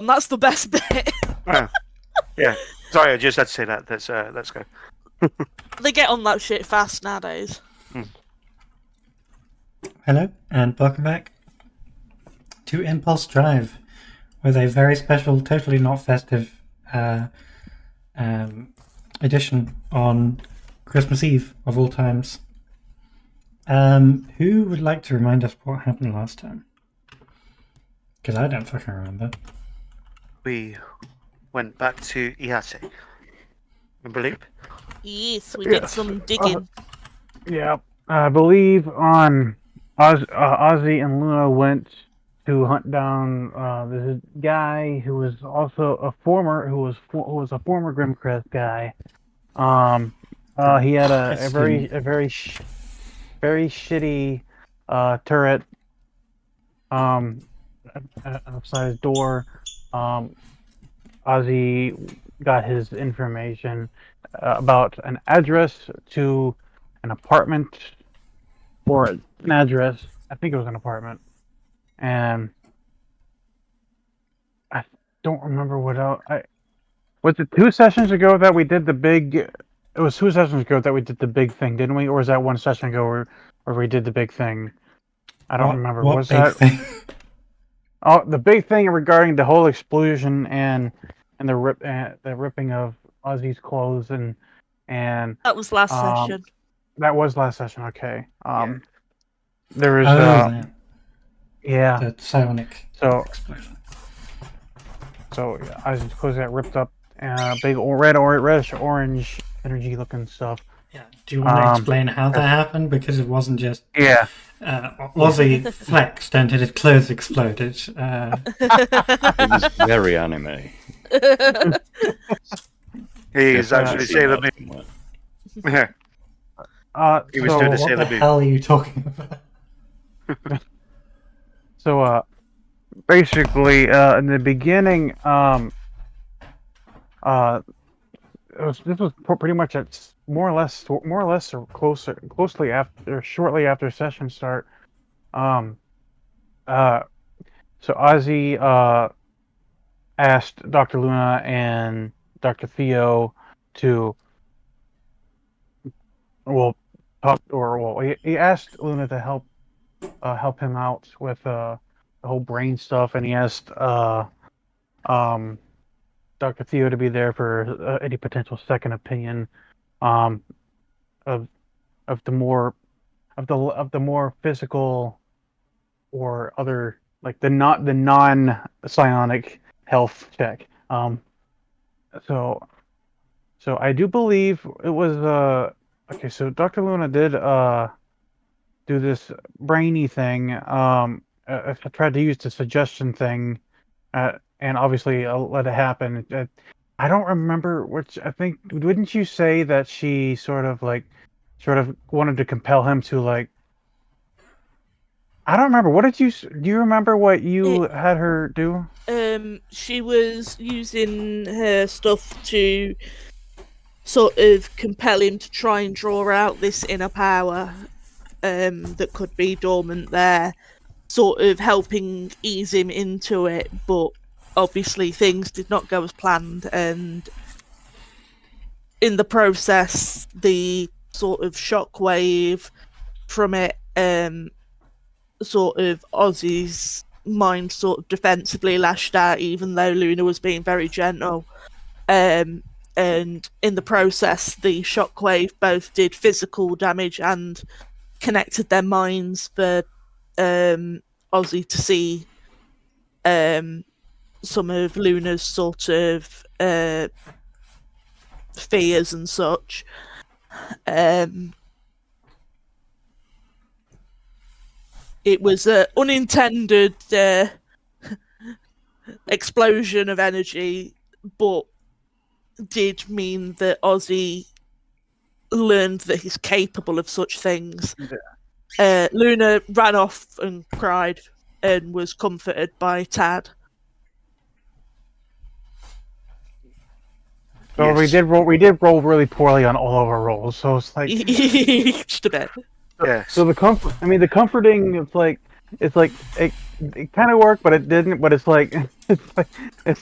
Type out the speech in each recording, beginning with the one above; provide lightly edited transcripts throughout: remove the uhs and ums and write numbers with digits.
And that's the best bit. Yeah. Sorry, I just had to say that. Let's go. They get on that shit fast nowadays. Hello, and welcome back to Impulse Drive with a very special, totally not festive edition on Christmas Eve of all times. Who would like to remind us what happened last time? Because I don't fucking remember. We went back to Iate. I believe. Yes, we did some digging. Yeah, I believe on Ozzy and Luna went to hunt down this guy who was also a former Grimcrest guy. He had a very shitty turret outside his door. Ozzy got his information about an address to an apartment, or an address. I think it was an apartment, and I don't remember what else. Was it 2 sessions ago that we did the big? It was 2 sessions ago that we did the big thing, didn't we? Or was that 1 session ago where we did the big thing? I don't remember. What was big that? Thing? Oh, the big thing regarding the whole explosion and the ripping of Ozzy's clothes and that was last session. That was last session. Okay. Yeah. There was yeah, the psionic explosion. So Ozzy's clothes got ripped up, big reddish orange energy looking stuff. Yeah. Do you want to explain how that happened? Because it wasn't just Ozzy flexed and his clothes exploded. It was very anime. He's actually Sailor Moon. Yeah. He was doing the Sailor Moon. What the hell are you talking about? So basically, in the beginning, this was pretty much at more or less or shortly after session start. So Ozzy asked Dr. Luna and Dr. Theo to he asked Luna to help him out with the whole brain stuff, and he asked Dr. Theo to be there for any potential second opinion of the more physical or other, like the non-psionic health check. So I do believe it was okay. So Dr. Luna did do this brainy thing. I tried to use the suggestion thing, and obviously I'll let it happen. I don't remember which. I think, wouldn't you say that she sort of wanted to compel him to, like? I don't remember. What did you? Do you remember what you had her do? She was using her stuff to sort of compel him to try and draw out this inner power that could be dormant there, sort of helping ease him into it, but obviously things did not go as planned, and in the process the sort of shockwave from it, sort of Ozzy's mind sort of defensively lashed out, even though Luna was being very gentle, and in the process the shockwave both did physical damage and connected their minds for Ozzy to see some of Luna's sort of fears and such. It was an unintended explosion of energy, but did mean that Ozzy learned that he's capable of such things. Luna ran off and cried and was comforted by Tad. So yes. we did roll really poorly on all of our rolls. So it's like just a bit. Yeah. So the comforting, it's like it's like it kind of worked, but it didn't. But it's like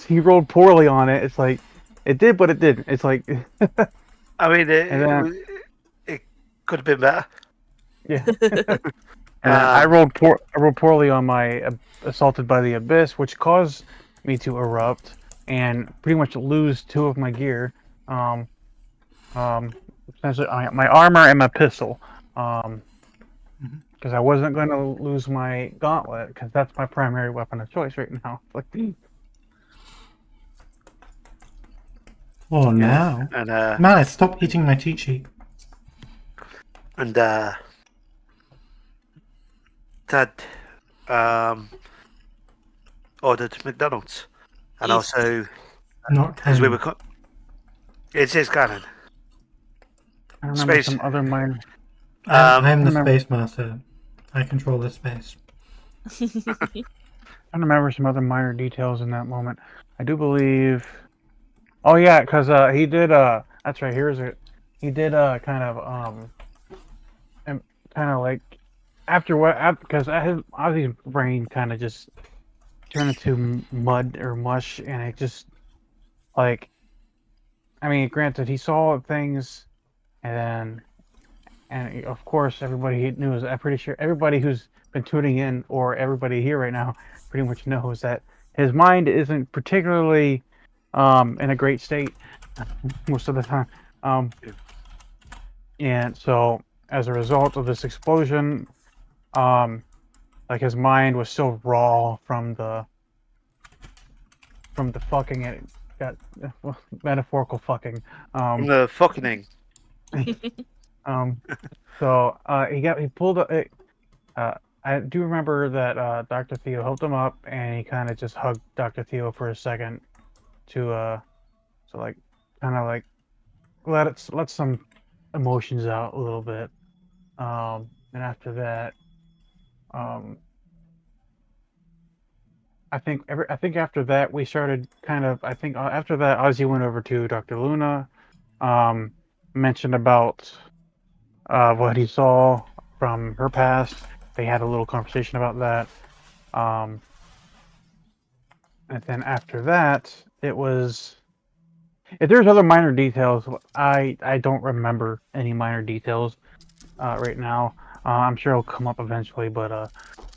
he rolled poorly on it. It's like it did, but it didn't. It's like I mean, then, it could have been better. yeah. And I rolled poorly on my Assaulted by the Abyss, which caused me to erupt and pretty much lose 2 of my gear. Essentially my armor and my pistol. Because I wasn't going to lose my gauntlet, because that's my primary weapon of choice right now. Like, oh no! And Man, stop eating my cheat sheet. And Dad ordered McDonald's, and Yes. also Not because we canon. were. It is canon. I remember Space. some other minor. I'm the remember- space master. I control the space. I remember some other minor details in that moment. I do believe. Oh yeah, because he did. That's right. Here's it. He did kind of like after what because Ozzy's brain kind of just turned into mud or mush, and it just like. I mean, granted, he saw things, and of course, everybody knew. I'm pretty sure everybody who's been tuning in, or everybody here right now, pretty much knows that his mind isn't particularly in a great state most of the time. And so, as a result of this explosion, like his mind was so raw from the fucking it got metaphorical fucking. The fucking. So he pulled it. I do remember that Dr. Theo helped him up, and he kind of just hugged Dr. Theo for a second to like kind of like let some emotions out a little bit. And after that, I think after that we started kind of. I think after that Ozzy went over to Dr. Luna, mentioned about what he saw from her past. They had a little conversation about that. And then after that, it was. If there's other minor details, I don't remember any minor details right now. I'm sure it'll come up eventually, but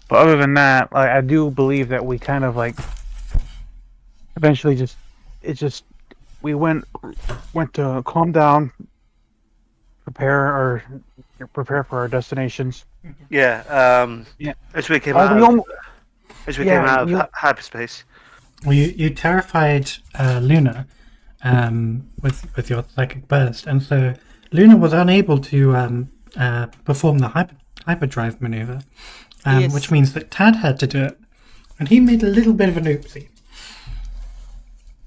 other than that, I do believe that we kind of like eventually we went to calm down, prepare for our destinations. Yeah. Yeah. As we came Oh, out. we almo- As we Yeah, came out you- of hyperspace. Well, you terrified Luna with your psychic burst, and so Luna was unable to perform the hyperdrive maneuver, Yes. which means that Tad had to do it, and he made a little bit of an oopsie.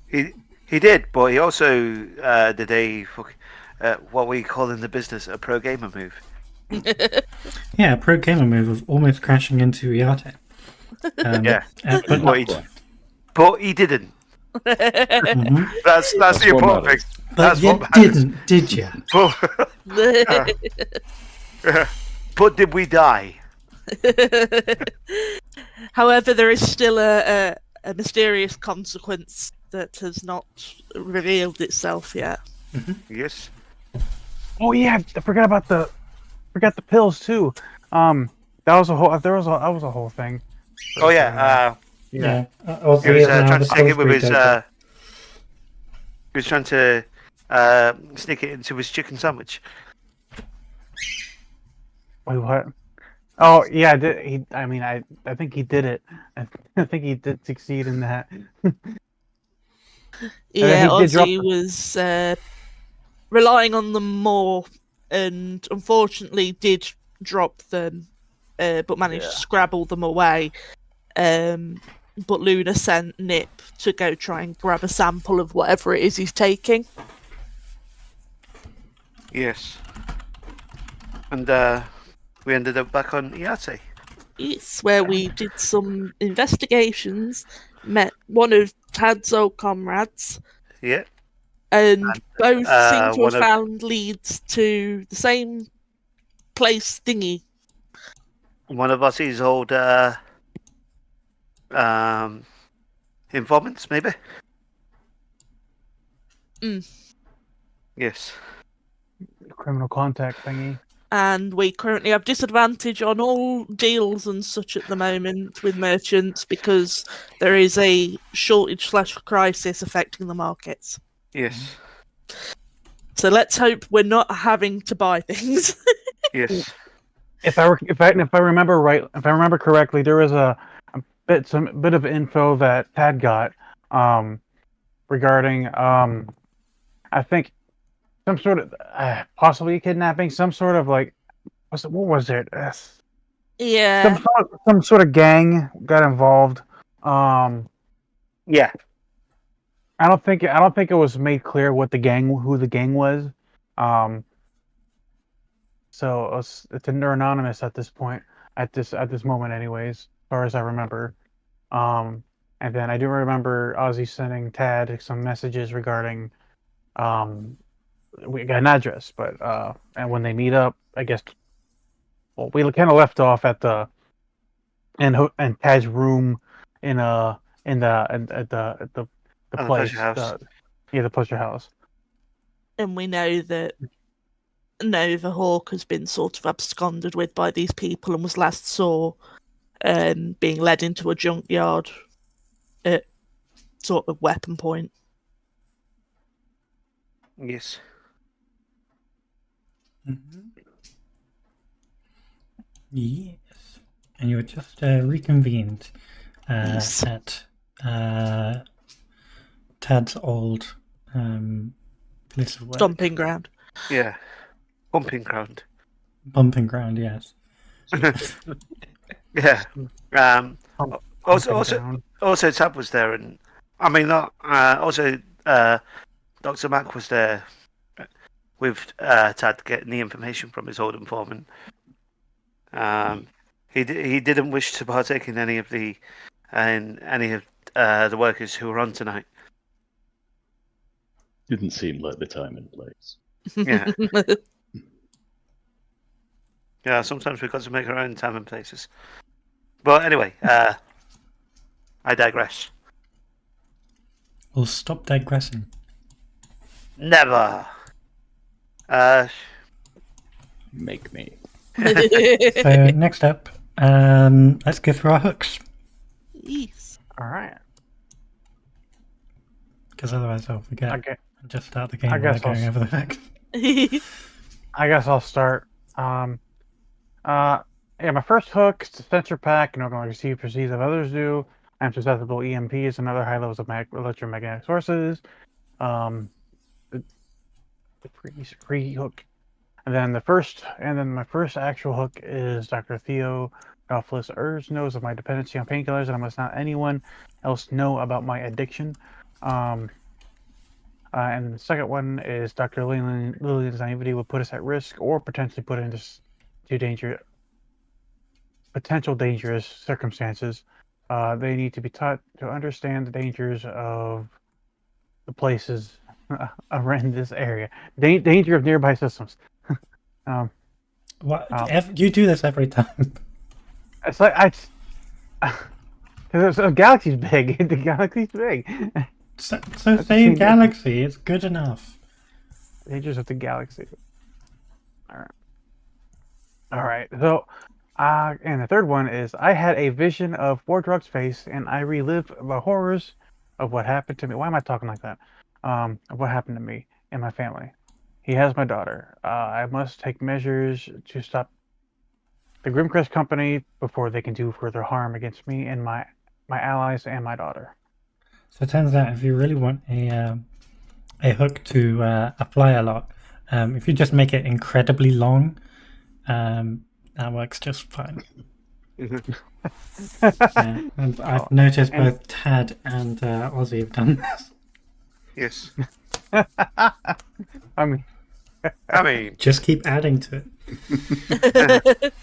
He did, but he also did what we call in the business a pro gamer move. Yeah, a pro gamer move of almost crashing into Iate. Yeah. But But he didn't. Mhm. That's the what important matters. thing. But That's you what matters. didn't, did you? But did we die? However, there is still a mysterious consequence that has not revealed itself yet. Yes. Oh yeah, I forgot the pills too. That was a whole. That was a whole thing. Oh yeah. Yeah. He was trying to take it with his. He was trying to sneak it into his chicken sandwich. Wait, what? Oh yeah, I think he did it. I think he did succeed in that. Yeah, he did drop Ozzy was relying on them more, and unfortunately did drop them, but managed to scrabble them away. But Luna sent Nip to go try and grab a sample of whatever it is he's taking. Yes. And we ended up back on Iate. It's where we did some investigations, met one of Tad's old comrades, Yeah. and both seem to one have of- found leads to the same place thingy. one of Ozzy's old informants, maybe. Yes. Criminal contact thingy. And we currently have disadvantage on all deals and such at the moment with merchants because there is a shortage / crisis affecting the markets. Yes. So let's hope we're not having to buy things. Yes. If I remember correctly, there was a bit of info that Tad got regarding I think some sort of possibly kidnapping, some sort of like what was it? Yeah. Some sort of gang got involved. Yeah. I don't think it was made clear who the gang was. So it's anonymous at this point, at this moment, anyways, as far as I remember. And then I do remember Ozzy sending Tad some messages regarding we got an address, but and when they meet up, I guess. Well, we kind of left off at the and Tad's room in the the place, pleasure house. the pleasure house. And we know that Nova Hawk has been sort of absconded with by these people and was last saw being led into a junkyard at sort of weapon point. Yes. Yes. And you were just reconvened Yes. at Tad's old place of work. Stomping ground. Yeah. Pumping ground. Bumping ground, yes. Yeah. Also, Down. also, Tab was there, and I mean, not also Dr. Mac was there with Tad getting the information from his old informant. He didn't wish to partake in any of the workers who were on tonight. Didn't seem like the time and place. Yeah. Yeah, sometimes we've got to make our own time and places. But anyway, I digress. We'll stop digressing. Never. Make me. So next up, let's go through our hooks, Yes. All right. because otherwise I'll forget Okay. and just start the game I without guess going I'll- over the facts. I guess I'll start. Yeah, my first hook is the sensor pack. No longer receive perceives of others do. I'm susceptible EMPs and other high levels of electromagnetic sources. The free hook. And then my first actual hook is Dr. Theo Ralphus Urs knows of my dependency on painkillers, and I must not anyone else know about my addiction. And the second one is Dr. Lillian's naivety will put us at risk or potentially put into potential dangerous circumstances. They need to be taught to understand the dangers of the places around this area. Danger of nearby systems. What? Oh. You do this every time. It's like because the galaxy's big. The galaxy's big. So say galaxy, it's good enough. Dangers of the galaxy. All right. So, and the third one is I had a vision of Wardrug's face, and I relived the horrors of what happened to me. Why am I talking like that? Of what happened to me and my family. He has my daughter. I must take measures to stop the Grimcrest Company before they can do further harm against me and my allies and my daughter. So it turns out if you really want a hook to apply a lot, if you just make it incredibly long, that works just fine. Yeah, and I've noticed both Tad and Ozzy have done this. Yes. I mean, Just keep adding to it.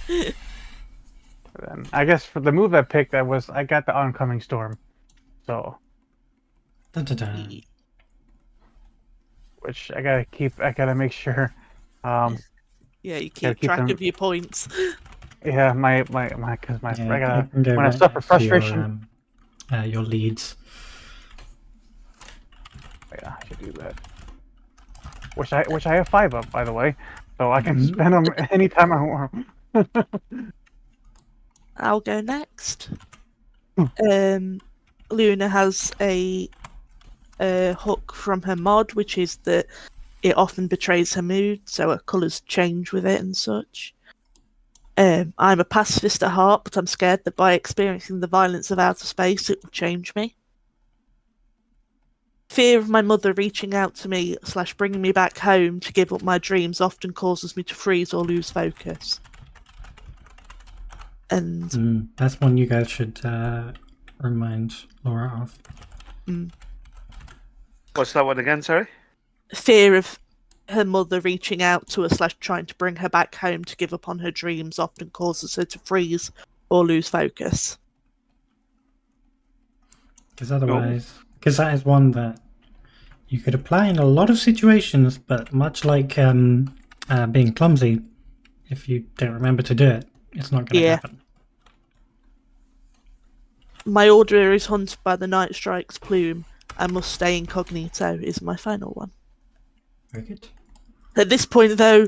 I guess for the move I picked, I got the oncoming storm, so Dun-dun-dun. which I gotta make sure. Yeah, you Gotta keep keep track them- of your points. Yeah, because my Yeah, I I gotta, can go when I right suffer next to frustration. your leads. Yeah, I should do that. Which I have 5 of, by the way, so I can Mhm. spend them anytime I want. I'll go next. Hmm. Luna has a hook from her mod, which is that it often betrays her mood, so her colours change with it and such. I'm a pacifist at heart, but I'm scared that by experiencing the violence of outer space, it will change me. Fear of my mother reaching out to me / bringing me back home to give up my dreams often causes me to freeze or lose focus. And That's one you guys should remind Laura of. What's that one again? Sorry. fear of her mother reaching out to her / trying to bring her back home to give up on her dreams often causes her to freeze or lose focus. Because that is one that you could apply in a lot of situations, but much like being clumsy, if you don't remember to do it, it's not going to Yeah. happen. My order is hunted by the Night Strike's plume. I must stay incognito is my final one. Very good. At this point, though,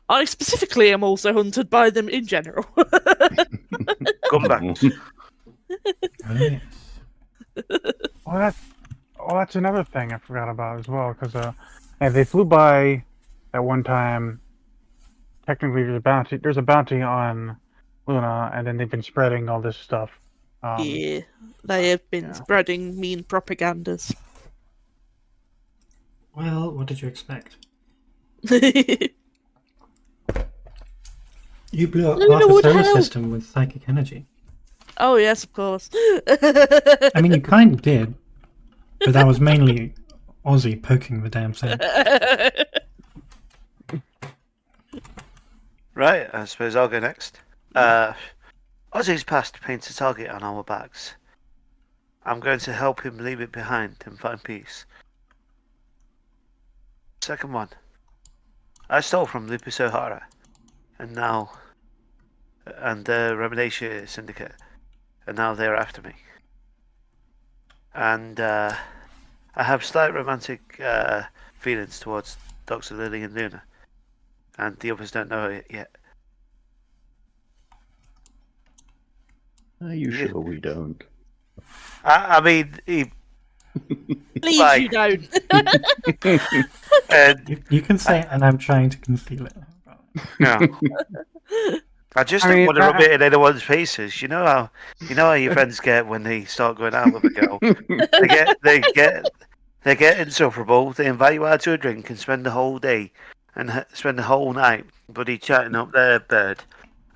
I specifically am also hunted by them in general. Come back. Oh, yes. That's another thing I forgot about as well, because they flew by at one time. Technically, there's a bounty on Luna, and then they've been spreading all this stuff. Yeah, they have been Yeah. spreading mean propagandas. Well, what did you expect? You blew up Luna half a would solar help. system with psychic energy. Oh yes, of course. I mean, you kind of did, but that was mainly Ozzy poking the damn thing. Right, I suppose I'll go next. Ozzy's past paints a target on our backs. I'm going to help him leave it behind and find peace. Second one. I stole from Lupus O'Hara, and the Remedacia Syndicate, and now they're after me. And I have slight romantic feelings towards Dr. Lily and Luna, and the others don't know it yet. Are you Yeah. sure we don't? I mean, Please, Like- you don't. and You can say, and I'm trying to conceal it. no. I just I don't mean, want to rub it in anyone's faces. You know how your friends get when they start going out with a girl. They get insufferable. They invite you out to a drink and spend the whole day and spend the whole night bloody chatting up their bird,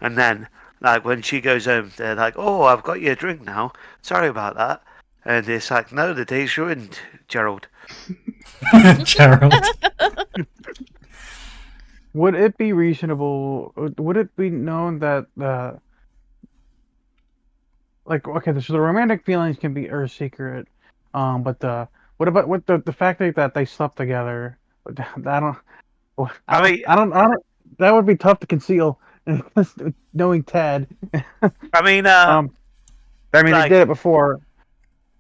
and then like when she goes home, they're like, "Oh, I've got you a drink now. Sorry about that." And it's like, "No, the day's ruined, Gerald." Gerald. Would it be reasonable? Would it be known that okay, so the romantic feelings can be a secret, but what about the fact that they slept together? I don't. I don't. That would be tough to conceal, knowing Ted. I mean, I mean, they like- did it before.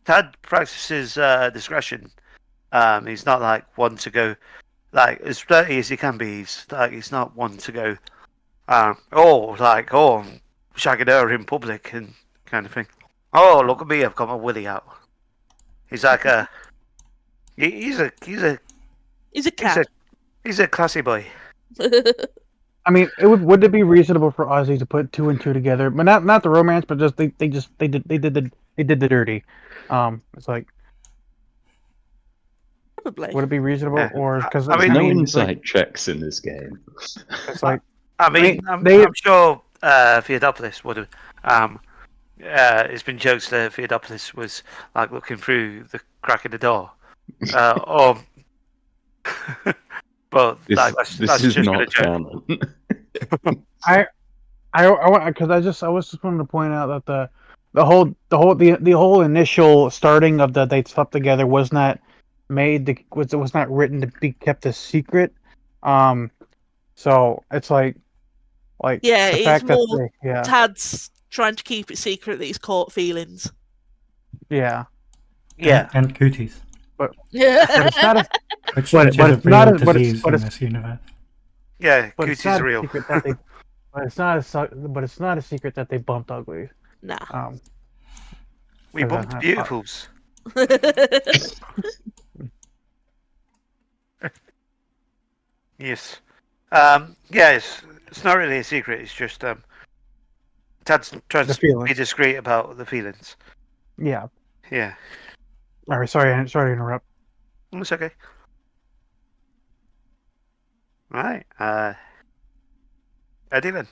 Tad practices discretion. He's not like one to go, like as flirty as he can be. He's not one to go, I'm shagging her in public and kind of thing. Oh, look at me! I've got my willy out. He's like he's a He's a cat. he's a classy boy. I mean, would it be reasonable for Ozzy to put 2 and 2 together, but not the romance, but just they did the dirty. It's like, Probably. would it be reasonable, Yeah. or because I mean, No it's like, insight checks in this game. it's like I mean, I mean, I'm sure Theodopolis would have. It's been joked that Theodopolis was like looking through the crack in the door, or. But This, like, that's this is just been a not joke. canon. I want because I was just wanting to point out that the whole initial starting of they slept together was not was not written to be kept a secret. So it's like Like Yeah, the it's fact that more yeah, Tad's trying to keep it secret that he's caught feelings. yeah. Yeah. And cooties, But Yeah. it's not a which But- is but a it's not real as- but it's- disease but in it's- this universe. Yeah, but it's cooties not are a real. secret that they. But it's not but it's not a secret that they bumped uglies. Nah. We Cause, bumped beautifuls. Yes. Yeah, it's not really a secret. It's just Tad's trying The to be feelings. discreet about the feelings. Yeah. Yeah, All right. Sorry to interrupt. it's okay. Right. Eddie then.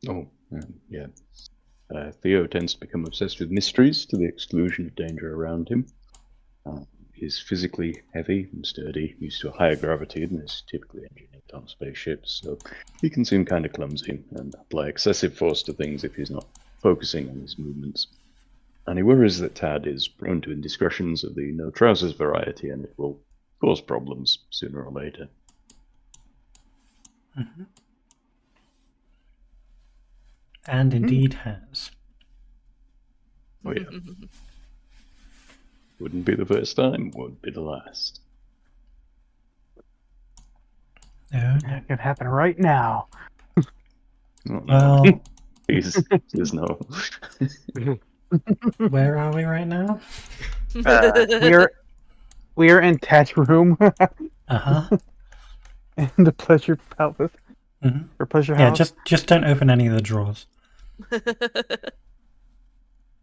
Oh, yeah. Theo tends to become obsessed with mysteries to the exclusion of danger around him. He's physically heavy and sturdy, used to a higher gravity than is typically engineered on spaceships, so he can seem kind of clumsy and apply excessive force to things if he's not focusing on his movements. And he worries that Tad is prone to indiscretions of the no trousers variety and it will cause problems sooner or later. Mhm. And indeed has. Oh yeah, wouldn't be the first time, would be the last. Oh, no. It could happen right now. Oh, no. Well, Please, please no. where are we right now? We are in Tad's room Uh-huh. in the pleasure palace Mhm. or pleasure Yeah, house. just don't open any of the drawers.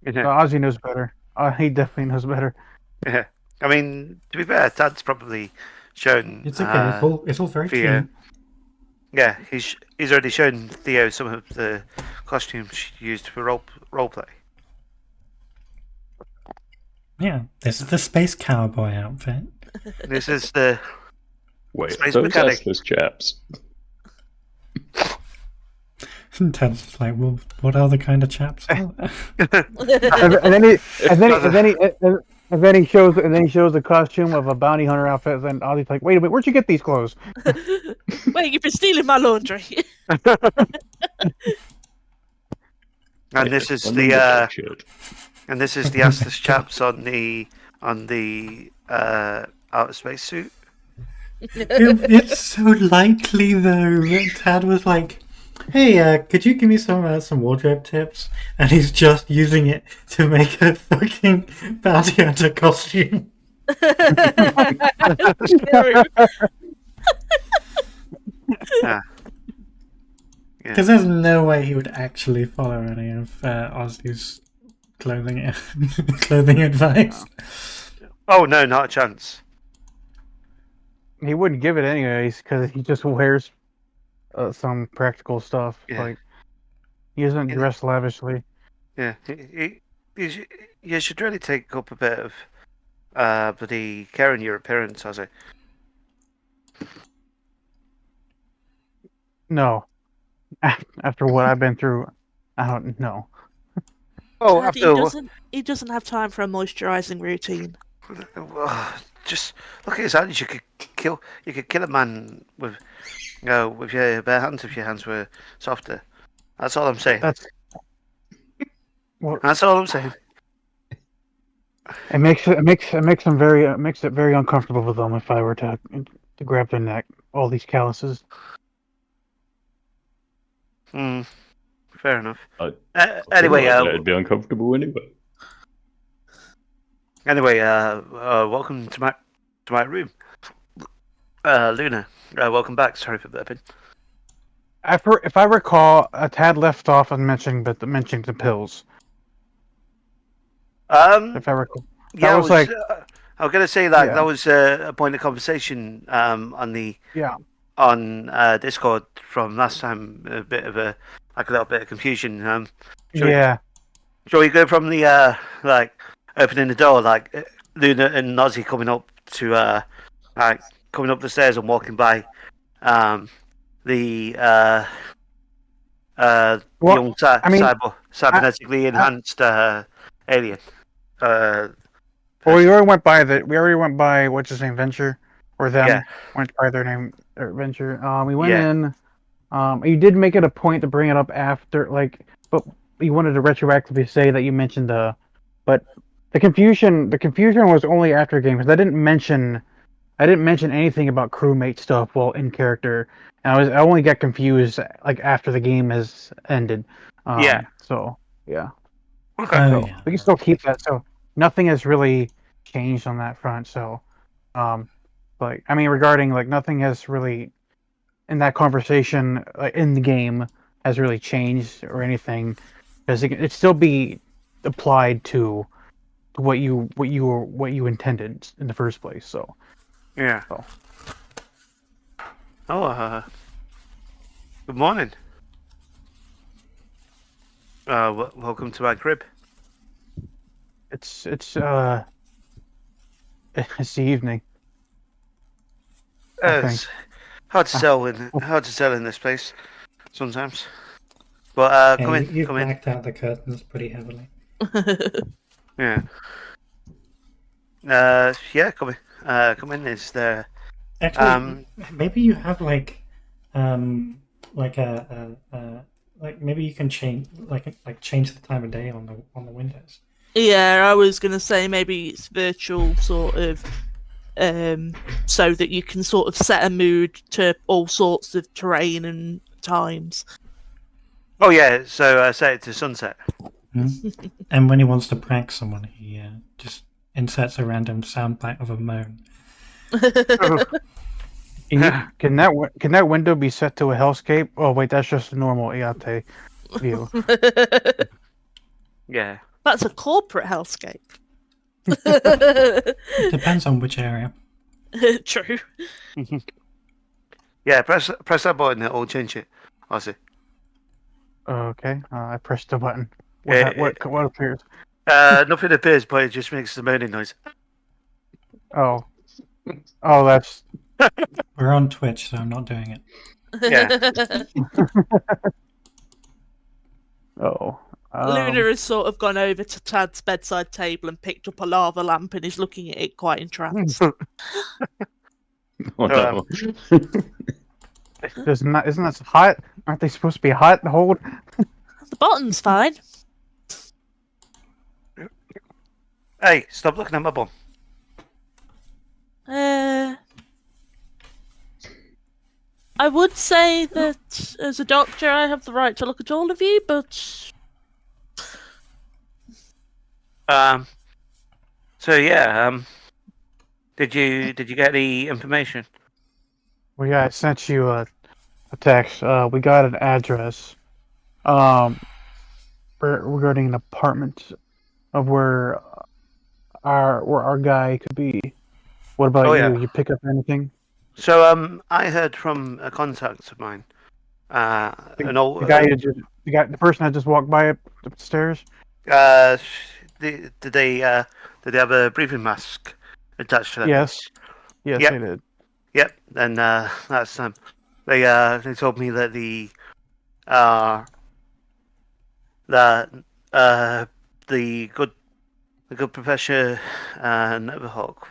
Ozzy knows better. He definitely knows better. Yeah. I mean, to be fair, Tad's probably shown. It's okay. It's all very Theo. clean. Yeah, he's already shown Theo some of the costumes she used for roleplay. Yeah, this is the space cowboy outfit. This is the Wait, Space those mechanic. assless chaps. And Ted's just like, well, what other kind of chaps are there? And then he shows the costume of a bounty hunter outfit. And Ozzy's like, "Wait a minute, where'd you get these clothes?" Wait, you've been stealing my laundry. and this is One the lumberjack shirt. and this is the assless chaps on the outer space suit. It's so likely though that Tad was like, "Hey, could you give me some wardrobe tips?" And he's just using it to make a fucking bounty hunter costume. Yeah. Because there's no way he would actually follow any of Ozzy's clothing advice. Oh no, not a chance. He wouldn't give it anyways because he just wears some practical stuff. Yeah. Like he doesn't Yeah. dress lavishly. Yeah, you should really take up a bit of bloody care in your appearance, Ozzy. No, after what I've been through, I don't know. Oh, Dad, he doesn't have time for a moisturising routine. just look at his hands. You could kill a man with your bare hands if your hands were softer. That's all I'm saying. That's what That's all I'm saying. it makes it very uncomfortable for them if I were to grab their neck. All these calluses. Fair enough. Anyway, Anyway, it'd be uncomfortable anyway. welcome to my room, Luna. Welcome back. Sorry for burping. If I recall, Tad left off on mentioning the pills. If I recall, Yeah, was like- I was gonna say like Yeah. that was a point of conversation on Discord from last time. A little bit of confusion. Shall we- yeah. Shall we go from the opening the door, like Luna and Ozzy coming up to coming up the stairs and walking by the young cybernetically enhanced alien. We already went by what's his name, Venture, or them Yeah. went by their name, Venture. We went Yeah. in. You did make it a point to bring it up after, like, but you wanted to retroactively say that you mentioned but the confusion was only after game because I didn't mention anything about crewmate stuff while in character, and I only got confused like after the game has ended. Yeah. So yeah. Okay. Oh, So yeah. we can still keep that. So nothing has really changed on that front. So, like I mean, regarding like nothing has really in that conversation in the game has really changed or anything because it still be applied to what you intended in the first place. So Yeah. So. Oh, good morning. Welcome to my crib. it's it's the evening. I think. It's hard to sell in this place sometimes. But come in, You've come in. blacked out the curtains pretty heavily. Yeah. Yeah, come in. Come in. Is there? Actually, maybe you have like like maybe you can change change the time of day on the windows. Yeah, I was gonna say maybe it's virtual sort of, so that you can sort of set a mood to all sorts of terrain and times. Oh yeah. So set it to sunset. And when he wants to prank someone, he just inserts a random soundbite of a moan. Can that window be set to a hellscape? Oh wait, that's just a normal IATE view. Yeah. That's a corporate hellscape. Depends on which area. True. Yeah. Press that button. It'll change it. I see. Okay, I pressed the button. Yeah, What appears? Nothing appears, but it just makes the moaning noise. Oh, that's We're on Twitch, so I'm not doing it. Yeah. oh. Luna has sort of gone over to Tad's bedside table and picked up a lava lamp and is looking at it quite entranced. Oh, no. Isn't that hot? Aren't they supposed to be hot to hold? The bottom's fine. Hey, stop looking at my bum. I would say that as a doctor, I have the right to look at all of you, but So yeah. Did you get any information? Well, yeah, I sent you a text. We got an address. Regarding an apartment of where our guy could be. What about Oh, you? yeah. You pick up anything? So I heard from a contact of mine. An old The person that just walked by up the stairs. did they have a breathing mask attached to them? Yes, Yep. they did. Yep. And that's them. They told me that the good Professor Neverhawk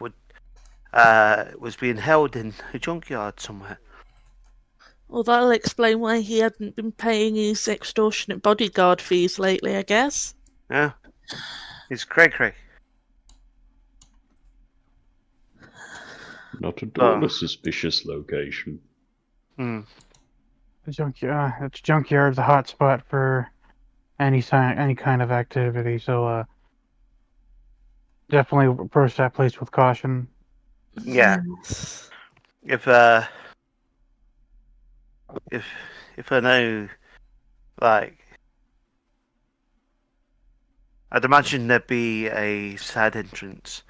was being held in a junkyard somewhere. well, that'll explain why he hadn't been paying his extortionate bodyguard fees lately, I guess. Yeah. It's cray. Not at all a suspicious location. Hmm. The junkyard's a hot spot for any kind of activity. So definitely approach that place with caution. Yeah. If I know, like, I'd imagine there'd be a side entrance.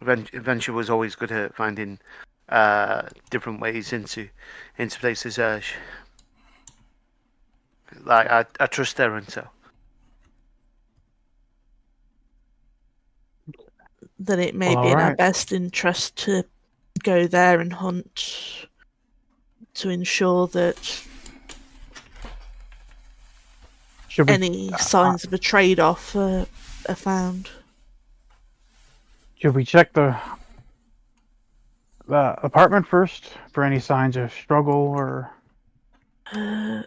Adventure was always good at finding different ways into places. Like I trust their intel. Then it may Well, be in our alright. best interest to go there and hunt to ensure that Should we? any signs of a trade-off are found. Should we check the? the apartment first for any signs of struggle or. I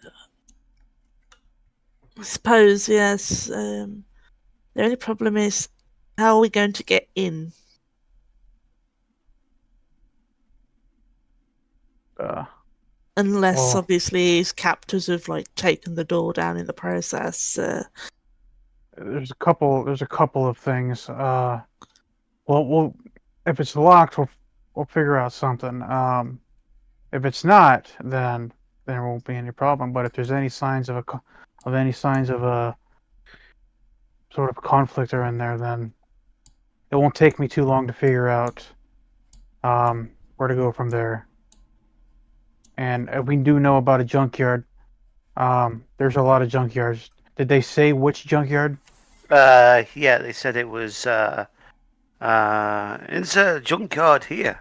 suppose, yes. The only problem is, how are we going to get in? Unless, Well- obviously, his captors have like taken the door down in the process. There's a couple. There's a couple of things. We'll if it's locked, we'll figure out something. If it's not, then there won't be any problem. But if there's any signs of any signs of a sort of conflict are in there, then it won't take me too long to figure out where to go from there. And we do know about a junkyard. There's a lot of junkyards. Did they say which junkyard? Yeah, they said it was it's a junkyard here.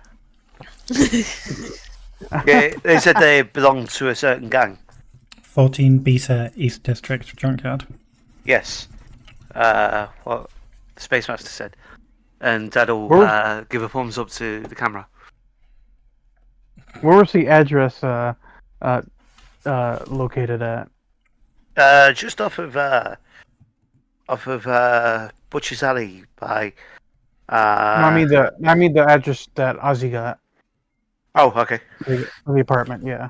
Yeah, they said they belonged to a certain gang. 14 Beta East District Junkyard. Yes. What the Space Master said. And Dad'll give a thumbs up to the camera. Where was the address located at? Just off of Butcher's Alley by No, I mean the address that Ozzy got. Oh, okay. The apartment, yeah.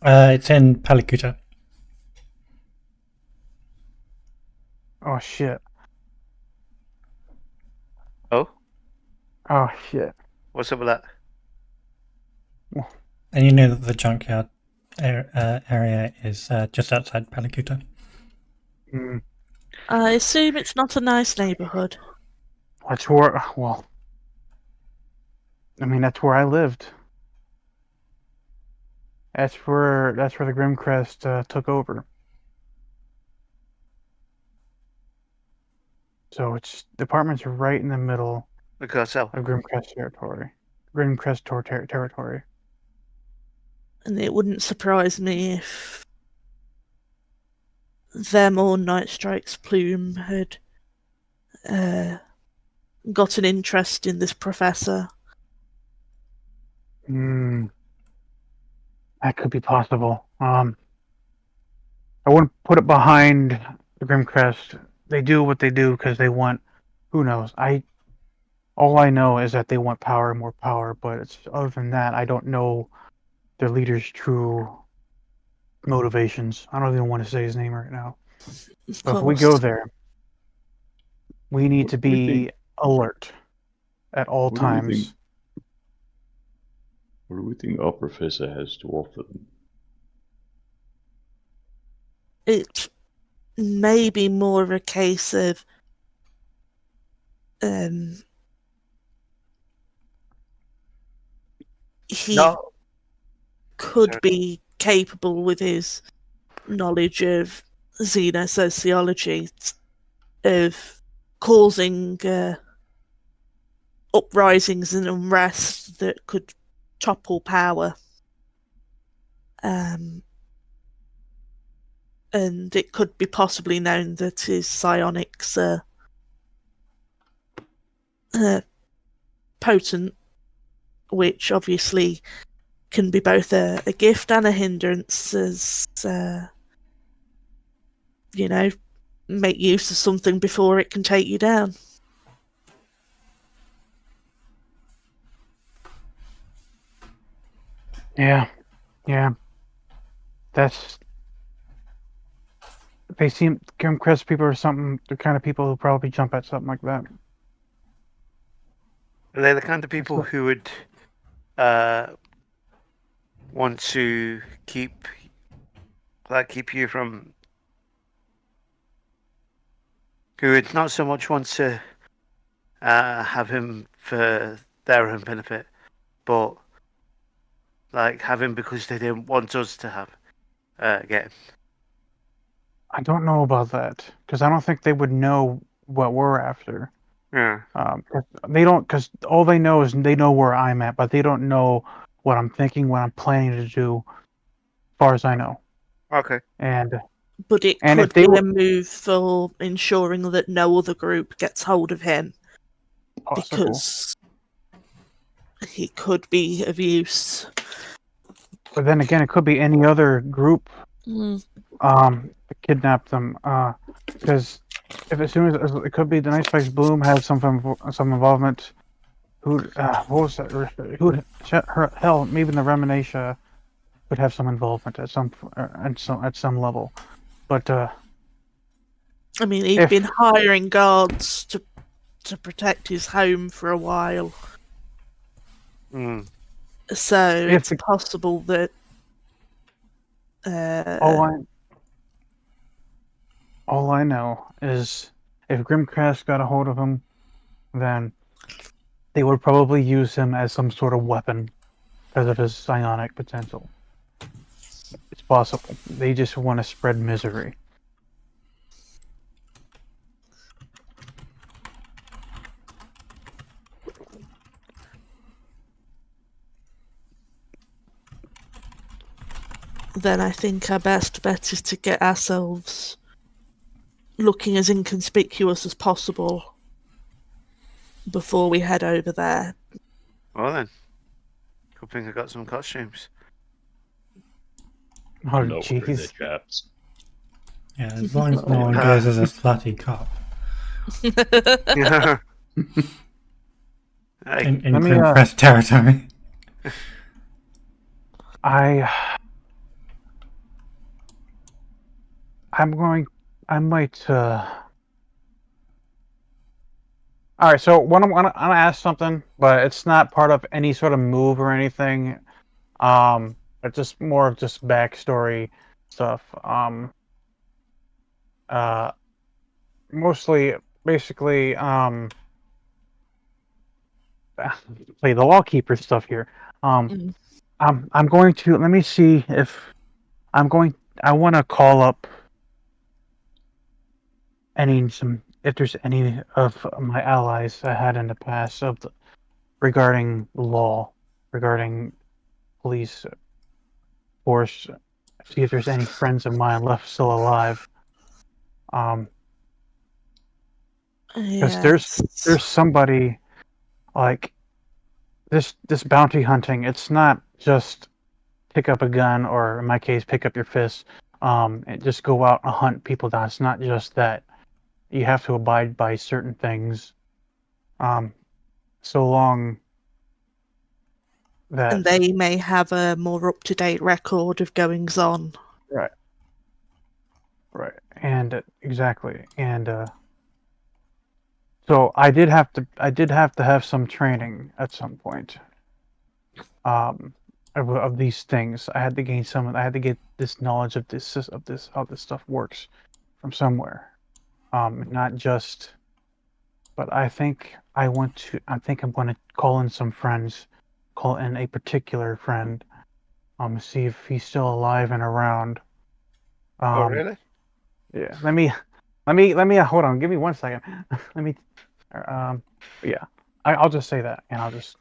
It's in Palakuta. Oh shit. Oh? Oh shit. What's up with that? And you know that the junkyard area is just outside Palakuta. Mm. I assume it's not a nice neighbourhood. That's where. Well, I mean that's where I lived. That's where the Grimcrest took over. So the apartments are right in the middle The cartel. of Grimcrest territory. Grimcrest territory. And it wouldn't surprise me if them or Night Strike's Plume had got an interest in this professor. That could be possible. I wouldn't put it behind the Grimcrest. They do what they do because they want. Who knows? All I know is that they want power and more power. But other than that, I don't know their leader's true motivations. I don't even want to say his name right now. But if we go there, we need to be alert at all times. What do we think our professor has to offer them? It may be more of a case of he could be capable with his knowledge of xenosociology of causing uprisings and unrest that could topple power. And it could be possibly known that his psionics are potent, which obviously can be both a gift and a hindrance, as make use of something before it can take you down. Yeah. They seem Grimcrest people or something. The kind of people who probably jump at something like that. They're the kind of people who would want to keep you from. Who would not so much want to have him for their own benefit, but have him because they didn't want us to have get him. I don't know about that because I don't think they would know what we're after. Yeah. They don't, because all they know is they know where I'm at, but they don't know what I'm thinking, what I'm planning to do, as far as I know. Okay. But it could be a move for ensuring that no other group gets hold of him. Possible. Because he could be of use. But then again, it could be any other group Mm. that kidnapped them. Because if as soon as it could be the Night Spikes Bloom had some involvement. What was that? Hell, maybe the Remenatia would have some involvement at some level. But I mean, he'd If- been hiring guards to protect his home for a while, Mm. so If it's the- possible that. all I know is if Grimcast got a hold of him, then they would probably use him as some sort of weapon because of his psionic potential. It's possible. They just want to spread misery. Then I think our best bet is to get ourselves looking as inconspicuous as possible before we head over there. Well then, good thing I got some costumes. Oh, No, we're in the jeez. chaps. Yeah, as long as no one goes as a slutty cop Hey, in Let me, Grimcrest territory. I might, Alright, so what I'm gonna ask something, but it's not part of any sort of move or anything. It's just more of just backstory stuff. Mostly, basically, play the lawkeeper stuff here. Mm. I'm going to let me see if I want to call up if there's any of my allies I had in the past regarding law, regarding police force. See if there's any friends of mine left still alive. Because there's somebody like this bounty hunting. It's not just pick up a gun or in my case pick up your fist and just go out and hunt people down. It's not just that. You have to abide by certain things so long that And they may have a more up-to-date record of goings on. right and exactly and so I did have to have some training at some point of these things. I had to gain I had to get this knowledge of this how this stuff works from somewhere, not just. But I think I'm going to call in some friends, call in a particular friend, see if he's still alive and around. oh really? Yeah. Let me hold on. Give me 1 second. Let me. Yeah. I'll just say that, and I'll just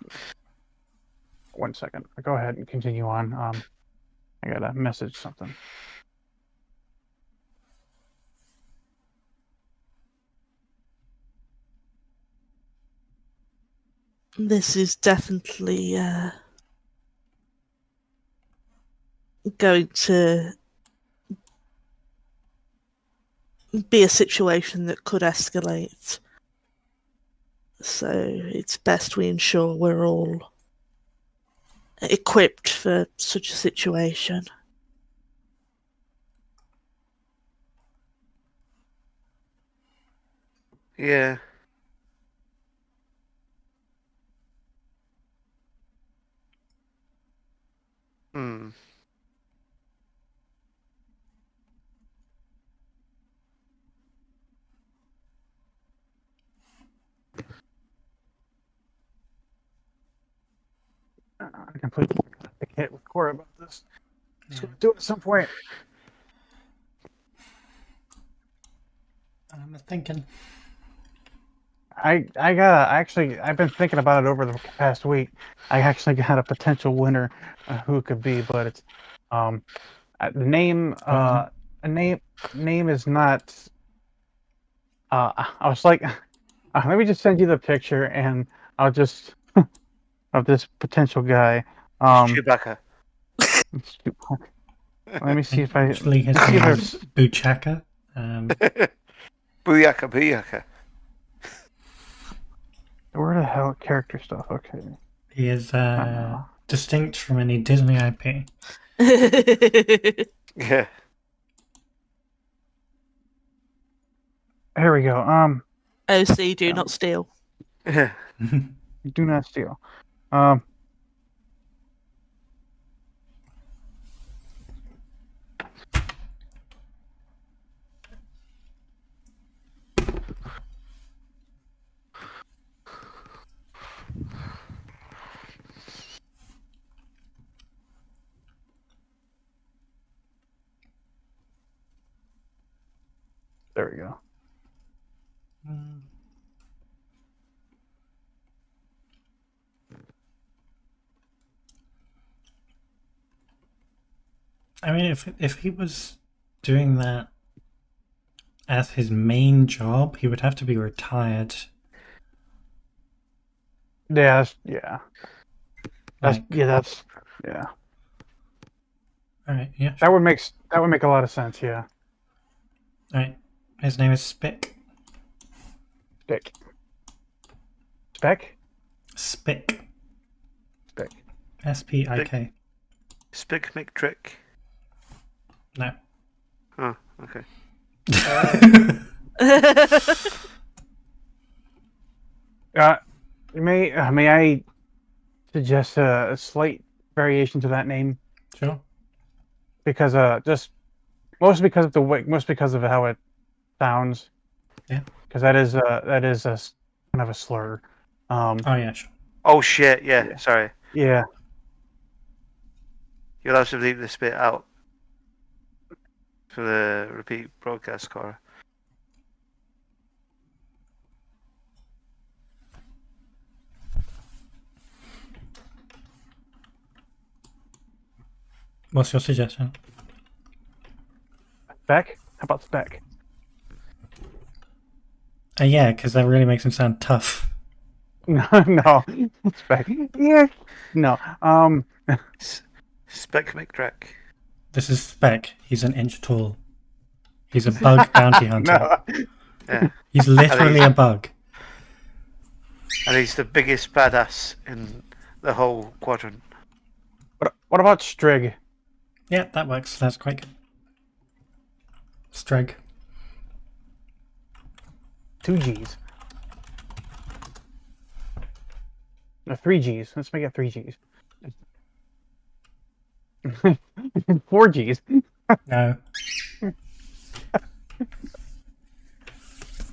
1 second. Go ahead and continue on. I gotta message something. This is definitely going to be a situation that could escalate. So it's best we ensure we're all equipped for such a situation. Yeah. Hmm. I completely hit with Cora about this. Just gonna do it at some point. I'm thinking. I've been thinking about it over the past week. I actually got a potential winner who it could be, but it's the name a name is not I was like let me just send you the picture and I'll just of this potential guy. Chewbacca. Let me see if I. Actually, his let's see if name there's- is Buchaka. Booyaka, booyaka. Where the hell character stuff? Okay. He is know. distinct from any Disney IP. Yeah. Here we go. OC, do not steal. Yeah. Do not steal. There we go. I mean, if he was doing that as his main job, he would have to be retired. Yeah. Yeah. That's Like, yeah. all right, yeah, That would make a lot of sense. Yeah. all right. His name is Spick. Spec. Spec. Spick. Spec. S-P-I-K. Spick McTrick. No. Oh, okay. May I suggest a slight variation to that name? Sure. Because mostly because of the way, mostly because of how it sounds. Yeah. Because that is a kind of a slur. Oh yeah, sure. Oh shit, yeah, Yeah. sorry. Yeah. You'll have to leave this bit out for the repeat broadcast, Cora. What's your suggestion? Spec. How about spec? Yeah, because that really makes him sound tough. No, no. Spec. Yeah. No. Spick McTrick. This is Speck. He's an inch tall. He's a bug bounty hunter. No. Yeah. He's literally a bug. And he's the biggest badass in the whole quadrant. What about Strig? Yeah, that works. That's quite good. Streg. 2 G's. No, 3 G's. Let's make it 3 G's. 4 G's. No.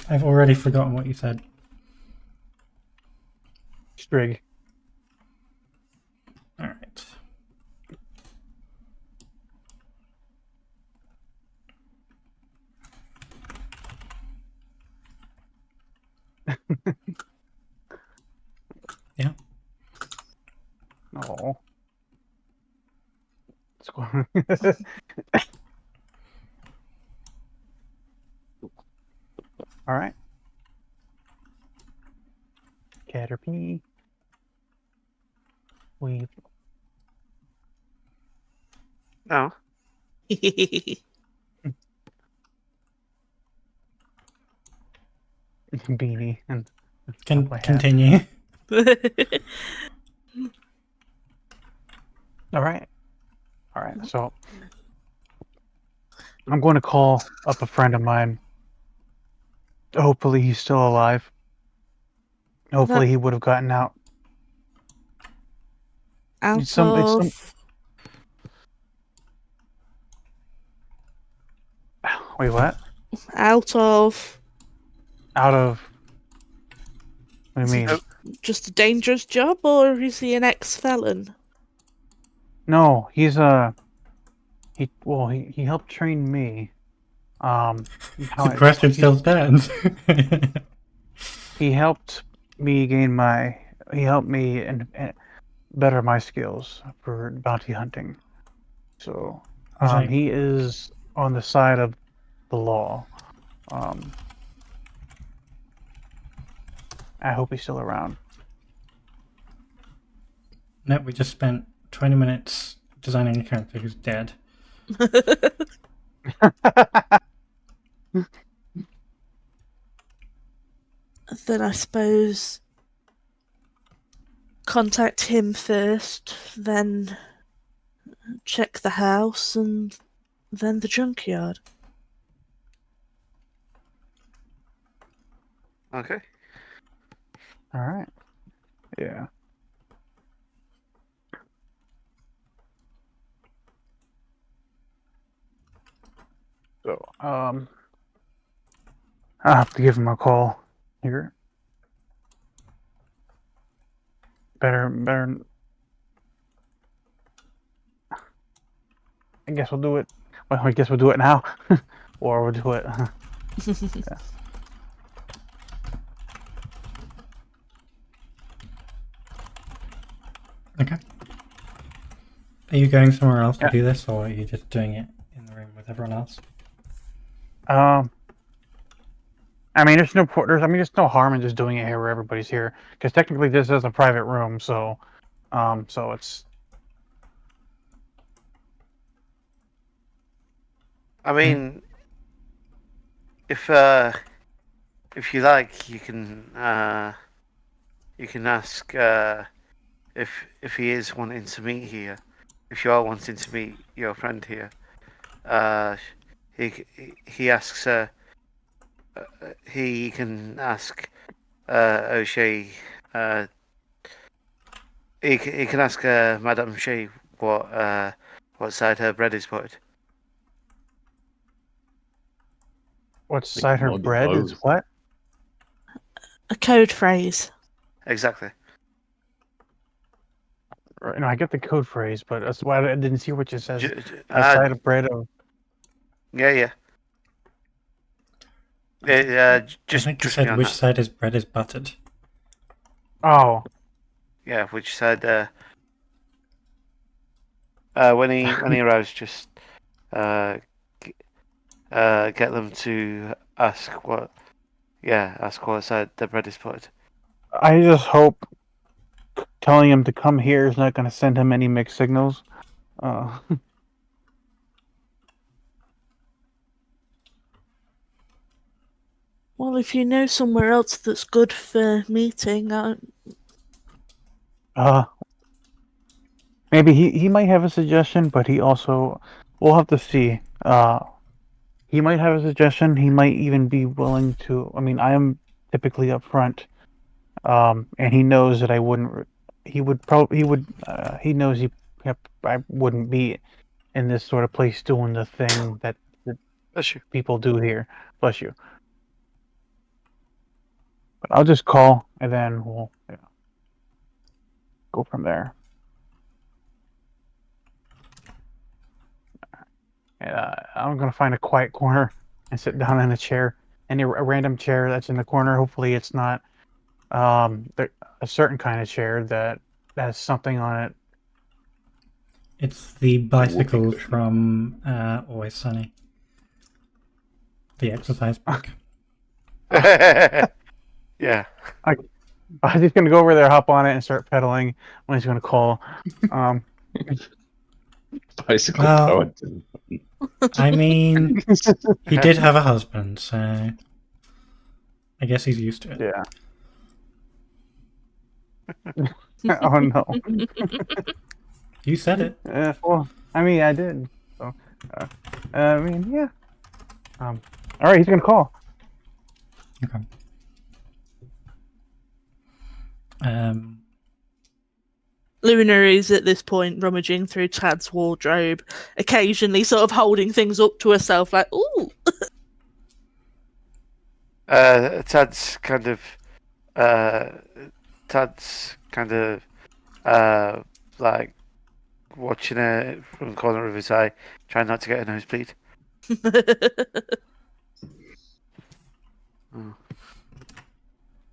I've already forgotten what you said. Strig. All right. Yeah. No. Let's go. All right. Caterpie. Weave. No. Beanie. And Can my hat. continue. all right. All right. So I'm going to call up a friend of mine. Hopefully he's still alive. Hopefully he would have gotten out. Out It's some- of... Wait, what? Out of... Out of. What do you mean? Oh. Just a dangerous job, or is he an ex-felon? No, he's he helped train me. The question still stands. He helped me he helped me and better my skills for bounty hunting. So Right. he is on the side of the law. I hope he's still around. No, we just spent 20 minutes designing a character who's dead. Then I suppose contact him first, then check the house, and then the junkyard. Okay. All right. Yeah. So, I'll have to give him a call here. Better. I guess we'll do it. Well, I guess we'll do it now, or we'll do it. Yeah. Okay. Are you going somewhere else to Yeah. do this, or are you just doing it in the room with everyone else? I mean, there's no harm in just doing it here where everybody's here, because technically this is a private room, so it's. I mean, if you like, you can ask if he is wanting to meet here. If you are wanting to meet your friend here, he asks he can ask O'Shea. He can ask Madame Shea what side her bread is buttered. What's Like side her mod bread is both. what? A code phrase. Exactly. Right, no, I get the code phrase, but that's why I didn't see what it says. A Uh, side of bread of. yeah. I Just think you trust me said on which that. side his bread is buttered. Oh, Yeah, which side? When he arrives, just get them to ask what side the bread is buttered. I just hope telling him to come here is not going to send him any mixed signals. Well, if you know somewhere else that's good for meeting, Maybe he might have a suggestion, but he also we'll have to see. He might have a suggestion. He might even be willing to. I mean, I am typically upfront, and he knows that I wouldn't. He would probably. He would. He knows he. I wouldn't be in this sort of place doing the thing that Bless you. people do here. Bless you. But I'll just call, and then we'll go from there. And I'm gonna find a quiet corner and sit down in a chair, a random chair that's in the corner. Hopefully, it's not a certain kind of chair that has something on it. It's the bicycle cushion. from Always Sunny. The exercise bike. Yeah. I'm just gonna go over there, hop on it, and start pedaling when he's gonna call. Bicycle Well- powered. I mean, he did have a husband, so I guess he's used to it. Yeah. Oh no. You said it. Well, I mean, I did. So, I mean, yeah. All right, he's gonna call. Okay. Luna is at this point rummaging through Tad's wardrobe, occasionally sort of holding things up to herself, like, "Ooh." Tad's kind of like watching her from the corner of his eye, trying not to get a nosebleed.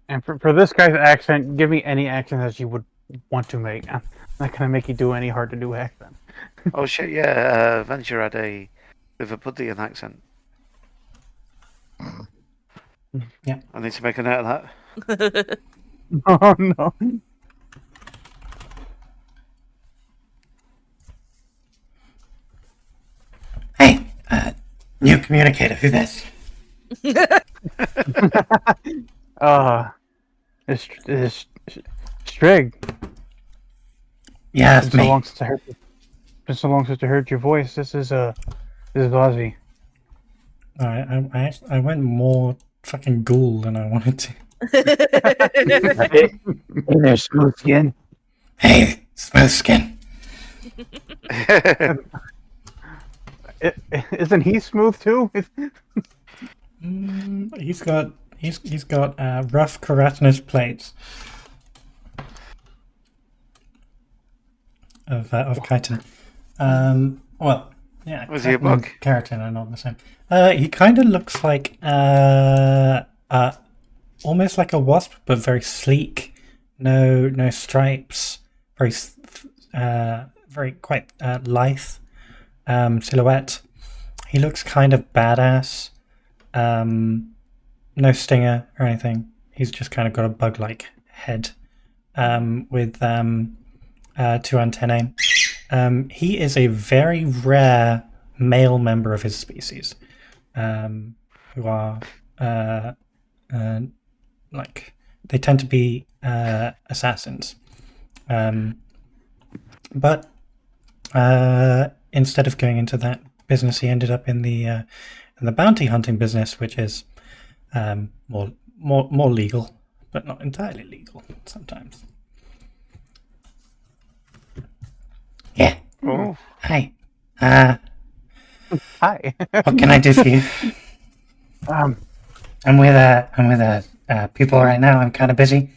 And for this guy's accent, give me any accent that you would want to make. I'm not gonna make you do any hard to do accent. Oh shit! Yeah, Venture had a Liverpudlian accent. Yeah. I need to make a note of that. Oh no. communicator. Who's this? It's Strig. Yeah, Been it's so me. long since I heard. Been so long since I heard your voice. This is Ozzy. I went more fucking ghoul than I wanted to. Hey there, smooth skin. Hey, smooth skin. Isn't he smooth too? He's got rough keratinous plates of chitin. Well, yeah. Was he a chitin and bug? Keratin are not the same. He kind of looks like almost like a wasp, but very sleek. No stripes. Very quite lithe silhouette. He looks kind of badass. No stinger or anything. He's just kind of got a bug-like head with 2 antennae. He is a very rare male member of his species, who are like they tend to be assassins. But instead of going into that business, he ended up in the bounty hunting business, which is more legal, but not entirely legal sometimes. Yeah. Oh, Hi. Hi. What can I do for you? Um. I'm with people right now. I'm kind of busy.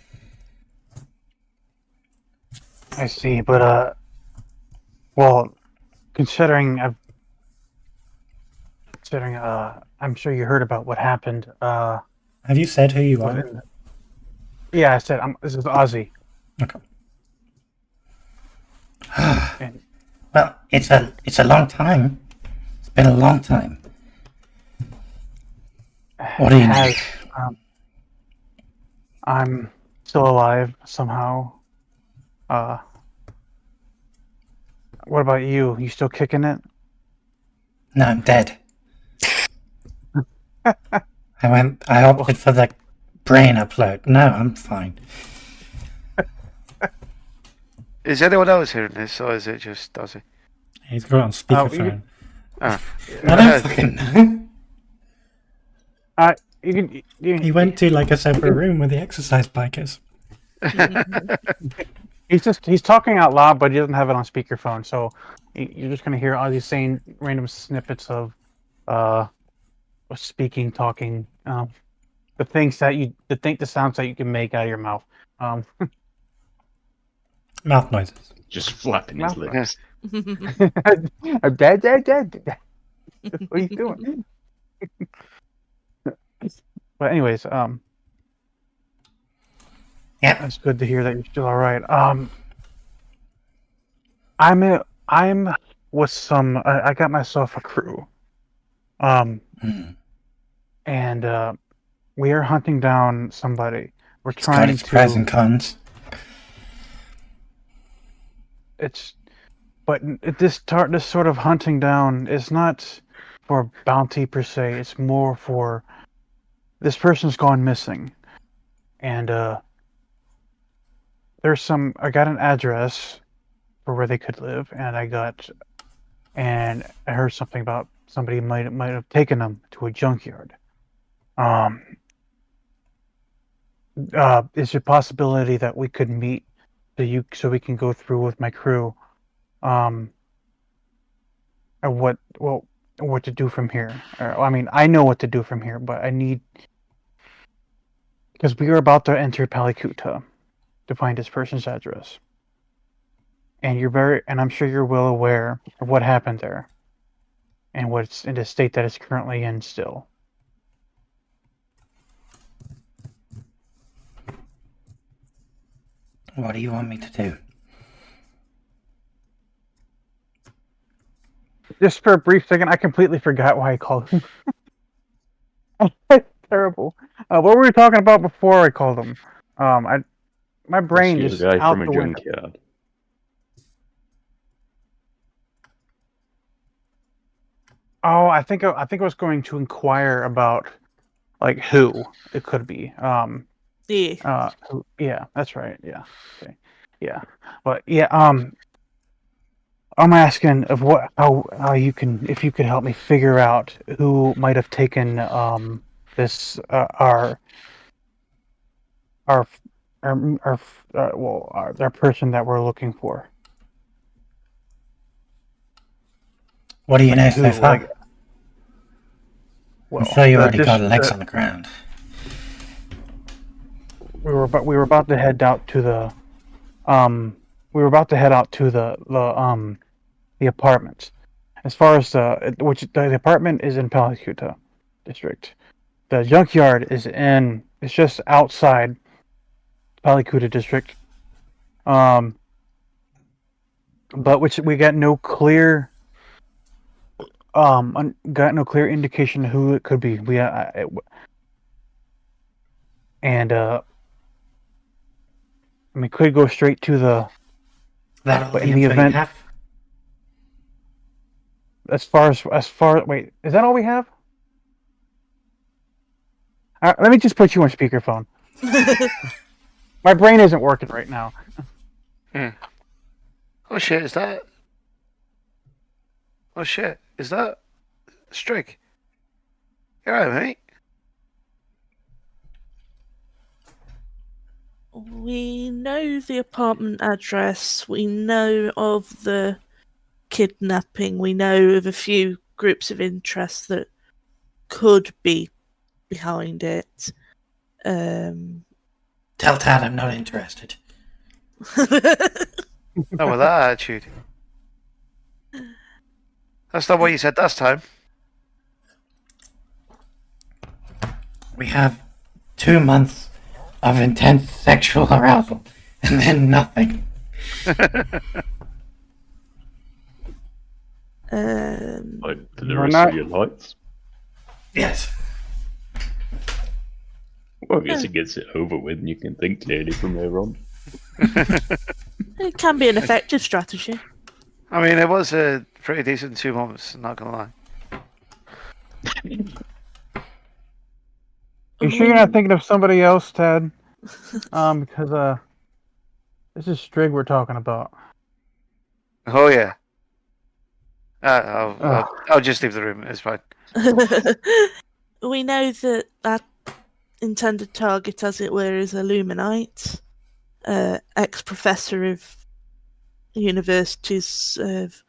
I see, but well, considering I'm sure you heard about what happened. Have you said who you are? Yeah, I said this is Ozzy. Okay. And Well, it's a long time. It's been a long time. What do you need? I'm still alive somehow. What about you? You still kicking it? No, I'm dead. I opted for the brain upload. No, I'm fine. is anyone else hearing this, or is it just Ozzy? He's got it on speakerphone. Ah. I don't fucking know. You can. He went to like a separate room where the exercise bike is. He's talking out loud, but he doesn't have it on speakerphone, so you're just gonna hear Ozzy saying random snippets of speaking, talking, the sounds that you can make out of your mouth. Mouth noises. Just flapping his Mouth lips. Dad. What are you doing? But anyways, Yeah. it's good to hear that you're still all right. I'm with some. I got myself a crew. And we are hunting down somebody. We're It's got trying its pros and to. cons. This sort of hunting down is not for bounty per se. It's more for this person's gone missing, and there's some. I got an address for where they could live, and I heard something about somebody might have taken them to a junkyard. Is there a possibility that we could meet so we can go through with my crew, and what to do from here? I mean, I know what to do from here, but I need, because we are about to enter Palikuta to find this person's address, and I'm sure you're well aware of what happened there, and what's in the state that it's currently in still. What do you want me to do? Just for a brief second, I completely forgot why I called him. Terrible. What were we talking about before I called him? My brain Rescue just the guy out from a the window. junkyard. Oh, I was going to inquire about like who it could be. Yeah. Yeah, that's right. Yeah. Okay. Yeah. But yeah, I'm asking of what how you can if you could help me figure out who might have taken this our our person that we're looking for. What do you know Who so far? like I'm sure you already got legs the, on the ground. we were about to head out to the we were about to head out to the apartments. As far as the apartment is in Palacuta district. The junkyard it's just outside Palacuta district. But which we got no clear got no clear indication who it could be. We could go straight to the That all but the in the info you event have? as far wait, is that all we have? Let me just put you on speakerphone. My brain isn't working right now. Oh shit, is that? Oh shit, is that Strig? You alright, mate? We know the apartment address. We know of the kidnapping. We know of a few groups of interest that could be behind it. Tell Tad I'm not interested. Not with that attitude. That's not what you said last time. We have 2 months of intense sexual arousal, and then nothing. Like for the We're rest not- of your lives. Yes. Well, I guess it gets it over with and you can think clearly from there on. It can be an effective strategy. I mean, it was a pretty decent 2 months, I'm not gonna lie. You sure you're not thinking of somebody else, Ted? Because this is Strig we're talking about. Oh yeah. I'll just leave the room. It's fine. We know that our intended target, as it were, is Illuminite, ex-professor of universities of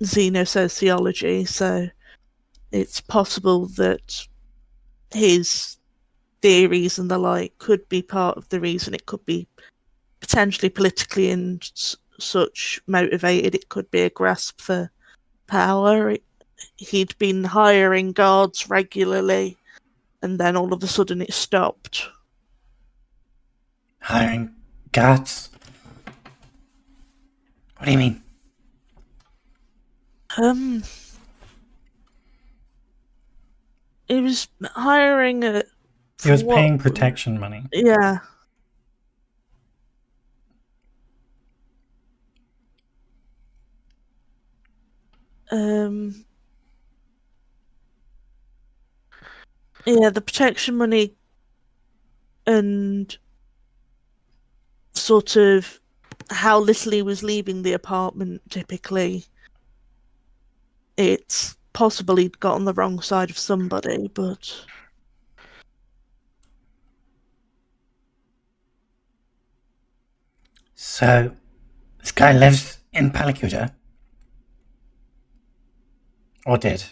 xenosociology, so it's possible that his theories and the like could be part of the reason. It could be potentially politically and such motivated. It could be a grasp for power. He'd been hiring guards regularly, and then all of a sudden it stopped. Hiring guards? What do you mean? He was hiring a. He was paying protection money. Yeah. Yeah, the protection money and sort of how little he was leaving the apartment typically. It's possible he'd got on the wrong side of somebody, but... So, this guy lives in Palacuta? Or did?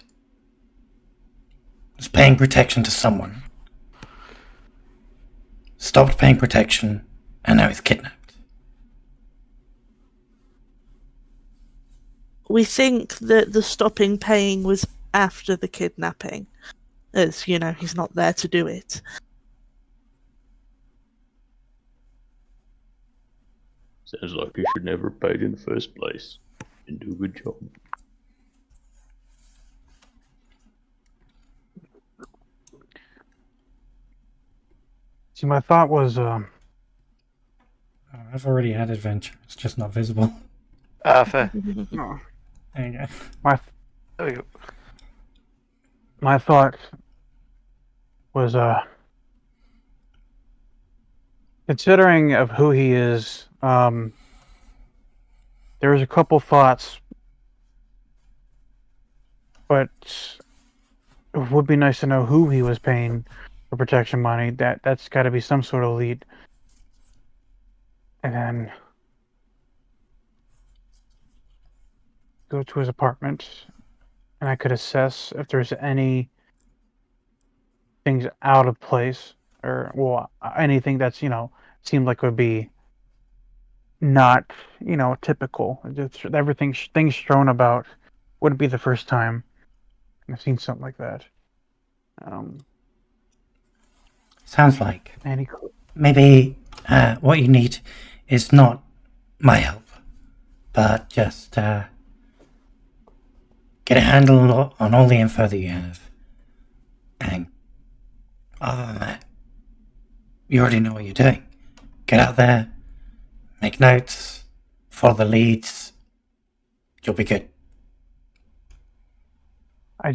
Was paying protection to someone. Stopped paying protection, and now he's kidnapped. We think that the stopping paying was after the kidnapping, as, you know, he's not there to do it. Sounds like you should never have paid in the first place. Didn't do a good job. See, my thought was, I've already had adventure. It's just not visible. Fair. There you go. My There we go. my thought was considering of who he is, there was a couple thoughts, but it would be nice to know who he was paying for protection money. That's got to be some sort of lead. And then go to his apartment, and I could assess if there's any things out of place, or well, anything that's seemed like would be not typical. Just everything things thrown about wouldn't be the first time I've seen something like that. Sounds like Any maybe what you need is not my help, but just get a handle on all the info that you have. And other than that, you already know what you're doing. Get out there, make notes, follow the leads. You'll be good. I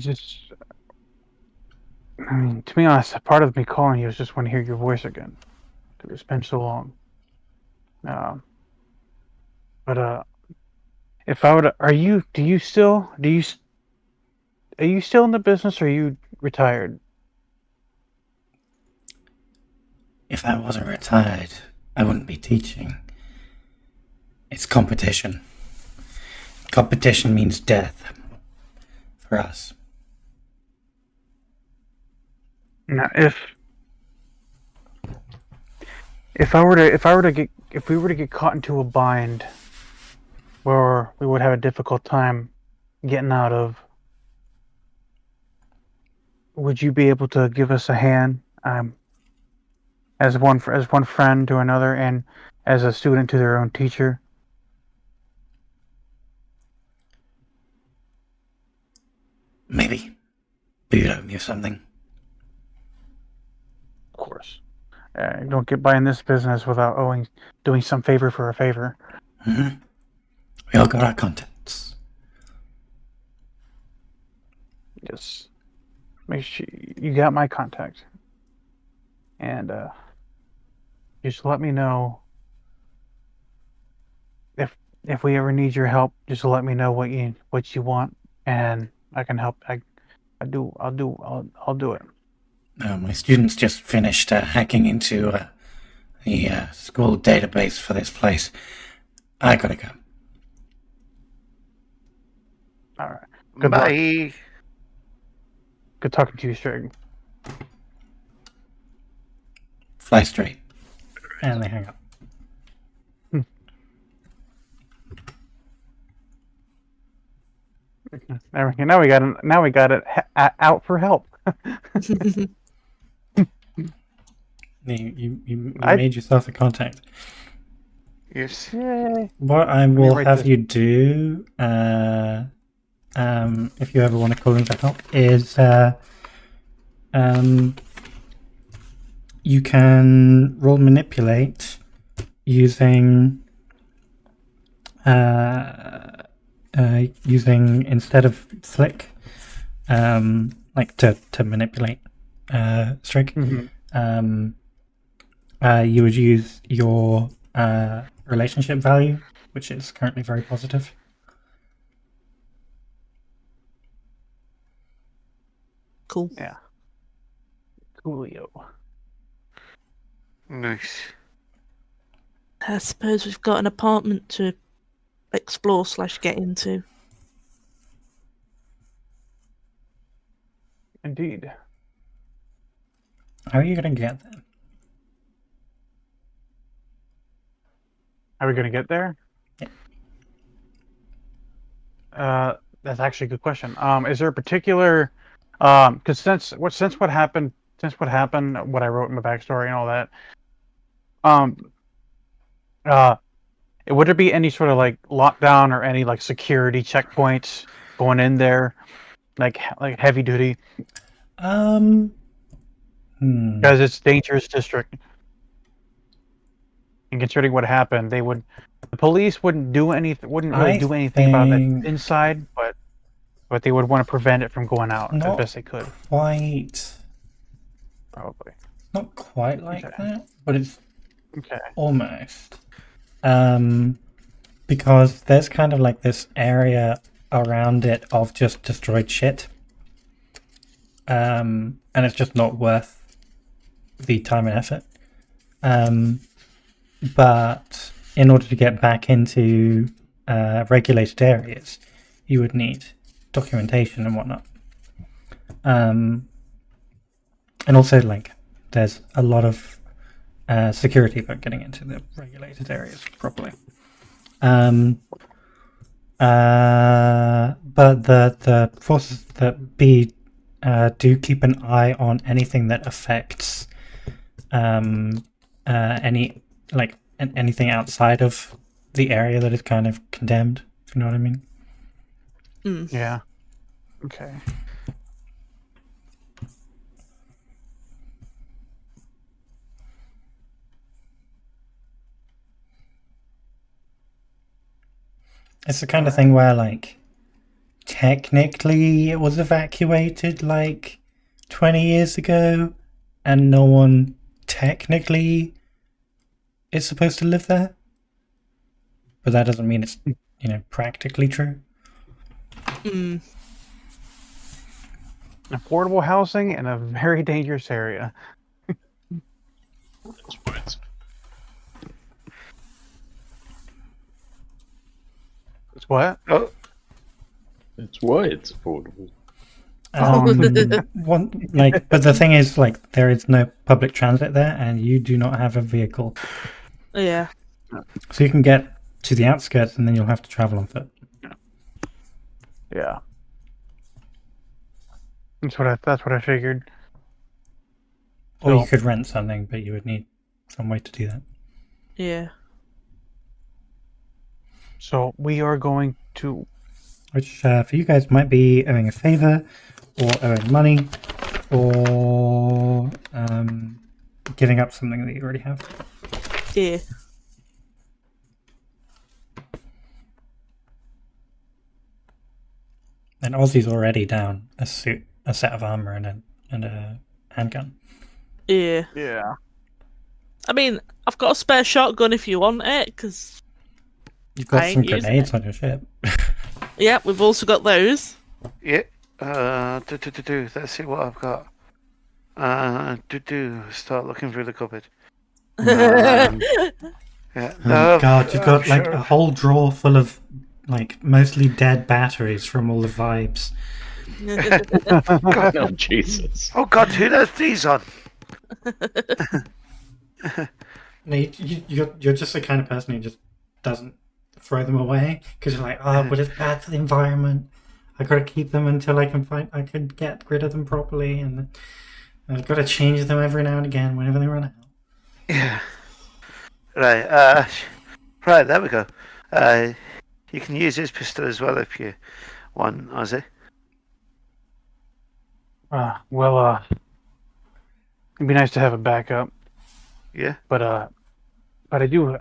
mean, to be honest, part of me calling you is just want to hear your voice again. Because it's been so long. But if I would, are you still in the business, or are you retired? If I wasn't retired, I wouldn't be teaching. It's competition. Competition means death. For us. Now, if we were to get caught into a bind where we would have a difficult time getting out of, would you be able to give us a hand, as one friend to another, and as a student to their own teacher? Maybe. But you owe me something. Of course. Don't get by in this business without doing some favor for a favor. Mm-hmm. We all got our contacts. Just make sure you got my contact. And just let me know if we ever need your help. Just let me know what you want, and I can help. I'll do it. My students just finished hacking into the school database for this place. I gotta go. All right. Good luck. Bye. Good talking to you, Strick. Fly straight. And they hang up. Now we got it out for help. You made yourself a contact. Yes. Yay. What I will write have this. you do, if you ever want to call in for help, is you can roll manipulate using instead of flick, like to manipulate Strig. Mm-hmm. You would use your relationship value, which is currently very positive. Cool. Yeah. Coolio. Nice. I suppose we've got an apartment to explore / get into. Indeed. How are you going to get there? Are we gonna get there? Yeah. That's actually a good question. Is there a particular, because since what happened, what I wrote in my backstory and all that, would there be any sort of like lockdown or any like security checkpoints going in there, like heavy duty? Because it's a dangerous district. And considering what happened, the police wouldn't really do anything about that inside, but but they would want to prevent it from going out as Not- best they could. Quite, Probably. not quite like Okay. that, but it's Okay. almost. Because there's kind of like this area around it of just destroyed shit. And it's just not worth the time and effort. But in order to get back into regulated areas, you would need documentation and whatnot. And also, like, there's a lot of security about getting into the regulated areas properly. But the forces that be do keep an eye on anything that affects anything outside of the area that is kind of condemned. If you know what I mean. Yeah. Okay. It's the kind of thing where, like, technically it was evacuated like 20 years ago, and no one technically is supposed to live there. But that doesn't mean it's, practically true. Affordable housing in a very dangerous area. That's why it's It's what? Oh, That's why it's affordable. But the thing is, like, there is no public transit there, and you do not have a vehicle, Yeah. so you can get to the outskirts, and then you'll have to travel on foot. Yeah. That's what I figured. Or you So- could rent something, but you would need some way to do that. Yeah. So we are going to. Which for you guys might be owing a favor, or owing money, or giving up something that you already have. Yeah. And Ozzy's already down a suit, a set of armor, and a handgun. Yeah. Yeah. I mean, I've got a spare shotgun if you want it, because, You've got I some ain't using grenades on your ship. yeah, we've also got those. yeah. Let's see what I've got. Start looking through the cupboard. Yeah. Oh God, you've got like sure. a whole drawer full of like mostly dead batteries from all the vibes. Oh, Jesus. Oh God, who left these on? No, you're just the kind of person who just doesn't throw them away because you're like, oh, but it's bad for the environment. I gotta keep them until I can get rid of them properly, and I've got to change them every now and again whenever they run out. Yeah. Right. Right. There we go. You can use this pistol as well if you want, Ozzy. It'd be nice to have a backup, Yeah. but I do.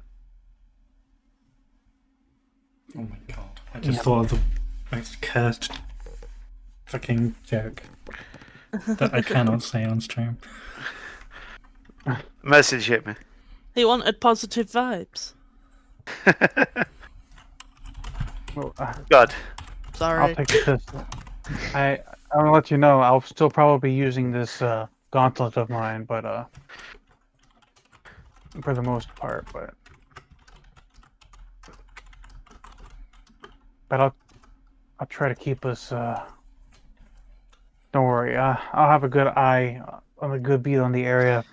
Oh my God! I just thought of the most cursed fucking joke that I cannot say on stream. Message hit me. He wanted positive vibes. Well, God. Sorry. I'll take this. I'm gonna let you know. I'll still probably be using this gauntlet of mine, but for the most part, but I'll try to keep us. Don't worry. I'll have a good eye on a good beat on the area.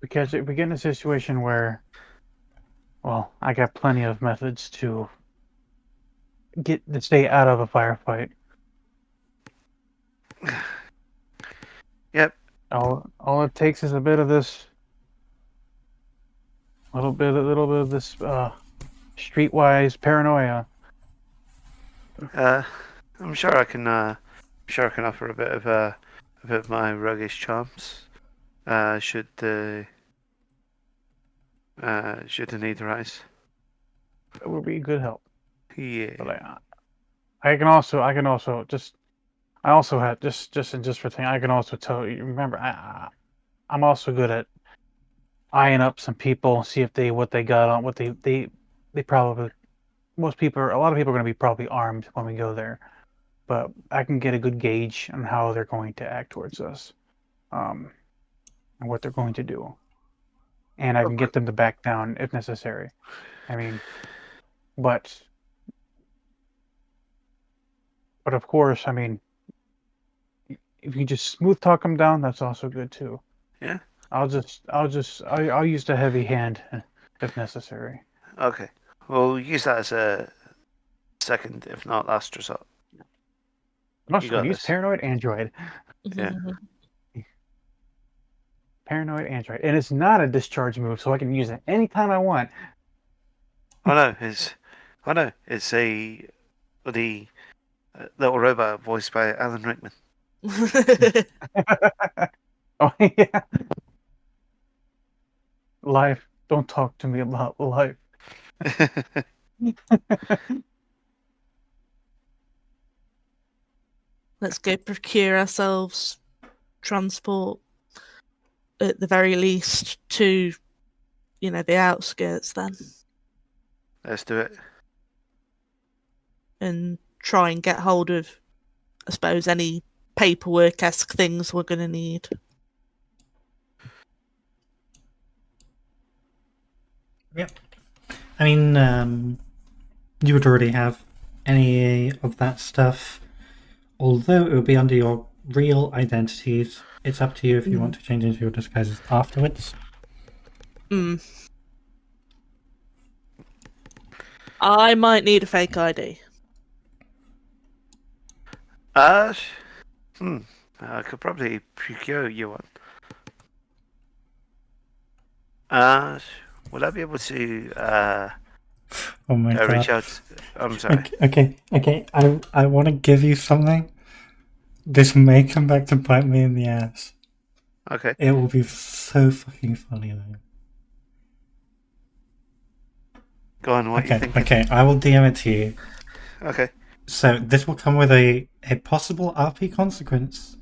Because if we get in a situation where, well, I got plenty of methods to stay out of a firefight. Yep. All it takes is a bit of this, little bit of this streetwise paranoia. I'm sure I can. Offer a bit of my roguish charms. Should the need arise. it would be good help. Yeah. But I can also just I also had just for thing I can also tell you. Remember, I'm also good at eyeing up some people, see if what they got on, what they probably a lot of people are going to be probably armed when we go there, but I can get a good gauge on how they're going to act towards us, and what they're going to do, and I can get them to back down if necessary. I mean, but of course, I mean, if you just smooth talk them down, that's also good too. Yeah. I'll use the heavy hand if necessary. Okay. We'll use that as a second, if not last resort. I'm also You going got to use this. Paranoid Android. Yeah. Paranoid Android. And it's not a discharge move, so I can use it anytime I want. I know. It's a the little robot voiced by Alan Rickman. Oh, yeah. Life. Don't talk to me about life. Let's go procure ourselves transport at the very least to, the outskirts then, Let's do it. and try and get hold of, I suppose, any paperwork-esque things we're going to need. Yep. I mean, you would already have any of that stuff, although it would be under your real identities. It's up to you if you want to change into your disguises afterwards. I might need a fake ID. I could probably procure you one. Would I be able to Oh my god. reach out? I'm sorry. Okay. I want to give you something. This may come back to bite me in the ass. Okay. It will be so fucking funny though. Go on. What you thinking? Okay, I will DM it to you. Okay. So this will come with a possible RP consequence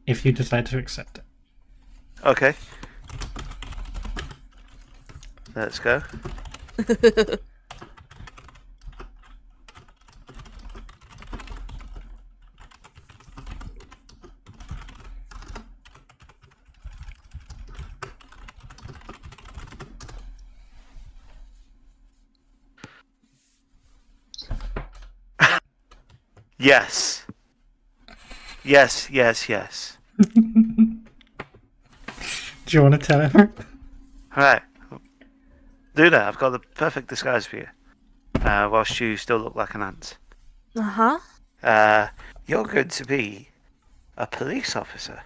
if you decide to accept it. Okay. Let's go. Yes. Yes. Do you want to tell her? Alright. Luna, I've got the perfect disguise for you. Whilst you still look like an ant. Uh-huh. You're going to be a police officer.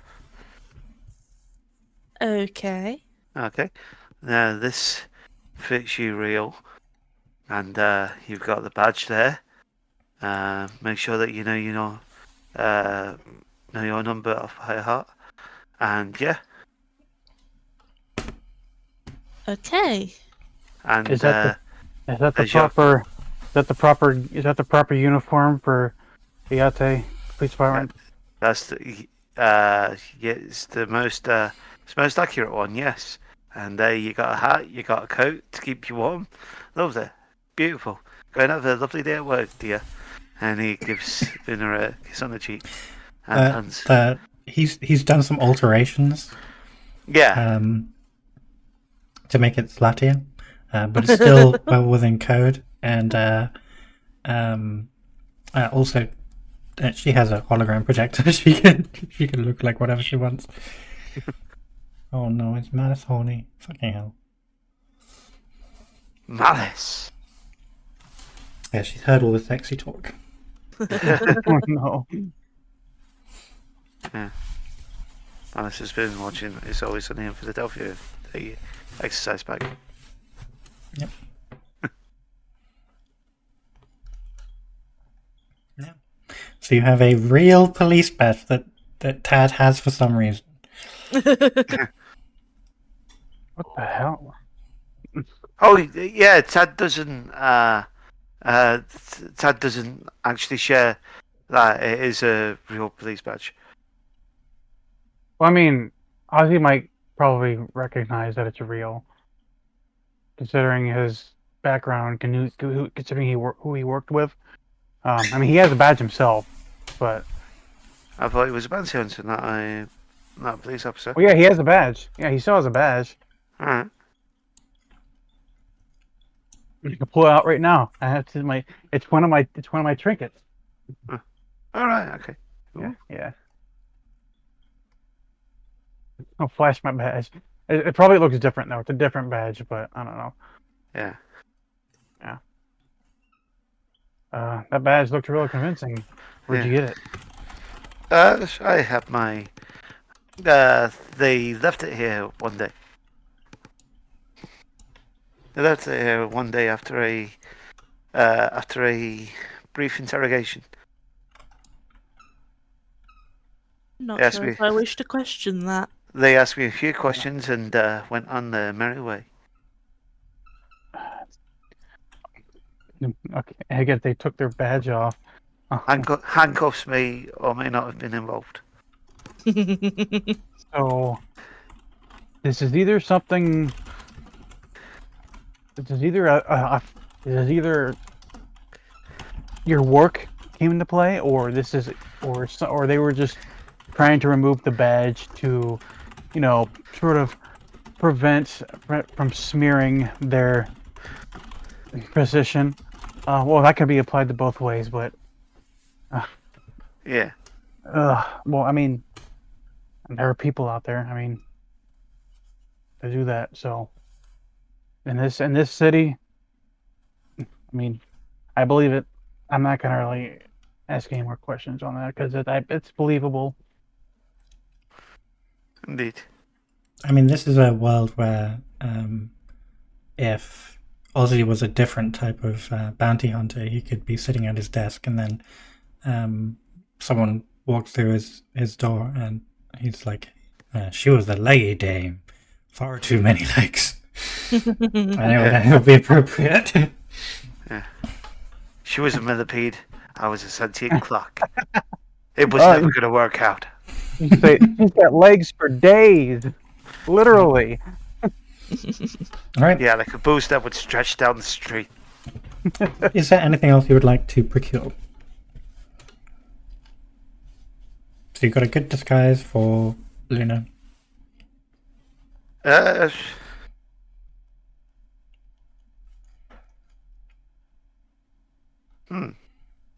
Okay. Okay. Now, this fits you real. And you've got the badge there. Make sure that you know your number off by heart. And yeah. Okay. And Is that the there's your- proper? Is that the proper uniform for the Ate Police Department? that's the yeah, it's the most accurate one, yes. And you got a hat, you got a coat to keep you warm. Lovely, beautiful. Going have a lovely day at work, dear. And he gives Luna a kiss on the cheek and hands. He's done some alterations. Yeah. To make it sluttier, but it's still well within code. And also, she has a hologram projector. She can look like whatever she wants. Oh no, it's Malice horny. Fucking hell. Malice. Yeah, she's heard all the sexy talk. Oh no. Yeah. Malice has been watching It's Always Sunny in Philadelphia, the exercise bag. Yep. Yeah. So you have a real police badge that Tad has for some reason. What the hell? Oh yeah, Tad doesn't. Tad doesn't actually share that it is a real police badge. Well, I mean, Ozzy might probably recognize that it's real, considering his background, considering who he worked with. I mean, he has a badge himself, but I thought he was a bounty hunter, not a police officer. well, yeah, he has a badge. Yeah, he still has a badge. All right. You can pull it out right now. I have to It's one of my trinkets. All right. Okay. Yeah, yeah. I'll flash my badge. It probably looks different though. It's a different badge, but I don't know. Yeah. That badge looked really convincing. Where'd you get it? I have my. They left it here one day. They left it here one day after a brief interrogation. Not Yes, sure we- if I wish to question that. They asked me a few questions and went on their merry way. Okay, I guess they took their badge off. Handcuffs may or may not have been involved. So this is either something. This is either your work came into play, or or they were just trying to remove the badge to, sort of prevent from smearing their position. Well, that can be applied to both ways, but Yeah. well, I mean, there are people out there. I mean, to do that. So in this city, I mean, I believe it. I'm not gonna really ask any more questions on that because it's believable. Indeed. I mean, this is a world where if Ozzy was a different type of bounty hunter, he could be sitting at his desk and then someone walks through his door and he's like, she was a leggy dame. Far too many legs. That would be appropriate. She was a millipede. I was a sentient clock. It was never going to work out. You say he's got legs for days, literally. All right. Yeah, like a boost that would stretch down the street. Is there anything else you would like to procure? So you've got a good disguise for Luna.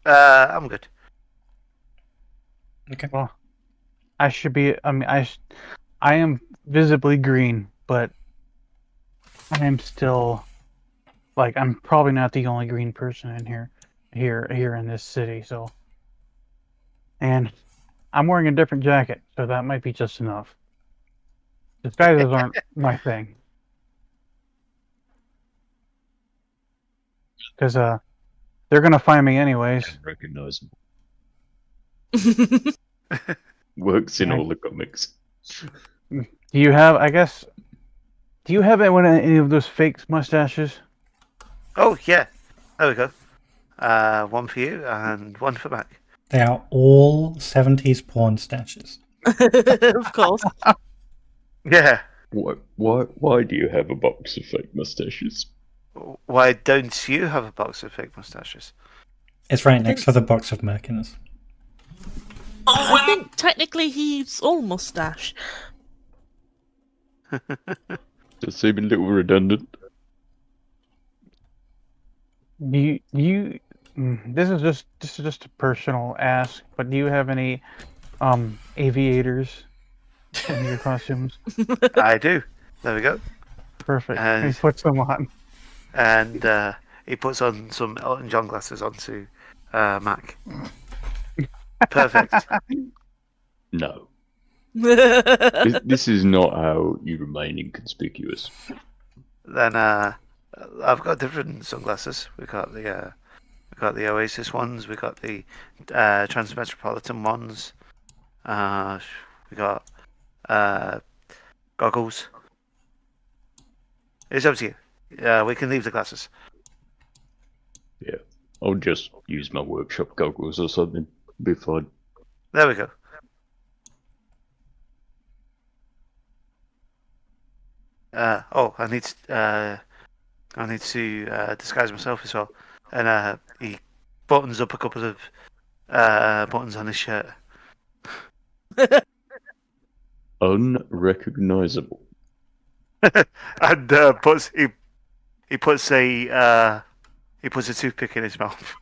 I'm good. Okay. Well, I should be. I mean, I am visibly green, but I am still like I'm probably not the only green person in here in this city. So, and I'm wearing a different jacket, so that might be just enough. Disguises aren't my thing, because they're gonna find me anyways. Recognizable. Works in all the comics. Do you have? I guess. Do you have any of those fake mustaches? Oh, yeah. There we go. One for you and one for Mac. They are all 70s porn stashes. Of course. Yeah. Why do you have a box of fake mustaches? Why don't you have a box of fake mustaches? It's right next to the box of Merkins. I think technically he's all mustache. Does seem a little redundant. This is just a personal ask, but do you have any aviators in your costumes? I do. There we go. Perfect. And- He puts them on. And he puts on some Elton John glasses onto Mac. Perfect. No. This is not how you remain inconspicuous. Then I've got different sunglasses. We got the Oasis ones. We got the Transmetropolitan ones. We got goggles. It's up to you. Yeah, we can leave the glasses. Yeah. I'll just use my workshop goggles or something. Be fine. There we go. I need to disguise myself as well. And he buttons up a couple of buttons on his shirt. Unrecognizable. And he puts a toothpick in his mouth.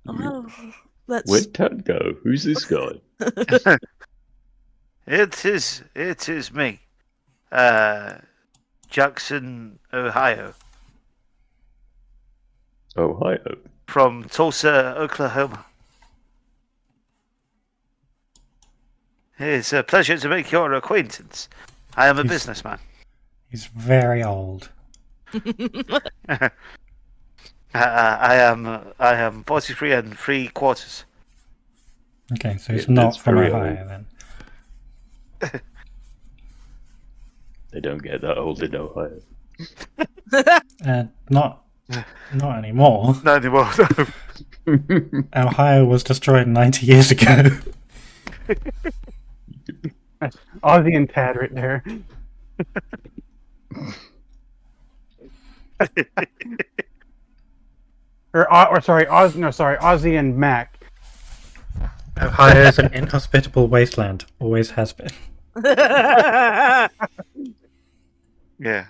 Oh, that's Where'd Tad go? Who's this guy? It is me, Jackson, Ohio, Ohio. from Tulsa, Oklahoma. It's a pleasure to make your acquaintance. I am a He's- businessman. He's very old. I am 43 and 3/4. Okay, so he's Yeah, not that's from very Ohio then. They don't get that old in Ohio. Not anymore. No anymore. Ohio was destroyed 90 years ago. Ozzy and Tad right there. Ozzy and Mac. Ohio is an inhospitable wasteland. Always has been. Yeah.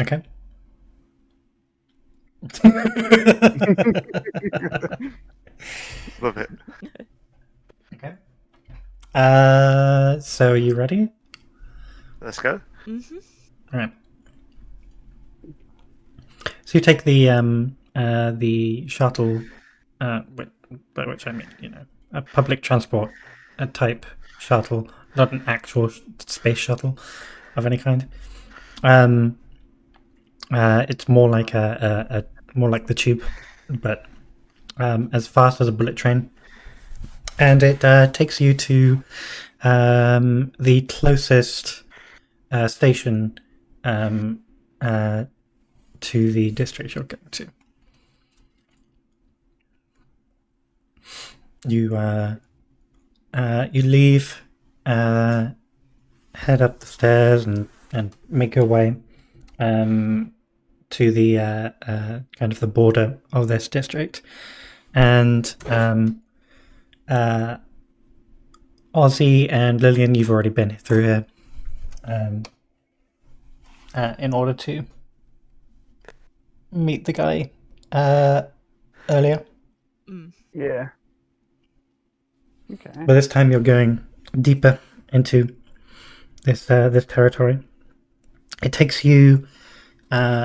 Okay. Love it. Okay. So are you ready? Let's go. All right. So you take the shuttle, by which I mean, a public transport, a type shuttle, not an actual space shuttle of any kind. It's more like more like the tube, but as fast as a bullet train, and it takes you to the closest station to the district you're going to. You leave, head up the stairs, and make your way to the kind of the border of this district, and Ozzy and Lillian, you've already been through here in order to meet the guy earlier. Yeah. Okay. But this time you're going deeper into this territory. It takes you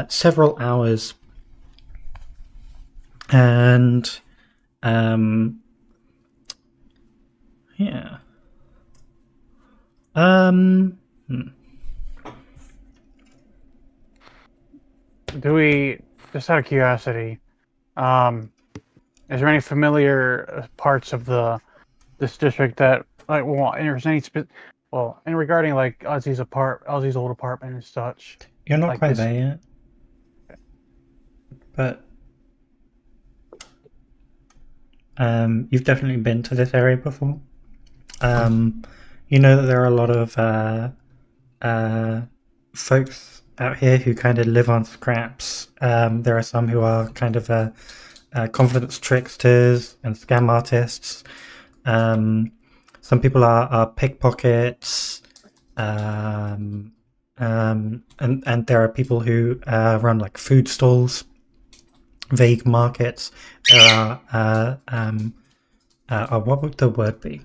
several hours, and yeah. Do we, just out of curiosity, is there any familiar parts of this district that, like, well, and there's any and regarding like Ozzy's old apartment and such? You're not Like quite this- there yet, but you've definitely been to this area before. You know that there are a lot of folks out here who kind of live on scraps. There are some who are kind of confidence tricksters and scam artists. Some people are pickpockets, and there are people who run like food stalls, vague markets. There are what would the word be?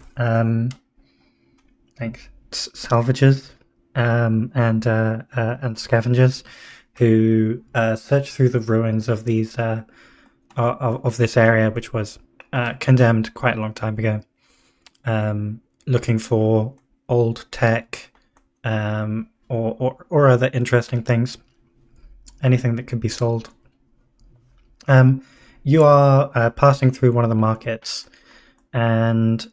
Like salvagers and scavengers who search through the ruins of these of this area, which was condemned quite a long time ago, looking for old tech or other interesting things, anything that could be sold. you are passing through one of the markets, and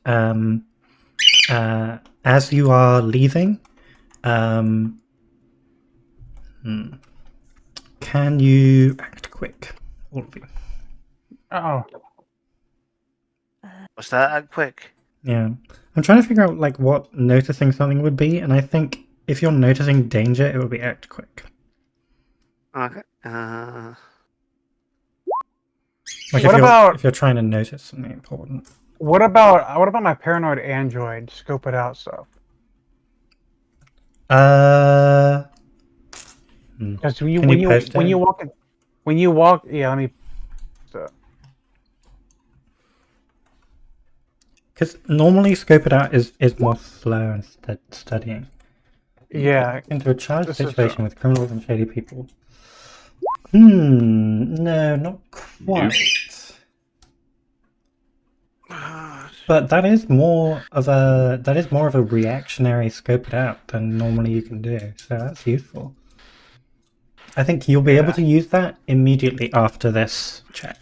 as you are leaving, can you act quick, all of you? Oh, What's that? Act quick. Yeah, I'm trying to figure out like what noticing something would be, and I think if you're noticing danger, it would be act quick. Okay. Like What if you're trying to notice something important. what about my paranoid android scope it out stuff? Because when you Can when you you post when it? you walk in, when you walk, yeah, let me. So, Because normally scope it out is more slow and studying. yeah, Into a charged this is situation with criminals and shady people. No, not quite. But that is more of a reactionary scope it out than normally you can do. So that's useful. I think you'll be able to use that immediately after this check.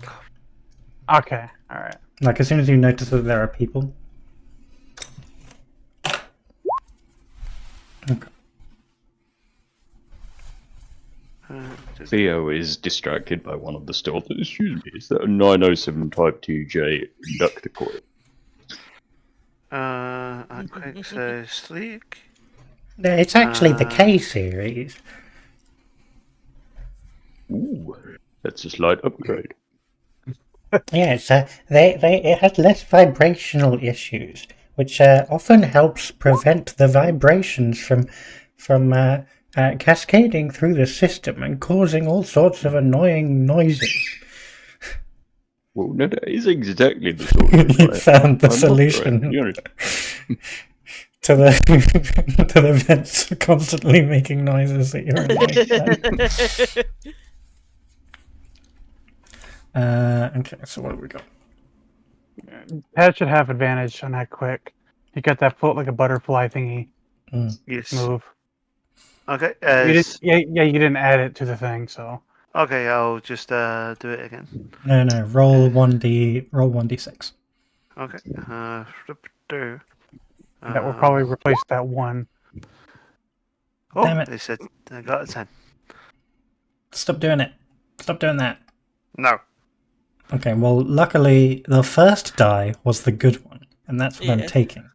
okay, all right. Like as soon as you notice that there are people. Okay. Theo is distracted by one of the stalls. Excuse me, is that a 907 Type 2J inductor coil? Act quick, so sleek. It's actually the K series. Ooh, that's a slight upgrade. Yeah, it's it has less vibrational issues, which often helps prevent the vibrations from cascading through the system and causing all sorts of annoying noises. Well, no, that is exactly the sort of You found the I'm not solution right, you know. to the vents constantly making noises that you're annoyed. Okay, so what have we got? Pat should have advantage on that quick. He got that float like a butterfly thingy Yes. move. Okay. You didn't add it to the thing, so. Okay, I'll just do it again. No, roll 1d6. Okay. That will probably replace that one. Oh, Damn it. they said I got a 10. Stop doing it. Stop doing that. No. Okay, well, luckily, the first die was the good one, and that's what I'm taking.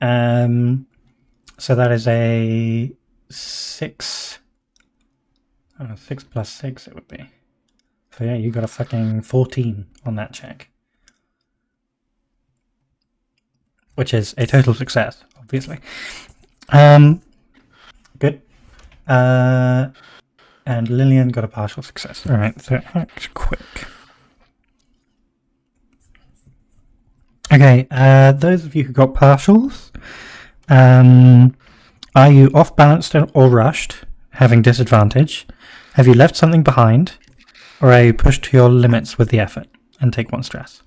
So that is a 6. 6 plus 6 it would be. So yeah, you got a fucking 14 on that check. Which is a total success, obviously. Good. And Lillian got a partial success. Alright, so act quick. Okay, those of you who got partials, are you off balanced or rushed, having disadvantage? Have you left something behind? Or are you pushed to your limits with the effort and take 1 stress?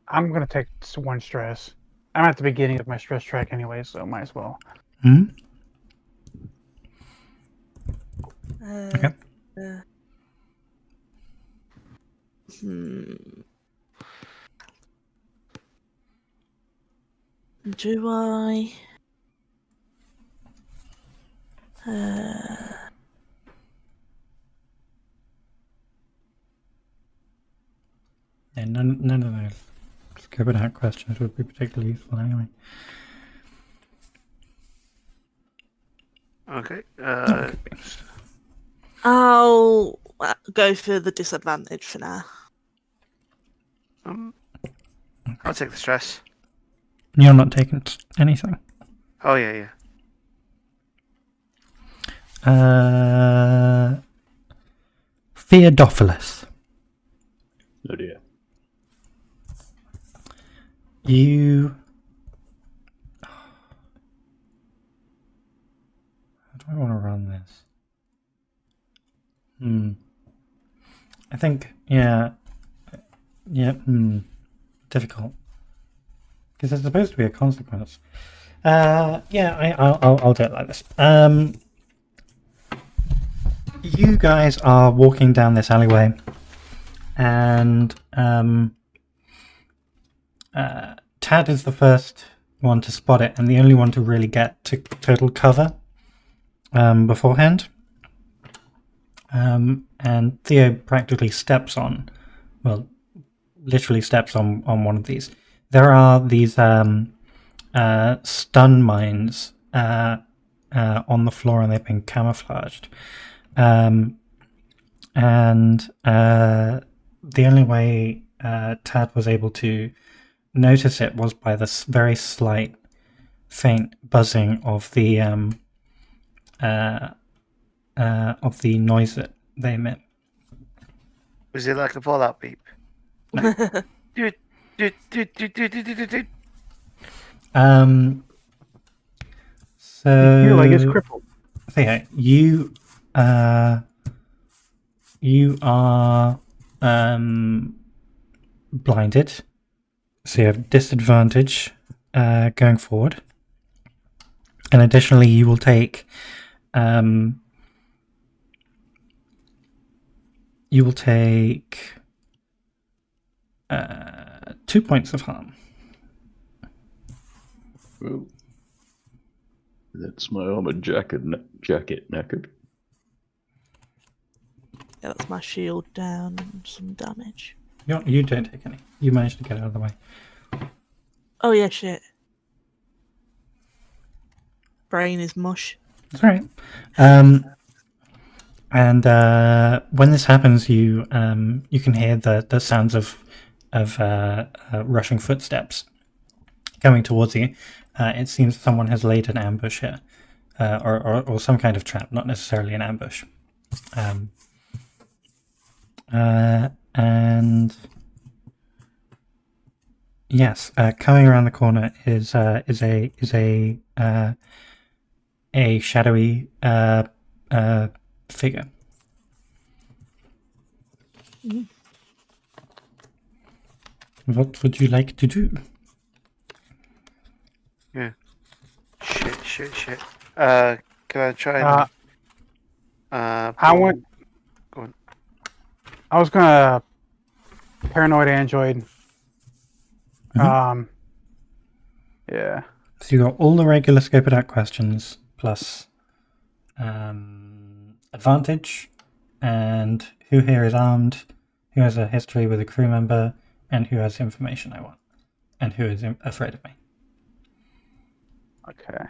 I'm going to take 1 stress. I'm at the beginning of my stress track anyway, so might as well. Okay. Do I? Yeah, none of those scope it out questions would be particularly useful anyway. Okay. I'll go for the disadvantage for now. I'll take the stress. You're not taking anything. Oh yeah. Theodophilus. Oh dear. You... How do I want to run this? I think, difficult. Because there's supposed to be a consequence. I'll do it like this. You guys are walking down this alleyway, and Tad is the first one to spot it, and the only one to really get to total cover beforehand. And Theo practically steps on, well, literally steps on one of these. There are these stun mines on the floor, and they've been camouflaged. And the only way Tad was able to notice it was by this very slight, faint buzzing of the noise that they emit. Was it like a fallout beep? Do, do, do, do, do, do, do, do. So Your leg is crippled. Theo, you are blinded, so you have disadvantage going forward, and additionally, you will take 2 points of harm. Well, that's my armored jacket knackered. Yeah, that's my shield down and some damage. You don't take any. You managed to get out of the way. Oh yeah, shit. Brain is mush. That's all right. And when this happens, you can hear the sounds of rushing footsteps coming towards you. It seems someone has laid an ambush here, or some kind of trap, not necessarily an ambush. And yes, coming around the corner is a shadowy figure. What would you like to do? Yeah. Shit. Can I try and I went. Go on. I was gonna paranoid android. Mhm. Yeah. So you got all the regular scope attack questions plus advantage, and who here is armed, who has a history with a crew member, and who has information I want, and who is afraid of me. Okay.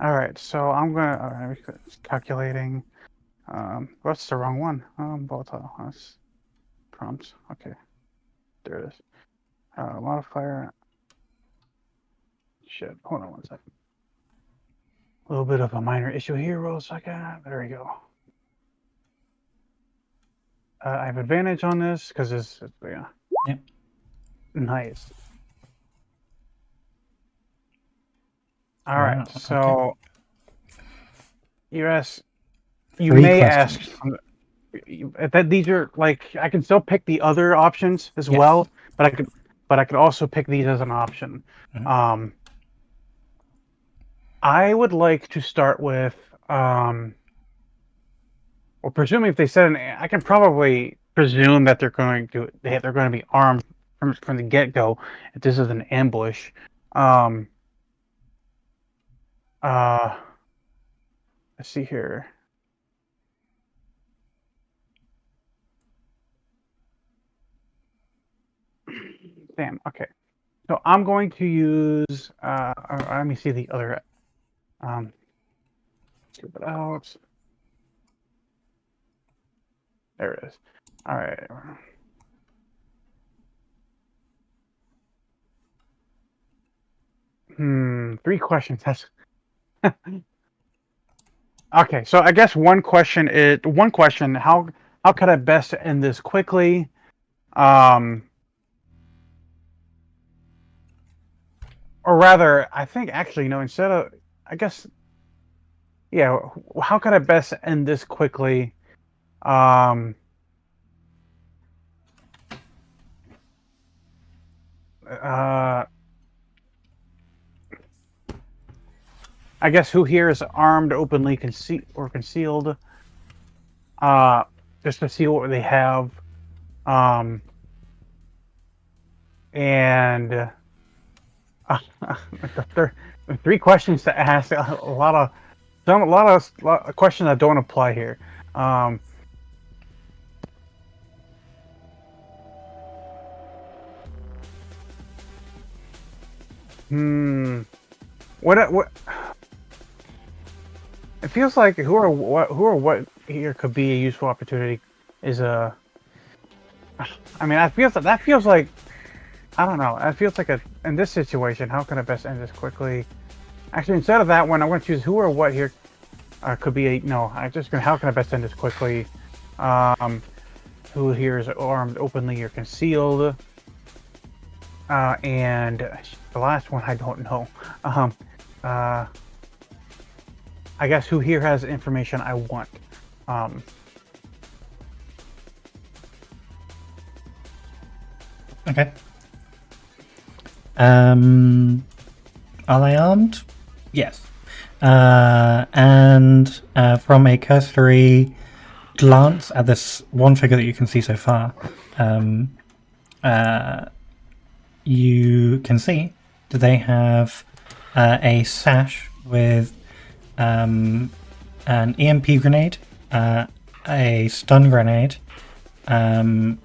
All right. So I'm gonna. All right, calculating. What's the wrong one? Volatile. That's prompts. Okay. There it is. Modifier. Shit. Hold on 1 second. A little bit of a minor issue here. Roll a second. There we go. I have advantage on this because it's yeah. Yep. Nice. All right. Wow, So you ask. You 3 may questions. ask. That these are like I can still pick the other options as Yes. well, but I could also pick these as an option. Mhm. I would like to start with well, presuming if they said I can probably presume that they're going to be armed from the get go. If this is an ambush, let's see here. Damn. Okay. So I'm going to use. Let me see the other. Strip it out. There it is. All right. 3 questions. That's. Okay, so I guess one question. How could I best end this quickly? Or rather, I think actually, instead of, I guess, yeah. How could I best end this quickly? I guess who here is armed, openly concealed? Just to see what they have. And there are 3 questions to ask. A lot of questions that don't apply here. What? It feels like who or what here could be a useful opportunity is a. I mean, that feels like. I don't know. It feels like in this situation, how can I best end this quickly? Actually, instead of that one, I'm going to choose who or what here could be a. No, I'm just going to. How can I best end this quickly? Who here is armed openly or concealed? And the last one, I don't know. I guess who here has information I want? Okay. Are they armed? Yes. And from a cursory glance at this one figure that you can see so far, you can see that they have a sash with an EMP grenade, a stun grenade, and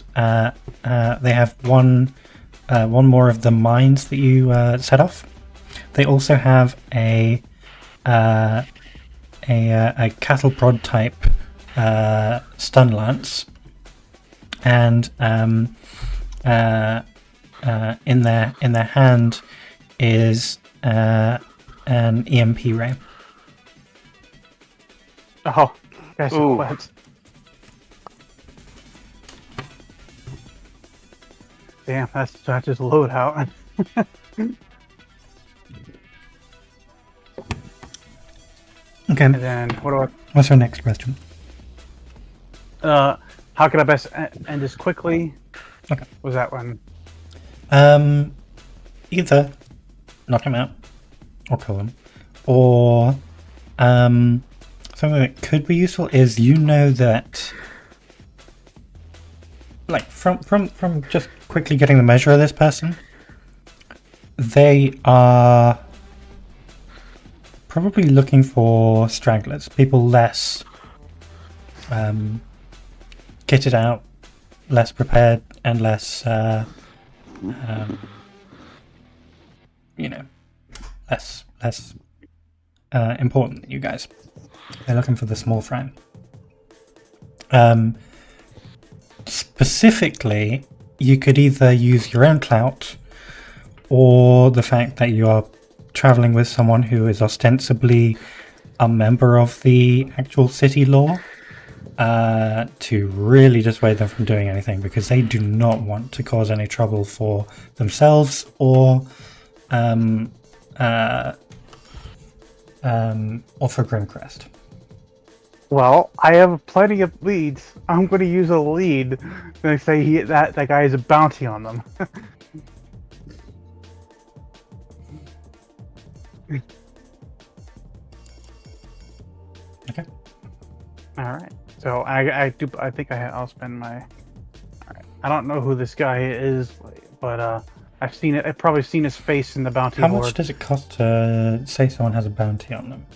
they have one more of the mines that you set off. They also have a cattle prod type stun lance, and in their hand is an EMP ray. Oh, guys, what? Damn, that's just load out. Okay. And then What's your next question? how can I best end this quickly? Okay. Was that one? Either knock him out or kill him, or something that could be useful is that, like, from just quickly getting the measure of this person, they are probably looking for stragglers, people less kitted out, less prepared, and less less important than you guys. They're looking for the small fry. Specifically, you could either use your own clout or the fact that you are traveling with someone who is ostensibly a member of the actual city law to really dissuade them from doing anything, because they do not want to cause any trouble for themselves or for Grimcrest. Well, I have plenty of leads. I'm going to use a lead. I'm going to say that guy has a bounty on them. Okay. All right. So I think I'll spend my. All right. I don't know who this guy is, but I've seen it. I've probably seen his face in the bounty board. How much does it cost to say someone has a bounty on them?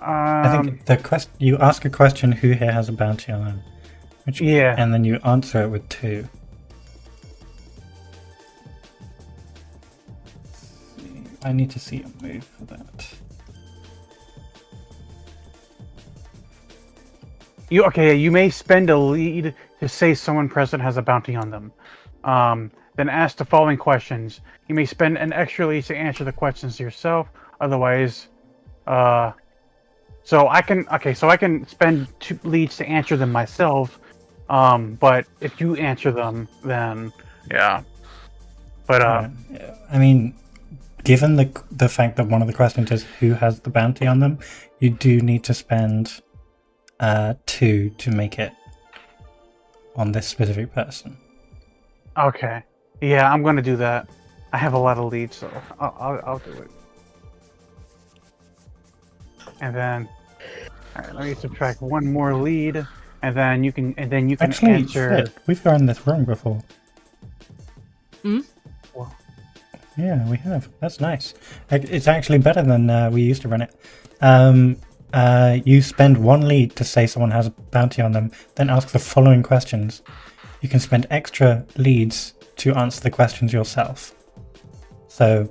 I think you ask a question, who here has a bounty on them? Yeah. And then you answer it with 2. I need to see a move for that. You may spend a lead to say someone present has a bounty on them. Then ask the following questions. You may spend an extra lead to answer the questions yourself. Otherwise, so I can spend 2 leads to answer them myself. But if you answer them, then yeah. But I mean, given the fact that one of the questions is who has the bounty on them, you do need to spend 2 to make it on this specific person. Okay. Yeah, I'm gonna do that. I have a lot of leads, so I'll do it. And then, all right, let me subtract 1 more lead, and then you can Actually, answer. shit, we've gotten this wrong before. Hmm? Well, Yeah, we have. That's nice. It's actually better than we used to run it. You spend 1 lead to say someone has a bounty on them, then ask the following questions. You can spend extra leads to answer the questions yourself. So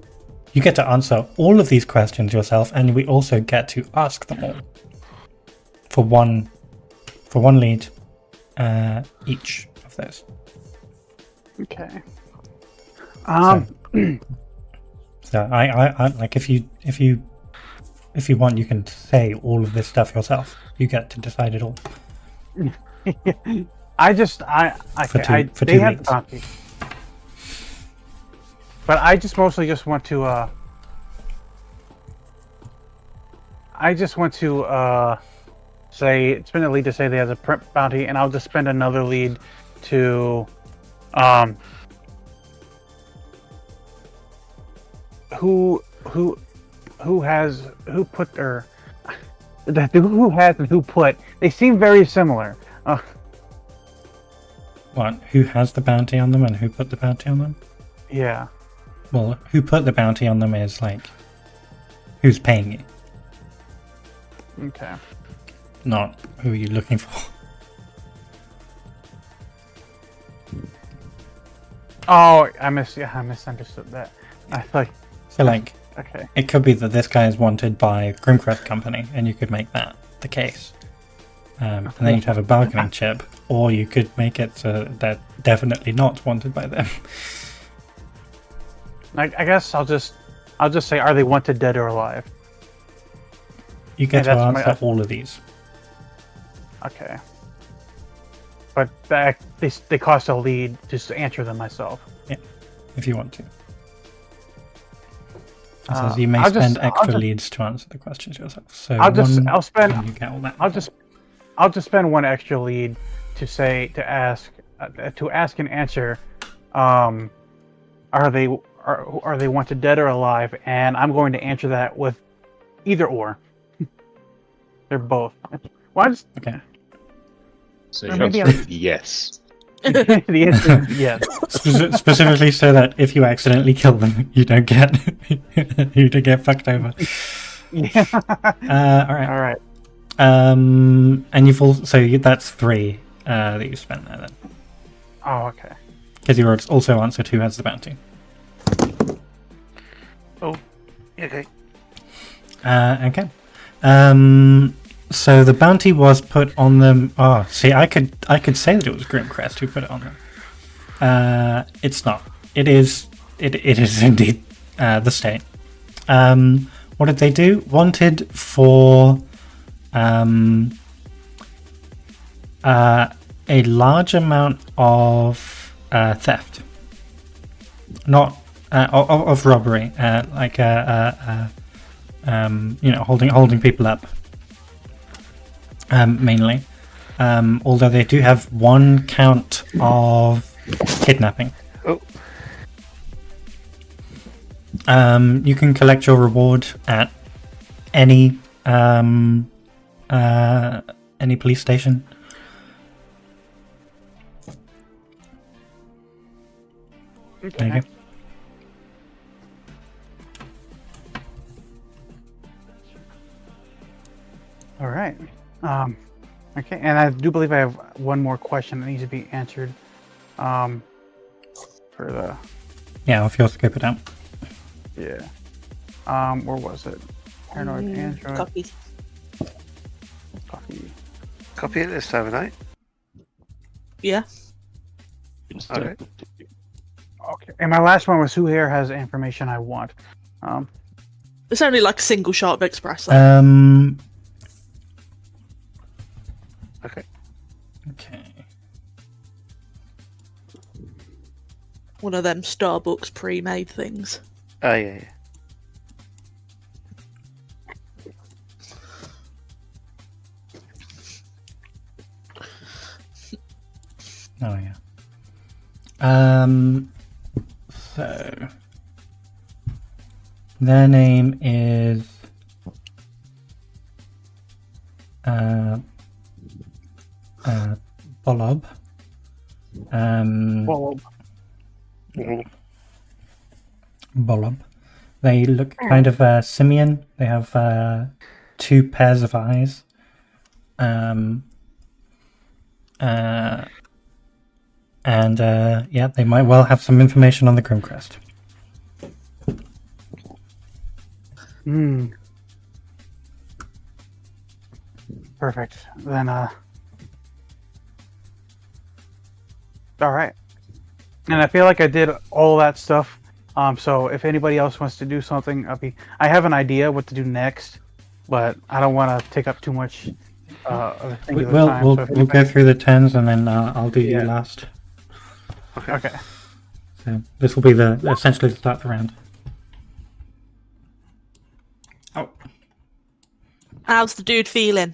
you get to answer all of these questions yourself, and we also get to ask them all for one lead each of those. Okay. So I like if you want, you can say all of this stuff yourself. You get to decide it all. they two have leads. bounty, but I just mostly just want to say spend a lead to say they have a print bounty, and I'll just spend another lead to who has and who put, they seem very similar. What? Who has the bounty on them and who put the bounty on them? Yeah. Well, who put the bounty on them is like who's paying you, Okay. not who are you looking for. Oh, I misunderstood that. I thought. So like, Okay. it could be that this guy is wanted by Grimcrest Company, and you could make that the case. And then you'd have a bargaining chip, or you could make it so that they're definitely not wanted by them. I guess I'll just say, are they wanted, dead, or alive? You get Yeah, to that's answer my- all of these. Okay. But they cost a lead just to answer them myself. If you want to. It says you may I'll spend just- extra I'll just- leads to answer the questions yourself. So I'll and spend you get all that. I'll just spend one extra lead to ask and answer, are they wanted, dead, or alive? And I'm going to answer that with either or. They're both. Well, I just Okay. So Or you maybe answer yes. the answer is yes. Specifically so that if you accidentally kill them, you don't get fucked over. Yeah. All right. All right. And you've also that's 3 that you spent there then, Oh, okay. because you also answered who has the bounty. Oh, okay. Okay. So the bounty was put on them. Oh, see, I could say that it was Grimcrest who put it on them. It's not. It is indeed the state. What did they do? Wanted for a large amount of theft, not of robbery, like holding people up, mainly. Although they do have 1 count of kidnapping. Oh. You can collect your reward at any police station. There you Okay. go. All right. Okay, and I do believe I have one more question that needs to be answered. For the Yeah, if you'll skip it out. yeah. Where was it? Paranoid Android. Copy. Copy. Copy it this time, right? Yeah. Okay. Okay. And my last one was who here has the information I want. It's only like a single shot of espresso. Okay. Okay. One of them Starbucks pre-made things. Oh, yeah, yeah. Oh yeah. So their name is Bolob. Well, Bolob. They look kind of simian. They have 2 pairs of eyes. Yeah, they might well have some information on the Grimcrest. Perfect. Then, all right. And I feel like I did all that stuff. So if anybody else wants to do something, I have an idea what to do next, but I don't want to take up too much of the singular time. We'll So if go anybody- through the 10s and then I'll do you Yeah. last. Okay. So this will be essentially the start of the round. Oh. How's the dude feeling?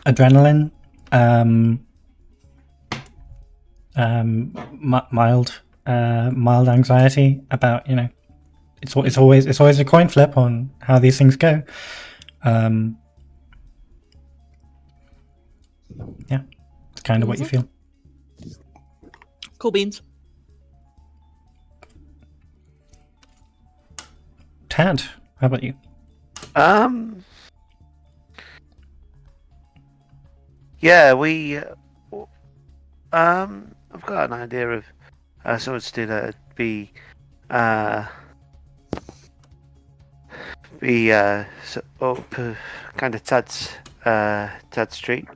Adrenaline, mild anxiety about, it's always a coin flip on how these things go. Yeah, it's kind of what you feel. Cool beans. Tad, how about you? Yeah, I've got an idea of someone to do that. Kind of Tad's Street.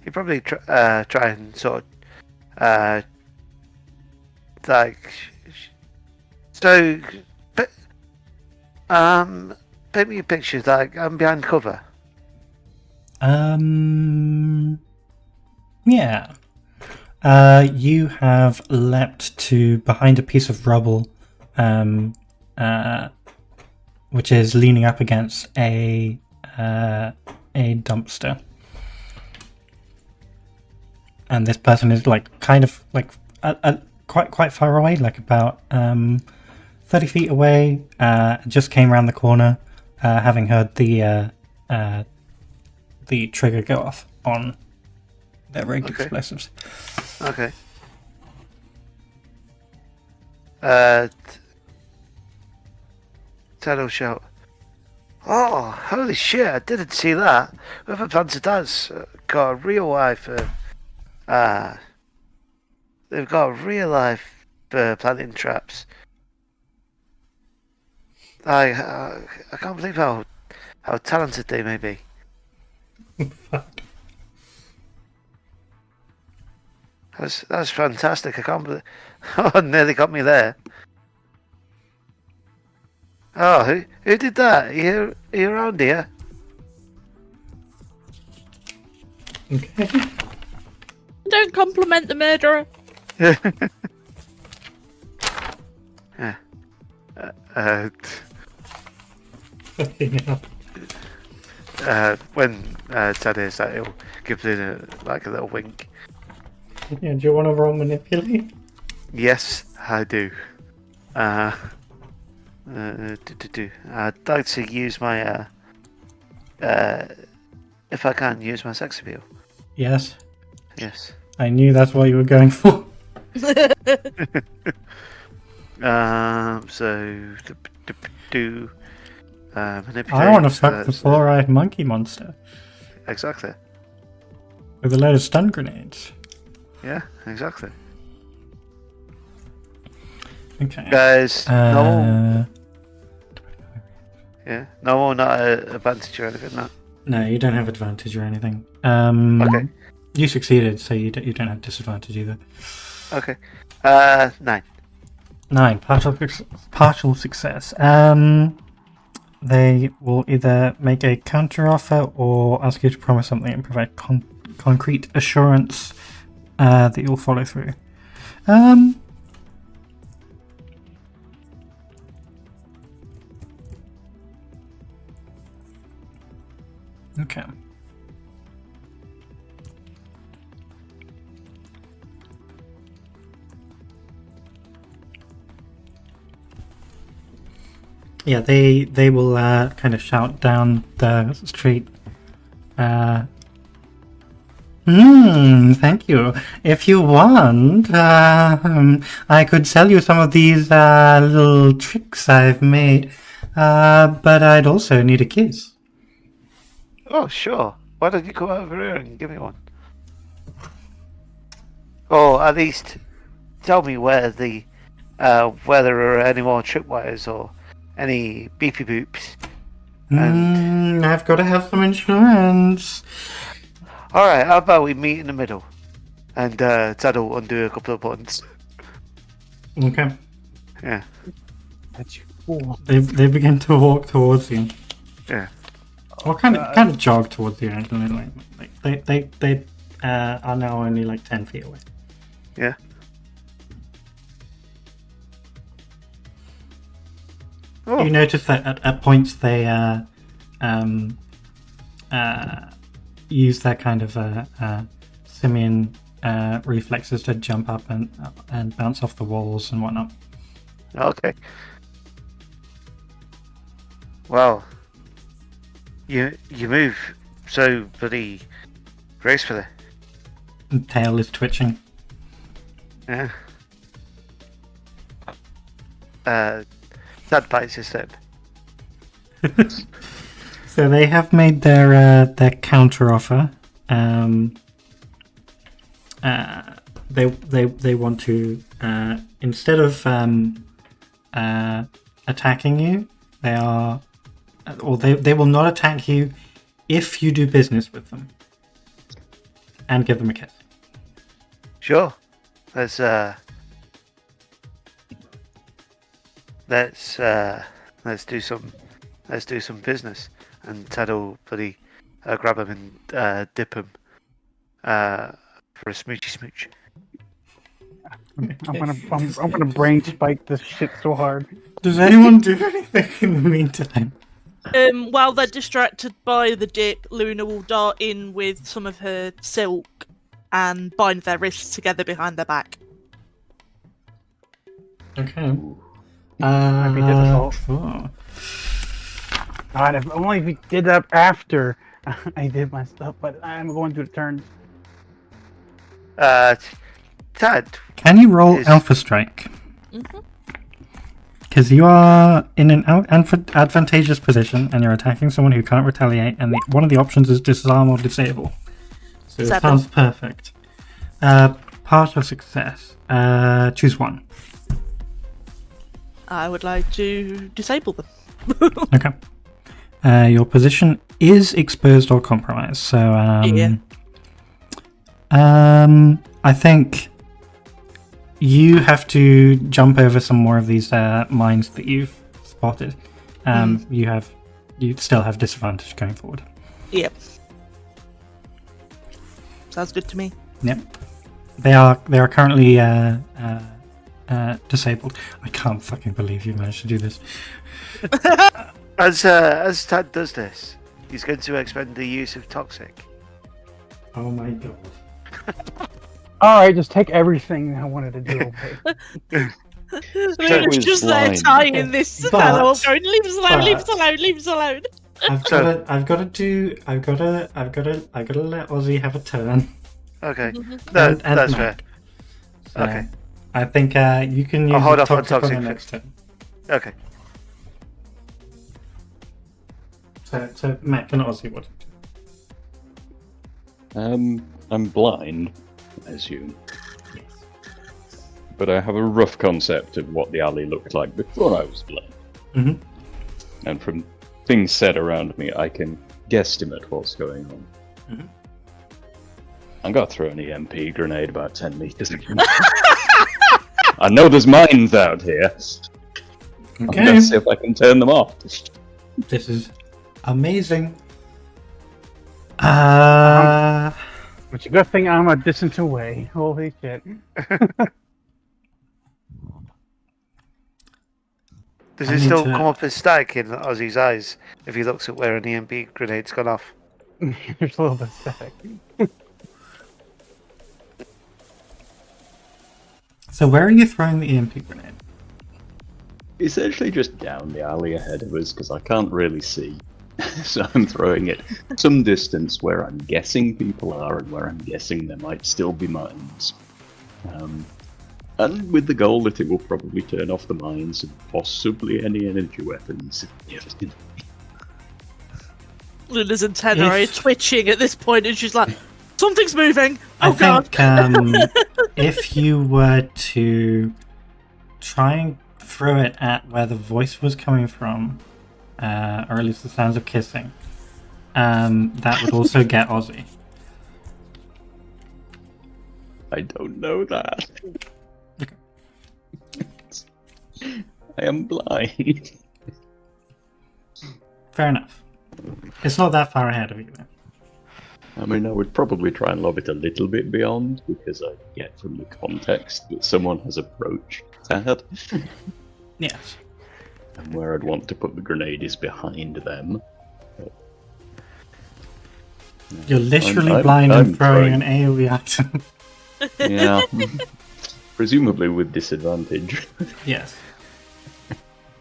You probably try and sort of so, paint me a picture. Like I'm behind cover. Yeah. You have leapt to behind a piece of rubble, which is leaning up against a dumpster. And this person is quite far away, like about 30 feet away. Just came around the corner, having heard the trigger go off on their rigged explosives. Okay. Ted will shout, "Oh, holy shit! I didn't see that. Whoever planted that's got a real life. They've got a real life planting traps. I can't believe how talented they may be." Fuck. That's fantastic. I can't believe. Oh, nearly got me there. Oh, who did that? Are you around here? Okay. Don't compliment the murderer. Yeah. Fucking hell. When Ted hears that, he'll give it a little wink. Yeah, do you want to roll manipulate? Yes, I do. I'd like to use my if I can use my sex appeal. Yes. Yes. I knew that's what you were going for. So do manipulate. I want to fuck the four-eyed monkey monster Exactly. with a load of stun grenades. Yeah, exactly. Okay. Guys, no, Uh, not an advantage or anything. No. no, you don't have advantage or anything. Okay. You succeeded, so you don't have disadvantage either. Okay. 9. 9, partial success. They will either make a counter offer or ask you to promise something and provide concrete assurance that you'll follow through. Okay. Yeah, they will kind of shout down the street. Thank you. If you want, I could sell you some of these little tricks I've made. But I'd also need a kiss. Oh, sure. Why don't you come over here and give me one? Or at least tell me where there are any more tripwires or any beepy boops. I've got to have some insurance. Alright, how about we meet in the middle? And Ted will undo a couple of buttons. Okay. Yeah. That's you fool. They begin to walk towards you. Yeah. Or kind of jog towards you actually. Like they are now only like 10 feet away. Yeah. Oh. You notice that at points they use their kind of simian reflexes to jump up and bounce off the walls and whatnot. Okay. Well, you move so bloody gracefully. The tail is twitching. Yeah. That bites his lip. So they have made their counter offer. They want to instead of attacking you, they will not attack you if you do business with them and give them a kiss. Sure. Let's do some business. And Ted will bloody grab him and dip him for a smoochy smooch. I'm gonna brain spike this shit so hard. Does anyone do anything in the meantime? While they're distracted by the dip, Luna will dart in with some of her silk and bind their wrists together behind their back. Okay. Maybe difficult. Sure. God, if only if we did that after I did my stuff, but I'm going through the turns. Ted, Can you roll Is- Alpha Strike? Mm-hmm. Because you are in an advantageous position and you're attacking someone who can't retaliate, and one of the options is disarm or disable. So it 7. sounds perfect. Partial success. Choose one. I would like to disable them. Okay. Your position is exposed or compromised. So I think you have to jump over some more of these mines that you've spotted. You still have disadvantage going forward. Yep. Sounds good to me. Yep. They are currently disabled. I can't fucking believe you managed to do this. as Ted does this, he's going to expend the use of toxic. Oh my god. Alright, just take everything I wanted to do away. Luna's was just there blind. tying in this But- fellow going, leave us alone, leave us but- alone, leave us alone. I've got to let Ozzy have a turn. Okay, Mhm. no, And that's fair. Mac. So Okay. I think you can use I'll hold the off on toxic toxic the for- next turn. Okay. So Mac and Ozzy, what? I'm blind, I assume. But I have a rough concept of what the alley looked like before I was blind. Mhm. And from things said around me, I can guesstimate what's going on. Mhm. I'm gonna throw an EMP grenade about 10 meters. I know there's mines out here. I'm Okay. gonna see if I can turn them off. This is amazing. Which a good thing I'm a distance away. Holy shit. Does I it need still to- come up as static in Ozzy's eyes if he looks at where an EMP grenade's gone off? There's a little bit static. So where are you throwing the EMP grenade? essentially just down the alley ahead of us because I can't really see. So I'm throwing it some distance where I'm guessing people are and where I'm guessing there might still be mines. And with the goal that it will probably turn off the mines and possibly any energy weapons. Luna's antennae are If- twitching at this point, and she's like, "Something's moving! I Oh god!" think if you were to try and throw it at where the voice was coming from, or at least the sounds of kissing, that would also get Ozzy. I don't know that. I am blind. Fair enough. It's not that far ahead of you then. I mean, I would probably try and lob it a little bit beyond because I get from the context that someone has approached Tad, Yes. and where I'd want to put the grenade is behind them. You're literally I'm blind and throwing trying. an AoE item. Yeah. Presumably with disadvantage. Yes.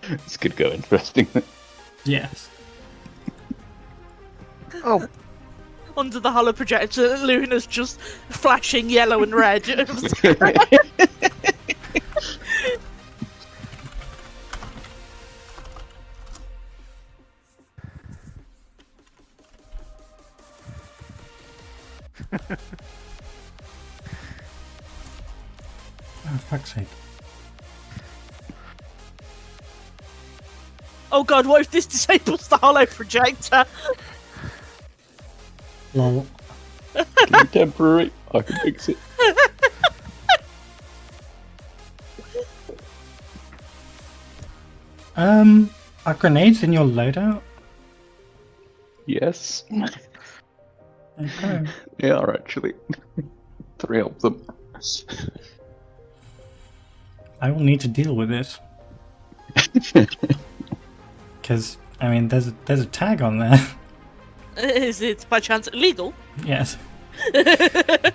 This could go interesting. Yes. Oh, Under the hollow projector, Luna's just flashing yellow and red. Oh, fuck's sake. Oh god, what if this disables the hollow projector? Lol. Temporary. I can fix it. Are grenades in your loadout? Yes. Okay. They are actually. 3 of them. I will need to deal with this. Because, I mean, there's a tag on there. Is it by chance illegal? Yes. Okay.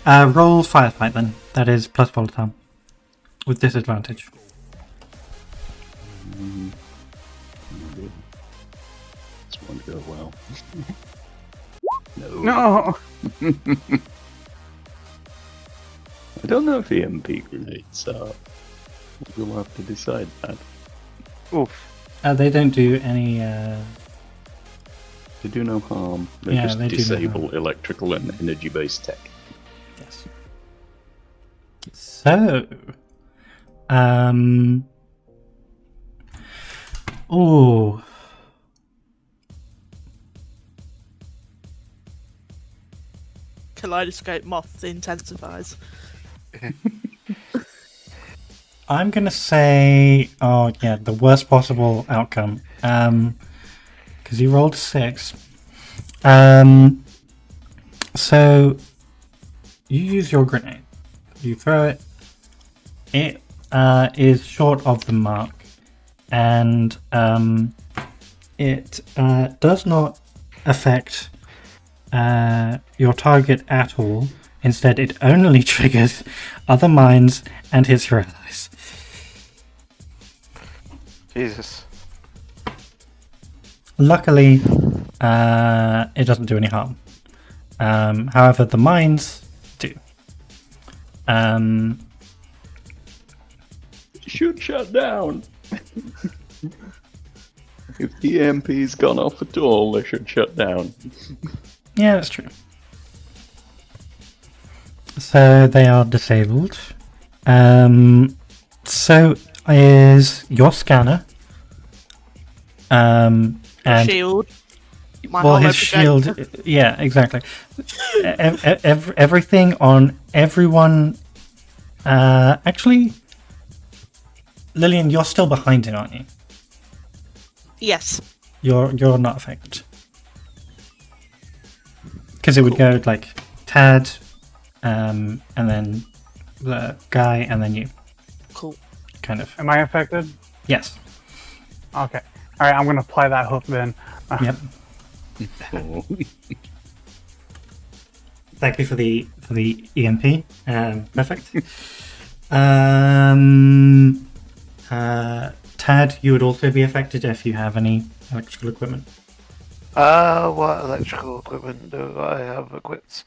Roll firefight then. That is plus volatile. With disadvantage. This won't go well. No. No. I don't know if EMP grenades are. We'll have to decide that. oof. They don't do any. They do no harm. They Yeah, just they do no disable electrical and energy-based tech. Yes. So. Oh. Kaleidoscope moth intensifies. I'm gonna say, oh yeah, the worst possible outcome. Because you rolled a 6. So you use your grenade. You throw it. It is short of the mark, and it does not affect your target at all. Instead, it only triggers other mines and his allies. Jesus. Luckily, it doesn't do any harm. However, the mines do. It should shut down. If the EMP's gone off at all, they should shut down. Yeah, that's true. So they are disabled. So is your scanner. And Shield. My well, hollow his shield. projector. Yeah, exactly. Everything on everyone. Actually, Lillian, you're still behind it, aren't you? Yes. You're not affected. Because it would go like Tad, and then the guy, and then you. Cool. Kind of. Am I affected? Yes. Okay. All right. I'm gonna apply that hook then. Yep. Oh. Thank you for the EMP. Perfect. Tad, you would also be affected if you have any electrical equipment. What electrical equipment do I have equipped?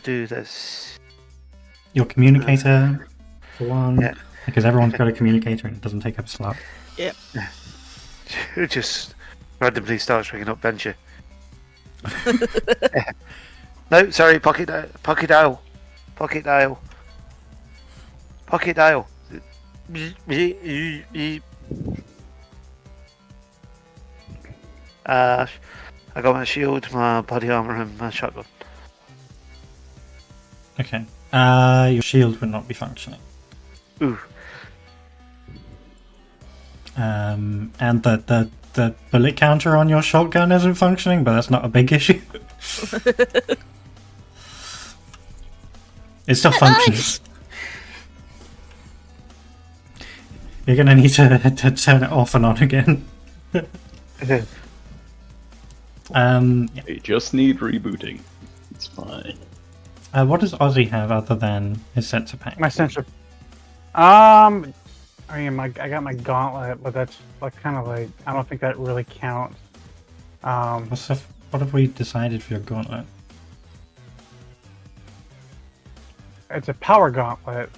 Do this. Your communicator, for one, Yeah. because everyone's got a communicator and it doesn't take up a slot. It just randomly starts ringing up Venture. No, sorry, pocket dial. Pocket dial. I got my shield, my body armor, and my shotgun. Okay. Your shield would not be functioning. Ooh. And the bullet counter on your shotgun isn't functioning, but that's not a big issue. It still functions. You're gonna need to turn it off and on again. Yeah. They just need rebooting. It's fine. What does Ozzy have other than his sensor pack? My sensor. I mean, I got my gauntlet, but that's like kind of like I don't think that really counts. What have we decided for your gauntlet? It's a power gauntlet,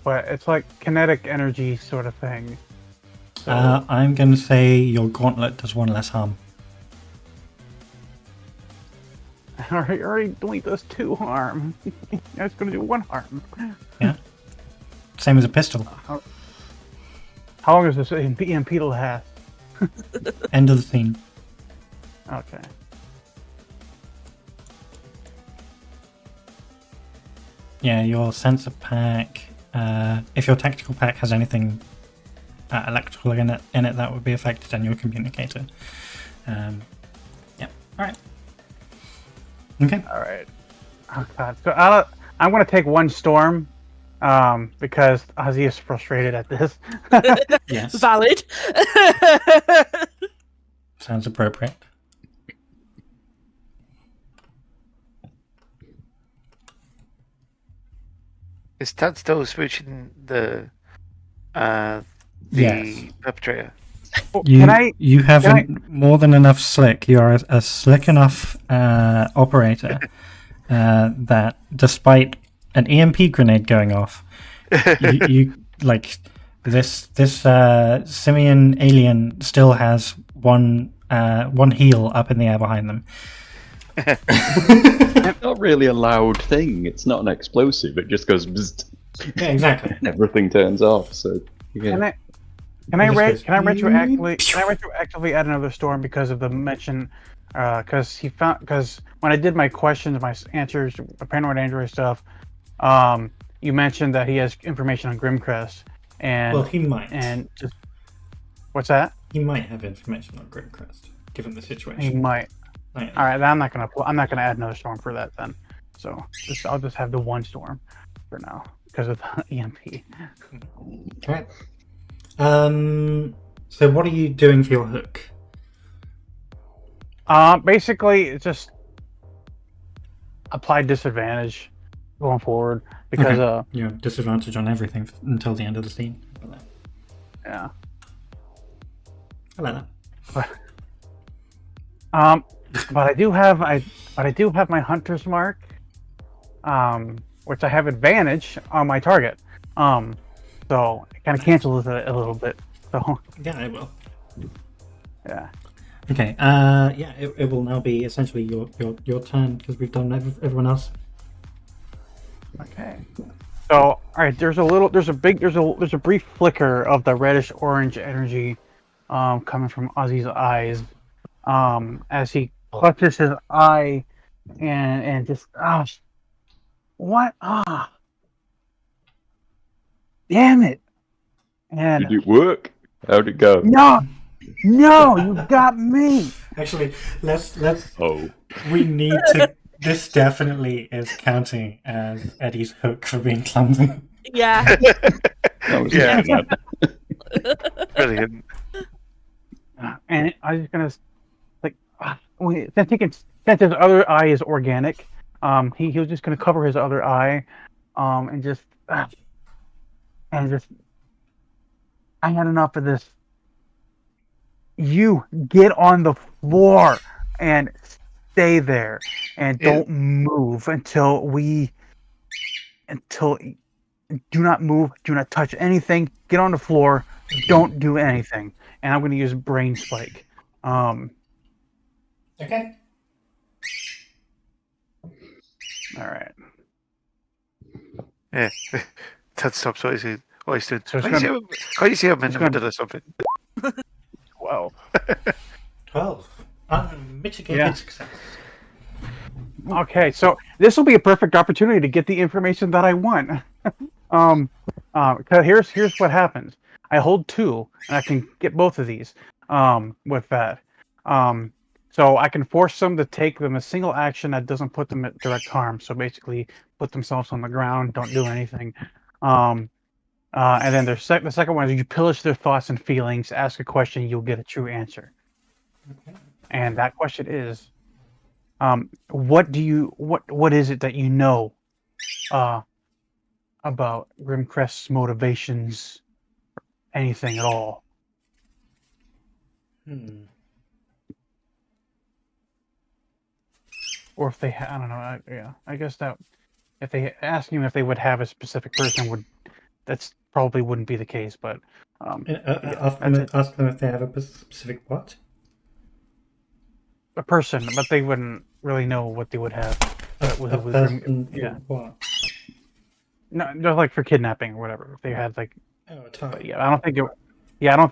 but it's like kinetic energy sort of thing. So, I'm gonna say your gauntlet does one less harm. I already delete those 2 harm. I was gonna do 1 harm. Yeah. Same as a pistol. How long is this EMP to last? End of the scene. Okay. Yeah, your sensor pack. If your tactical pack has anything electrical in it, that would be affected, and your communicator. Yeah. All right. Okay. All right. Oh God. So I'm gonna take 1 storm, because Ozzy is frustrated at this. Yes. Valid. Sounds appropriate. Is Tad still switching the Yes. perpetrator? You have more than enough slick. You are a slick enough operator that despite an EMP grenade going off, you like this simian alien still has one heel up in the air behind them. It's not really a loud thing. It's not an explosive. It just goes bzzzt, Yeah, exactly. and everything turns off. So yeah. Can I Just goes retroactively add another storm because of the mention? Because when I did my questions, my answers, paranoid android stuff, you mentioned that he has information on Grimcrest, and Well, he might. and just what's that? He might have information on Grimcrest, given the He situation. might. Oh, yeah. All right, then I'm not gonna add another storm for that then. So I'll just have the 1 storm for now because of the EMP. Okay. So what are you doing for your hook? Basically, it's just apply disadvantage going forward because You have disadvantage on everything until the end of the scene. yeah. I like that. But I do have my hunter's mark, which I have advantage on my target. So it kind of cancels it a little bit. So Yeah, I will. yeah. Okay. Yeah, it will now be essentially your turn because we've done everyone else. Okay. So all right, there's a brief flicker of the reddish orange energy, coming from Ozzy's eyes, as he clutches his eye, and just what damn it, and Did it work? How'd it go? no, you got me. Actually, let's. Oh, We need to. This definitely is counting as Eddie's hook for being clumsy. Yeah. that was Yeah. bad. Brilliant. And I was just gonna like, wait, then taking since his other eye is organic, he was just gonna cover his other eye, and just I had enough of this. You get on the floor and stay there, and don't move until do not move, do not touch anything. Get on the floor, don't do anything, and I'm going to use brain spike. Okay. All right. Yeah. Ted stops what he's doing. So it's Can't gonna- you see him in the gonna- middle or something? 12. 12. Unmitigated Yeah. success. Okay, so this will be a perfect opportunity to get the information that I want. 'Cause here's what happens. I hold 2, and I can get both of these. With that, so I can force them to take them a single action that doesn't put them at direct harm. So basically, put themselves on the ground, don't do anything. And then the second one is you pillage their thoughts and feelings. Ask a question, you'll get a true answer. Okay. And that question is, what is it that you know about Grimcrest's motivations, anything at all? Or if they I don't know. I guess that if they ask him if they would have a specific person, that's probably wouldn't be the case. But Ask them if they have a specific what? a person, but they wouldn't really know what they would have. A person yeah. What? No, just like for kidnapping or whatever. If they had like, Oh, a but target. yeah, I don't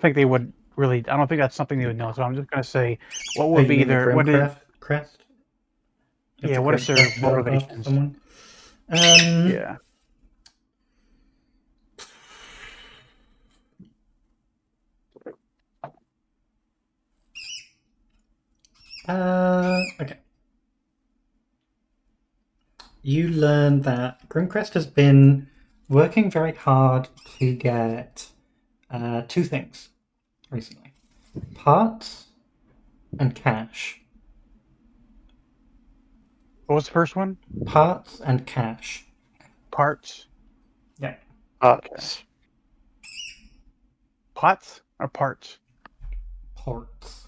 think they would really. I don't think that's something they would know. So I'm just gonna say, what Oh, would you be mean the their what is? Crest? If Yeah, the what is their Grimcrest held after motivations? someone? Yeah. Okay. You learn that Grimcrest has been working very hard to get 2 things recently: parts and cash. What was the first one? Parts and cash. Parts. Yeah. Pots or parts? Ports.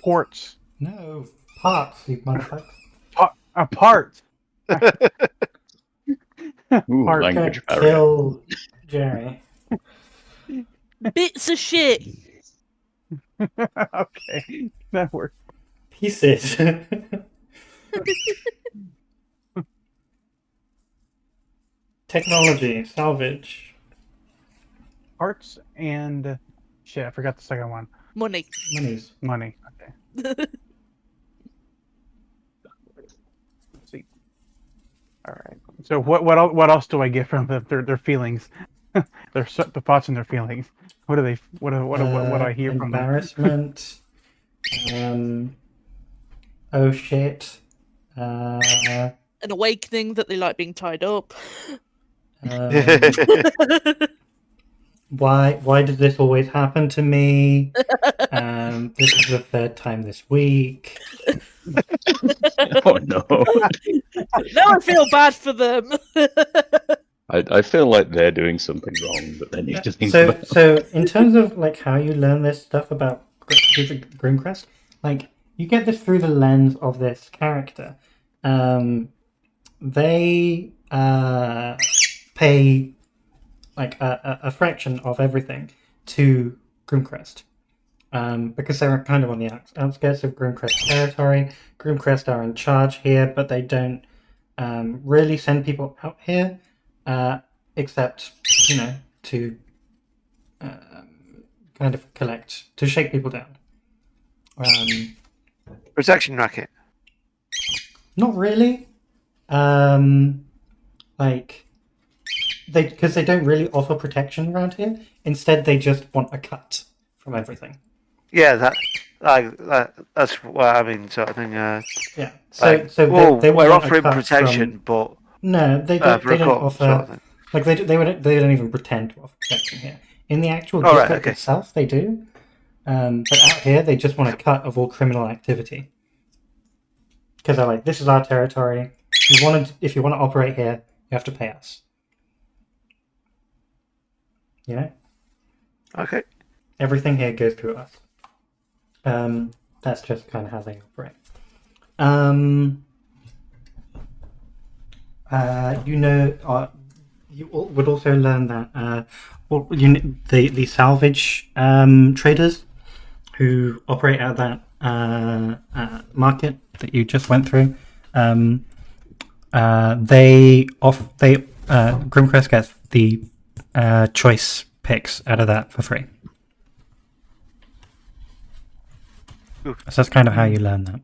Ports. No, parts, you motherfucker. Parts. Ooh, Part- language Gonna barrier. kill Jerry. Bits of shit. Okay, that works. Pieces. Technology, salvage, Parts and shit. I forgot the second one. Money. monies. Money. Okay. Let's see. All right. So what else do I get from their feelings? The thoughts and their feelings. What do they? What do I hear from them? Embarrassment. Oh shit. An awakening that they like being tied up. Why did this always happen to me? This is the 3rd time this week. Oh no. Now I feel bad for them. I feel like they're doing something wrong, but they need to think So, about so in terms of like how you learn this stuff about Grimcrest, like you get this through the lens of this character. They pay like a fraction of everything to Grimcrest, because they're kind of on the outskirts of Grimcrest territory. Grimcrest are in charge here, but they don't really send people out here, except to kind of to shake people down. Protection racket. Not really. Like because they don't really offer protection around here. Instead, they just want a cut from everything. Yeah, that's what I mean, sort of thing. Yeah. Like, So they we're want a offering cut protection, from... but No, they don't. for They a don't cut, offer. sort of thing. Like they don't even pretend to offer protection here. In the actual Oh, right, district okay. itself, they do. But out here, they just want a cut of all criminal activity. because they're like, this is our territory. If you want to operate here, you have to pay us. You know, Okay. everything here goes through us. That's just kind of how they operate. You would also learn that the salvage traders who operate at that market that you just went through, Grimcrest gets the choice picks out of that for free. Ooh. So that's kind of how you learn that.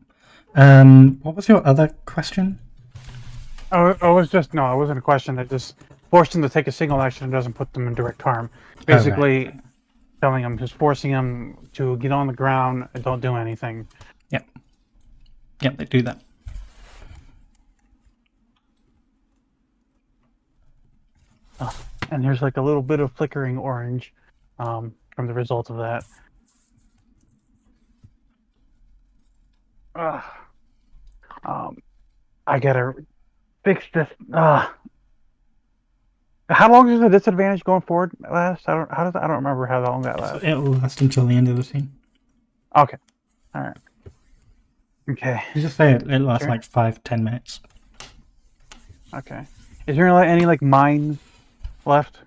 What was your other question? I wasn't a question. It just forced them to take a single action and doesn't put them in direct harm. Basically, telling them, just forcing them to get on the ground and don't do anything. Yep, they do that. And there's like a little bit of flickering orange from the result of that. I gotta fix this. How long does the disadvantage going forward last? I don't remember how long that lasts. It will last until the end of the scene. Okay. All right. Okay. You just say it lasts Sure. like 5-10 minutes. Okay. Is there any like mines left,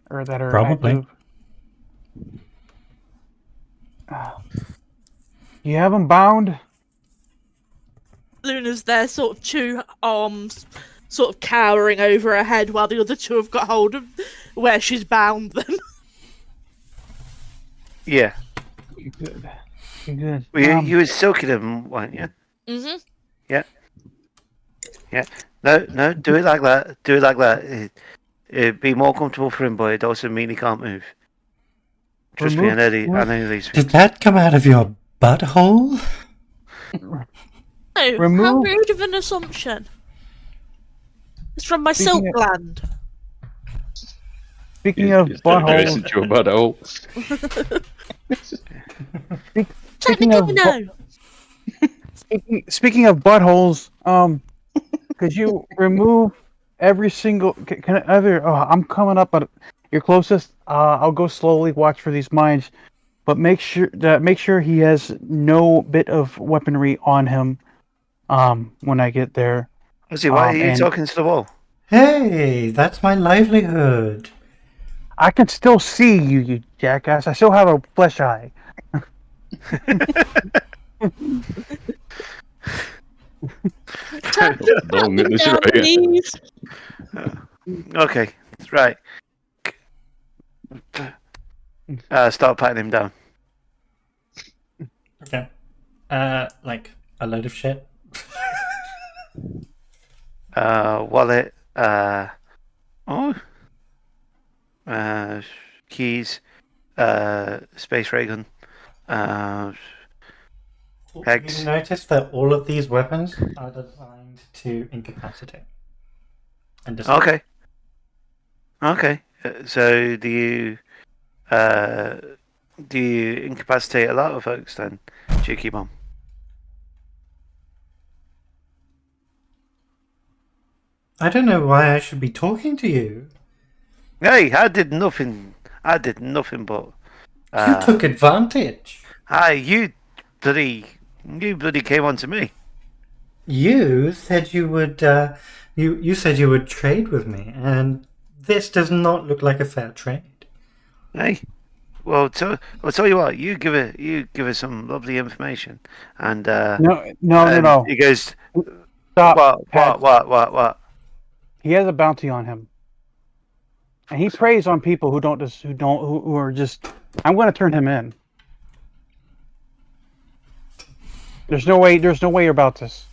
or that are Probably. active? You have them bound. Luna's there, sort of two arms, sort of cowering over her head, while the other two have got hold of where she's bound them. Yeah. You're good. You're good. Well, you were soaking them, weren't you? Mm-hmm. Yeah. No, do it like that. Do it like that. It'd be more comfortable for him, but it also mean he can't move. Trust me, I know these Did that come out of your butthole? No, how Remove- rude of an assumption. It's from my silk Speaking gland. Speaking of Is that buttholes, isn't your butthole? speaking of Technically, no. speaking of buttholes, could you remove every single? Can either? Oh, I'm coming up, but you're closest. I'll go slowly. Watch for these mines, but make sure he has no bit of weaponry on him. When I get there, Ozzy, why are you and- talking to the wall? Hey, that's my livelihood. I can still see you, you jackass. I still have a flesh eye. Long at this Down, rate. please. Okay, right. Start patting him down. Okay. Like a load of shit. Wallet. Keys. Space ray gun. Hex. You notice that all of these weapons are designed to incapacitate. And disarm. Okay. So do you incapacitate a lot of folks then, Cheeky Bomb? I don't know why I should be talking to you. Hey, I did nothing but. You took advantage. You bloody came on to me. You said you would. You said you would trade with me, and this does not look like a fair trade. Hey, well, I'll tell you what. You give her some lovely information, and No. He goes, Stop. what? He has a bounty on him, and he preys on people who are just. I'm going to turn him in. There's no way about this.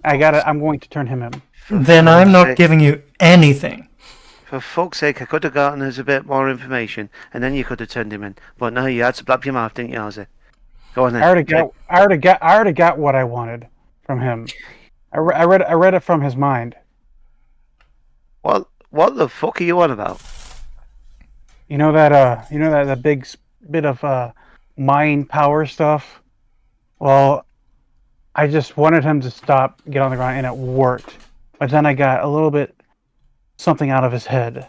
I'm going to turn him in. Then I'm not giving you anything. For fuck's sake, I could have gotten us a bit more information, and then you could have turned him in. But no, you had to blab your mouth, didn't you, Ozzy? Go on then. I already got what I wanted from him. I read it from his mind. What the fuck are you on about? You know that big bit of mind power stuff. Well, I just wanted him to stop, get on the ground, and it worked. But then I got a little bit something out of his head.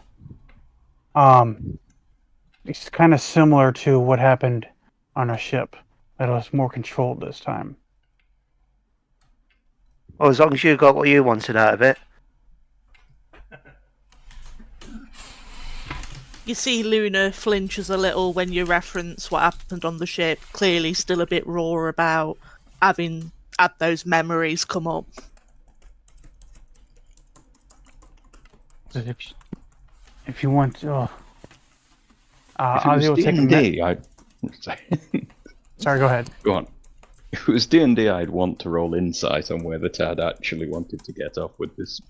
It's kind of similar to what happened on a ship, but it was more controlled this time. Well, as long as you got what you wanted out of it. You see Luna flinches a little when you reference what happened on the ship, clearly still a bit raw about having had those memories come up. If you want to... If Ozzy it will was take a D&D, I'd... Sorry, go ahead. Go on. If it was D&D, I'd want to roll insight on whether Tad actually wanted to get off with this.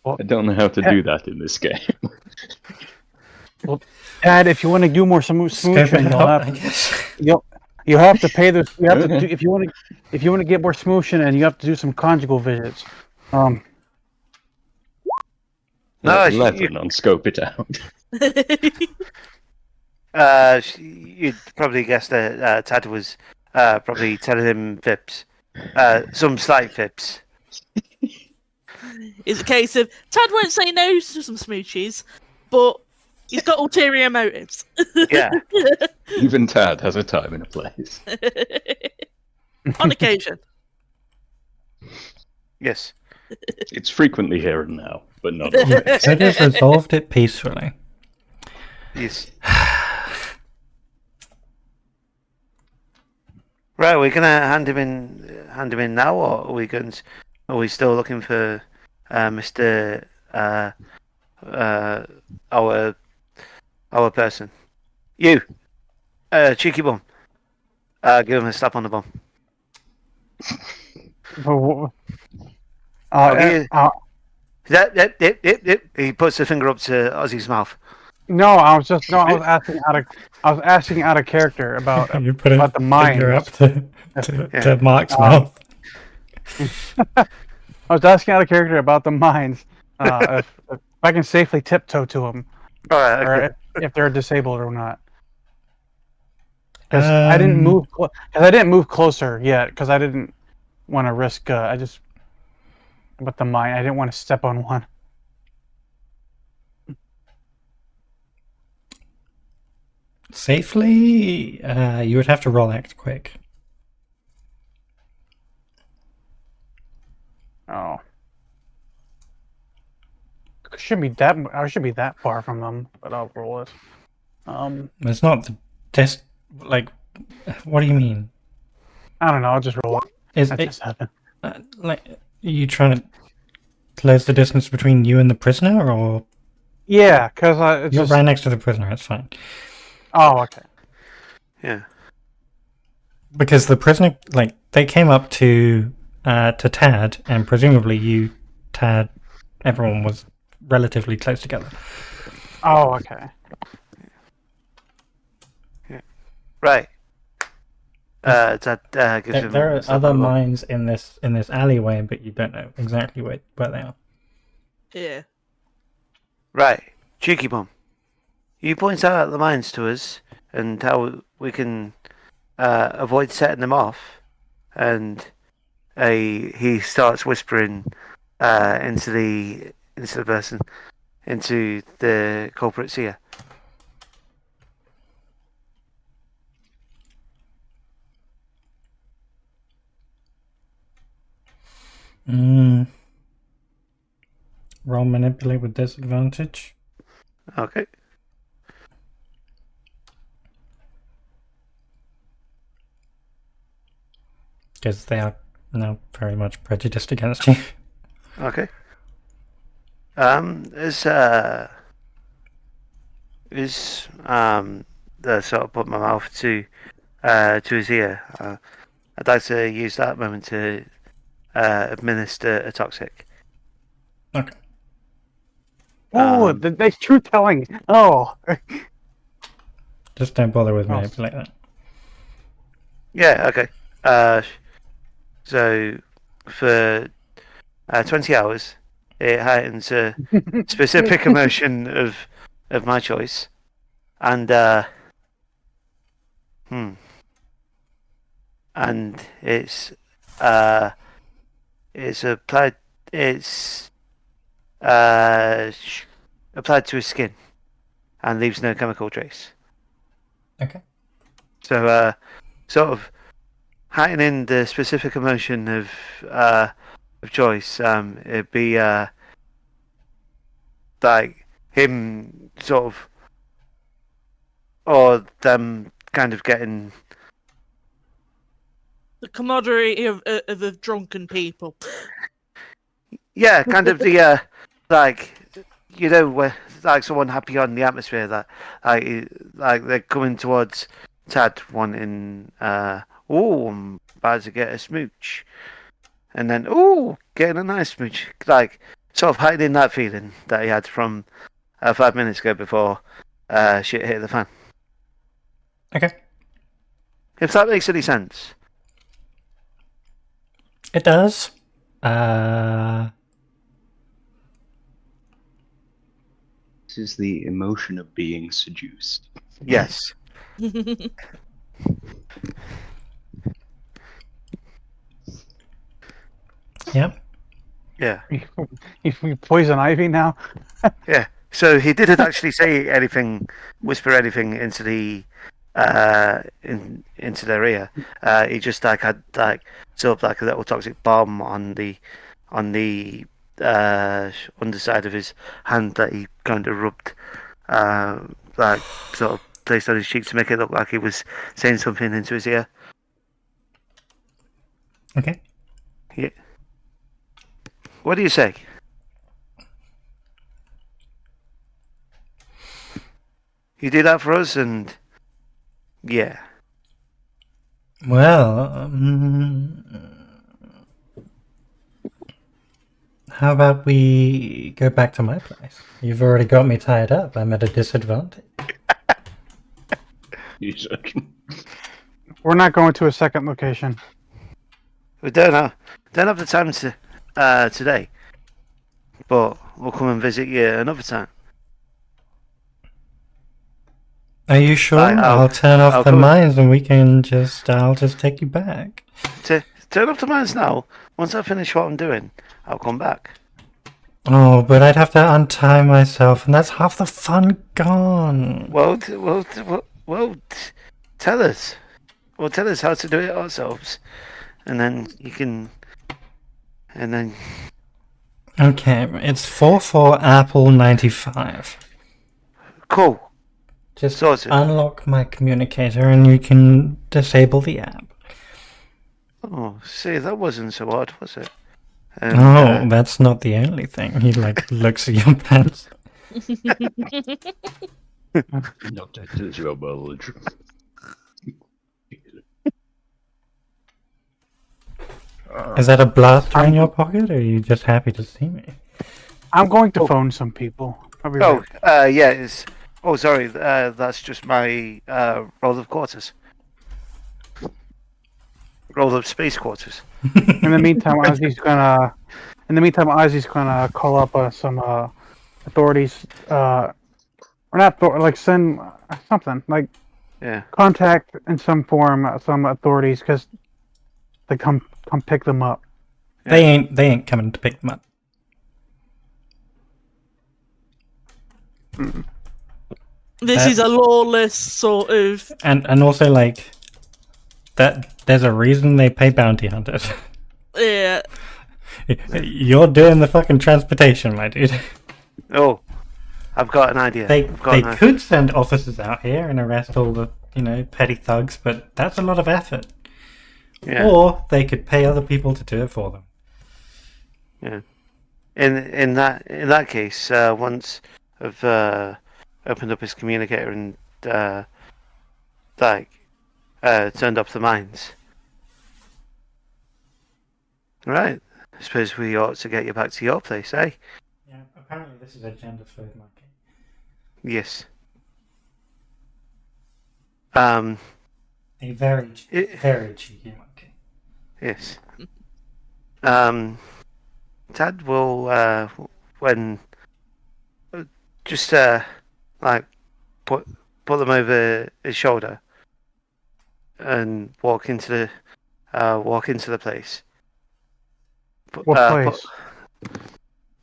I don't know how to do that in this game. Tad, if you want to do more smooching, you'll have to pay the. You have to do, if you want to get more smooching, and you have to do some conjugal visits. No, 11 on scope it out. You'd probably guess that Tad was probably telling him fips. Some slight fips. It's a case of Tad won't say no to some smoochies, but he's got ulterior motives. Yeah. Even Tad has a time and a place. On occasion. Yes. It's frequently here and now, but not always. So they've resolved it peacefully. Yes. Right, we're gonna hand him in now, or are we going? Are we still looking for Mr. Our person? You, cheeky bum. Give him a slap on the bum. Yep. He puts the finger up to Ozzy's mouth. I was asking out of character about You put about the mind. finger up to Mark's mouth. I was asking out of character about the mines. If I can safely tiptoe to them, All right. or Okay. if they're disabled or not. Because I didn't move. Because I didn't move closer yet. Because I didn't want to risk. I just about the mine. I didn't want to step on one. Safely, you would have to roll act quick. Oh. I should be that far from them, but I'll roll it. It's not the test. Like, what do you mean? I don't know. I'll just roll it. Is That it just happened. like are you trying to close the distance between you and the prisoner, or Yeah, because it's you're just. right next to the prisoner? It's fine Oh, okay. Yeah. because the prisoner, like, they came up to Tad, and presumably you, Tad, everyone was relatively close together. Oh, okay. Right. That gives him. There are a slap other on the bum. mines in this alleyway, but you don't know exactly where they are. Yeah. Right, cheeky bum. You point out the mines to us and how we can avoid setting them off. And he starts whispering into the person, into the culprit's ear. Roll manipulate with disadvantage. Okay. Because they are now very much prejudiced against you. Okay. Is the sort of put my mouth to his ear. I'd like to use that moment to administer a toxic. Okay. Oh, that's truth telling. Oh. Just don't bother with Oh. manipulate that. Yeah. Okay. So for 20 hours, it heightens a specific emotion of my choice, and and it's applied it's applied to his skin and leaves no chemical trace. Okay. So sort of heightening the specific emotion of choice. It'd be like him sort of, or them kind of getting. The camaraderie of the drunken people. Yeah, kind of the like, where like someone happy on the atmosphere that like they're coming towards Tad wanting oh, I'm about to get a smooch, and then oh, getting a nice smooch, like sort of hiding that feeling that he had from 5 minutes ago before shit hit the fan. Okay. If that makes any sense. It does. This is the emotion of being seduced. Yes. Yep. Yeah. You poison ivy now. Yeah. So he didn't actually say anything, whisper anything into the into their ear. He just like had like sort of like a little toxic bomb on the underside of his hand that he kind of rubbed, like sort of placed on his cheek to make it look like he was saying something into his ear. Okay. Yeah. What do you say? You do that for us, and yeah. Well, how about we go back to my place? You've already got me tied up. I'm at a disadvantage. We're not going to a second location. We don't have the time to today, but we'll come and visit you another time. Are you sure? Right, I'll turn off I'll the go- mines and I'll just take you back. Turn up the mines now. Once I finish what I'm doing, I'll come back. Oh, but I'd have to untie myself, and that's half the fun gone. Well, tell us. Well, tell us how to do it ourselves, and then you can. And then Okay, it's 44Apple95. cool. Just Sorted. unlock my communicator and you can disable the app. Oh, see, that wasn't so odd, was it? Oh, that's not the only thing. He looks at your pants. Not that is your knowledge. Is that a blaster in your pocket, or are you just happy to see me? I'm going to phone some people. I'll be Oh, right. yeah. It's. Oh, sorry. That's just my roll of quarters. Roll of space quarters. In the meantime, Ozzy's gonna call up some authorities. Or not like send something like Yeah. contact in some form some authorities because they come pick them up. They ain't coming to pick them up. This is a lawless sort of. And also like that. There's a reason they pay bounty hunters. Yeah. You're doing the fucking transportation, my dude. Oh, I've got an idea. They I've got an idea. could send officers out here and arrest all the petty thugs, but that's a lot of effort. Yeah. Or they could pay other people to do it for them. Yeah. In that case, once I've opened up his communicator and turned up the mines. Right. I suppose we ought to get you back to your place, eh? Yeah, apparently this is a gender fluid monkey. Yes. A very It- cheeky monkey. Yes. Tad will when just put them over his shoulder and walk into walk into the place. What place?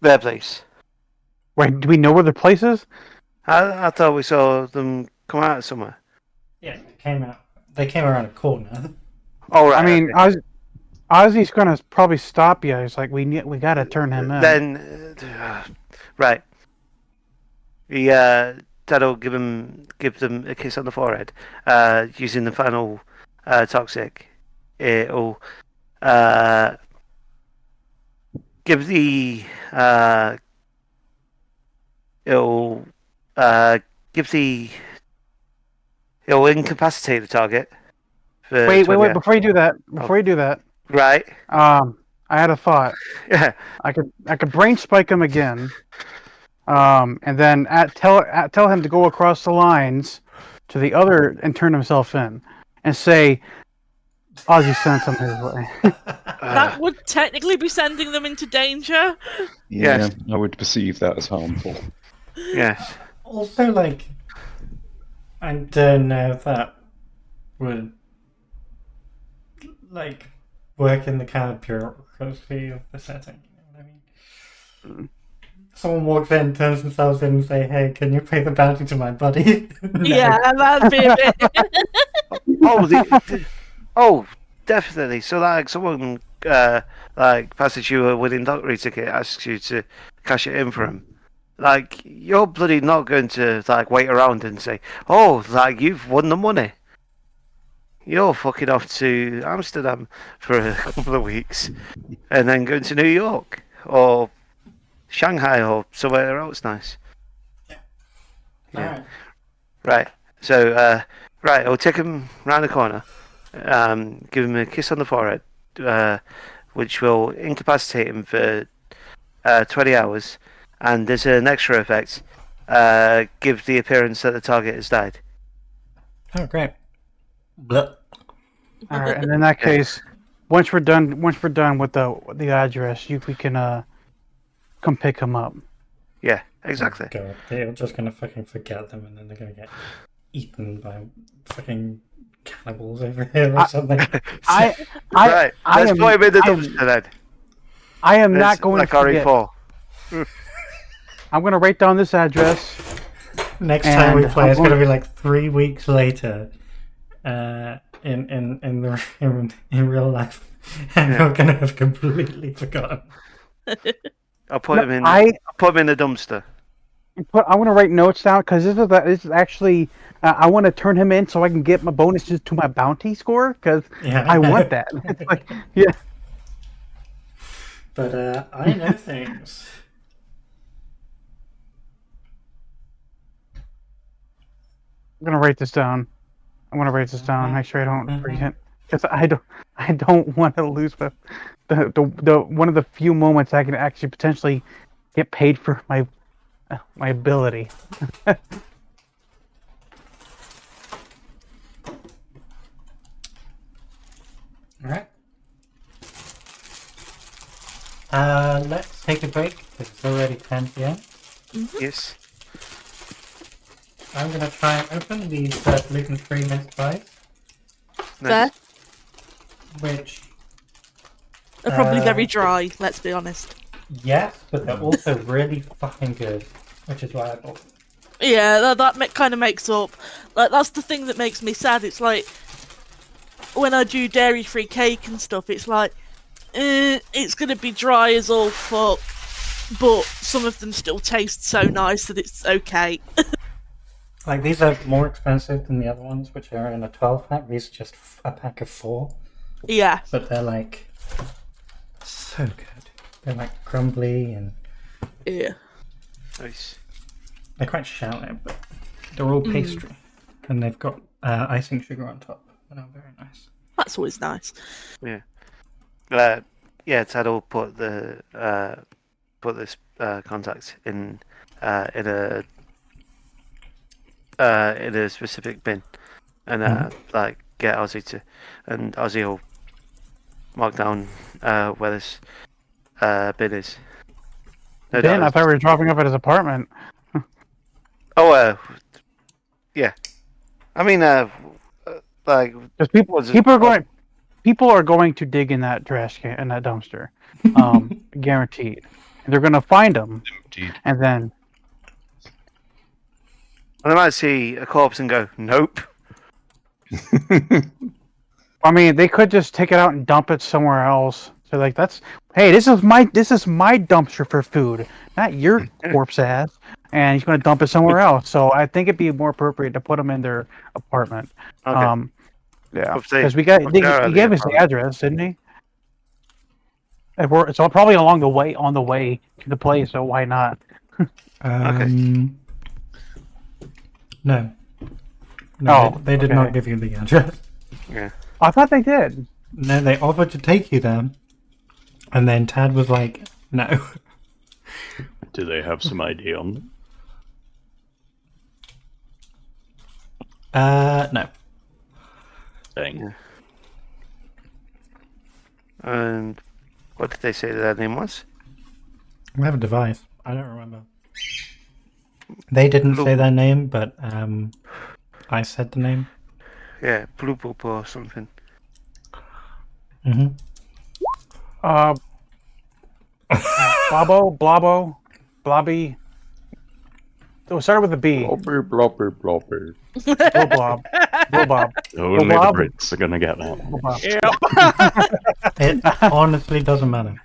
Their place. Wait, do we know where the place is? I thought we saw them come out somewhere. Yeah, they came around a corner. Oh, right. I mean, okay. Ozzy's gonna probably stop you. He's like, we gotta turn him in. Then, right. Dad will give them a kiss on the forehead, using the final toxic. It'll give the it'll incapacitate the target. Wait! Before you do that, Right. I had a thought. Yeah. I could brain spike him again, and then tell him to go across the lines to the other and turn himself in, and say, Ozzy sent him his way. That would technically be sending them into danger. Yeah, Yes. I would perceive that as harmful. Yes. Also, like, I don't know if that would, like, work in the kind of bureaucracy of the setting. You know what I mean? Someone walks in, turns themselves in, and say, "Hey, can you pay the bounty to my buddy?" No. Yeah, that'd be a bit. Oh, definitely. So, like, someone like passes you a winning lottery ticket, asks you to cash it in for him. Like, you're bloody not going to like wait around and say, "Oh, like you've won the money." You're fucking off to Amsterdam for a couple of weeks, and then going to New York or Shanghai or somewhere else nice. Yeah. Alright. Right. So, right, I'll take him round the corner, give him a kiss on the forehead, which will incapacitate him for 20 hours, and there's an extra effect, give the appearance that the target has died. Oh, great. Blah. All right, and in that case, once we're done with the address, we can come pick him up. Yeah, exactly. God, they're just gonna fucking forget them, and then they're gonna get eaten by fucking cannibals over here or something. Right, let's put him in the dumpster then. I am not going like to forget. RE4. I'm going to write down this address. Next time we And play, I'm it's gonna going- be like 3 weeks later, in real life, and Yeah. you're gonna have completely forgotten. I'll put No, him in. I I'll put him in the dumpster. I want to write notes down because this is actually I want to turn him in so I can get my bonuses to my bounty score because Yeah, I want that. It's like, yeah. But I know things. I'm gonna write this down. I want to write this down. Make sure I don't forget because I don't want to lose the one of the few moments I can actually potentially get paid for my ability. Alright. Let's take a break. It's already 10 p.m. Yes. I'm gonna try and open these gluten-free mince pies, Fair. which, They're probably Uh, very dry, let's be honest. yes, but they're also really fucking good, which is why I bought them. Yeah, that kind of makes up. Like, that's the thing that makes me sad. It's like, when I do dairy-free cake and stuff, it's like, it's gonna be dry as all fuck, but some of them still taste so nice that it's okay. Like, these are more expensive than the other ones, which are in a 12-pack. These are just a pack of 4. Yeah. But they're, like, so good. They're, like, crumbly, and Yeah. Nice. they're quite shallow, but they're all pastry. And they've got icing sugar on top. And they're very nice. That's always nice. Yeah. Tad will put the put this contact in a specific bin, and like get Ozzy to, and Ozzy will mark down where this bin is. No Ben, I doubt. thought we were dropping up at his apartment. Oh, yeah. I mean, like Because people Was it- people are going people are going to dig in that trash can, in that dumpster, guaranteed. And they're going to find them, Indeed. and then And I might see a corpse and go, nope. I mean, they could just take it out and dump it somewhere else. So like, hey, this is my dumpster for food, not your corpse ass. And he's going to dump it somewhere else. So I think it'd be more appropriate to put them in their apartment. Okay. Yeah, Upstairs. because he gave us the apartment. address, didn't he? It's all probably on the way to the place. So why not? No. Oh, they did okay. not give you the address. Yeah. I thought they did. No, they offered to take you there. And then Tad was like, no. Do they have some ID on them? No. Dang. Yeah. And what did they say their name was? We have a device. I don't remember. They didn't say their name, but I said the name. Yeah, Blue Boop or something. Mm-hmm. Blobbo, Blobby. It started with a B. Blobber, blobber, blobber. Blob. Blob. Only the Blob. Brits are gonna get that. It honestly doesn't matter.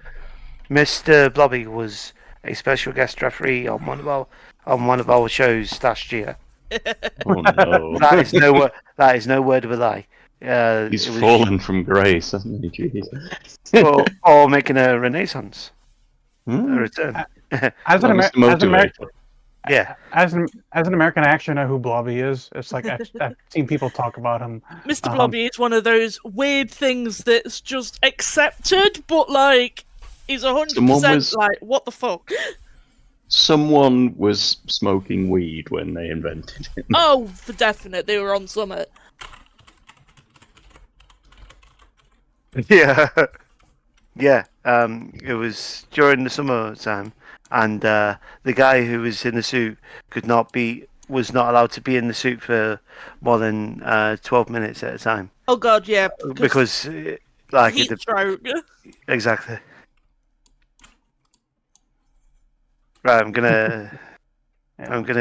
Mr. Blobby was a special guest referee on one of our shows last year. Oh no. That is no word of a lie. He's it was- fallen from grace, hasn't he? Jeez. or making a renaissance, a Hmm? return. As an That was the motivator. Yeah, As an American, I actually know who Blobby is. It's like I've seen people talk about him. Mr. Blobby is one of those weird things that's just accepted, but like is 100% like what the fuck. Someone was smoking weed when they invented it. Oh, for definite, they were on Summit. yeah, yeah. It was during the summertime, and the guy who was in the suit was not allowed to be in the suit for more than 12 minutes at a time Oh god, yeah, because like heat it, stroke. exactly. Right, I'm gonna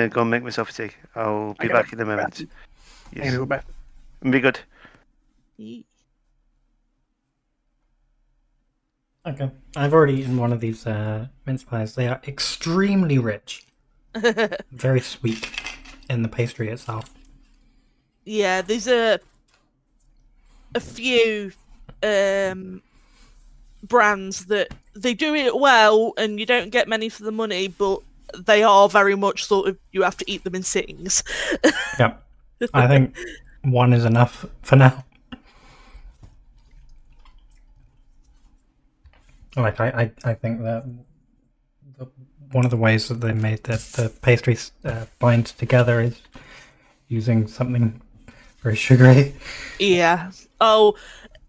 go and make myself a tea. I'll be back in a moment. Yes. Be good. Okay. I've already eaten one of these mince pies. They are extremely rich. Very sweet in the pastry itself. Yeah, there's a few brands that they do it well and you don't get many for the money, but they are very much sort of you have to eat them in sittings. Yeah. I think one is enough for now. Like, I think that one of the ways that they made the pastries bind together is using something very sugary. Yeah. Oh,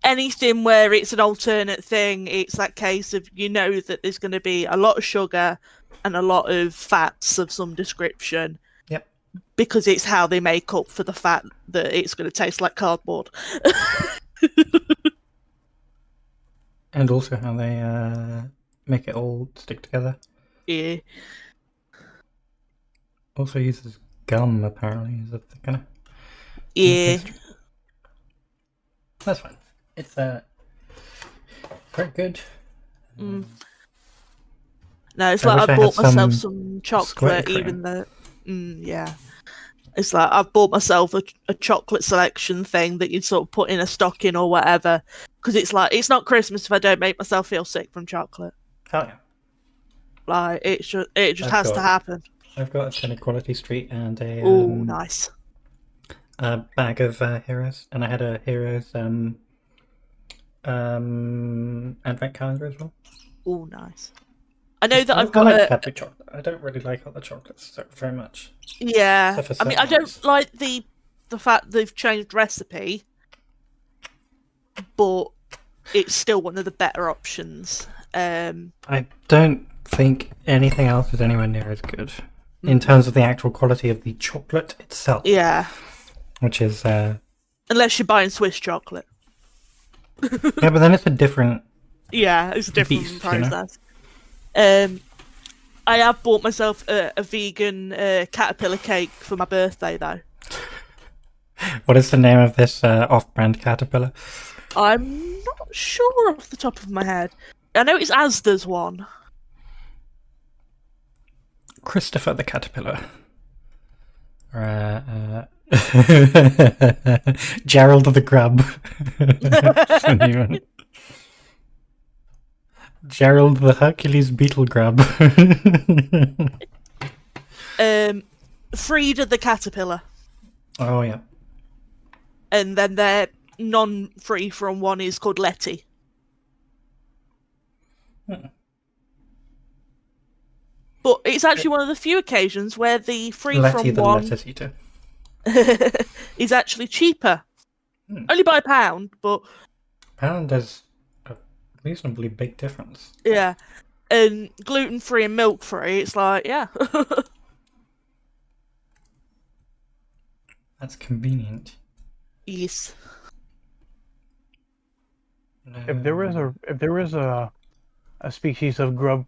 anything where it's an alternate thing, it's that case of you know that there's going to be a lot of sugar and a lot of fats of some description. Yep. Because it's how they make up for the fact that it's going to taste like cardboard. And also how they make it all stick together. Yeah. Also uses gum, apparently, as a thickener. Yeah. That's fine. It's very good. Mm. No, it's I like wish I I bought had myself some some squirt chocolate, cream. even though, yeah. It's like I've bought myself a chocolate selection thing that you'd sort of put in a stocking or whatever, because it's like it's not Christmas if I don't make myself feel sick from chocolate. Hell yeah. Like it just I've has to got- happen. I've got a tin of Quality Street and Oh, nice. a bag of Heroes, and I had a Heroes advent calendar as well. Oh, nice. I know that I've I got like a Cadbury chocolate. I don't really like other chocolates very much. yeah. Except for I mean, I certain don't ones. like the fact they've changed recipe, but it's still one of the better options. I don't think anything else is anywhere near as good in terms of the actual quality of the chocolate itself. Yeah, Which is unless you're buying Swiss chocolate. Yeah, but then it's a different. Yeah, it's a different Beast, you know? process. I have bought myself a vegan caterpillar cake for my birthday, though. What is the name of this off-brand caterpillar? I'm not sure off the top of my head. I know it's Asda's one. Christopher the caterpillar. Gerald the grub. Gerald the Hercules beetle grub. Frida the caterpillar. Oh yeah. And then their non-free from one is called Letty. But it's actually one of the few occasions where the free Letty from the one lettuce eater. is actually cheaper. Only by £1, but Pound is a reasonably big difference. yeah. And gluten-free and milk-free, it's like, yeah. That's convenient. Yes. No. If there was a species of grub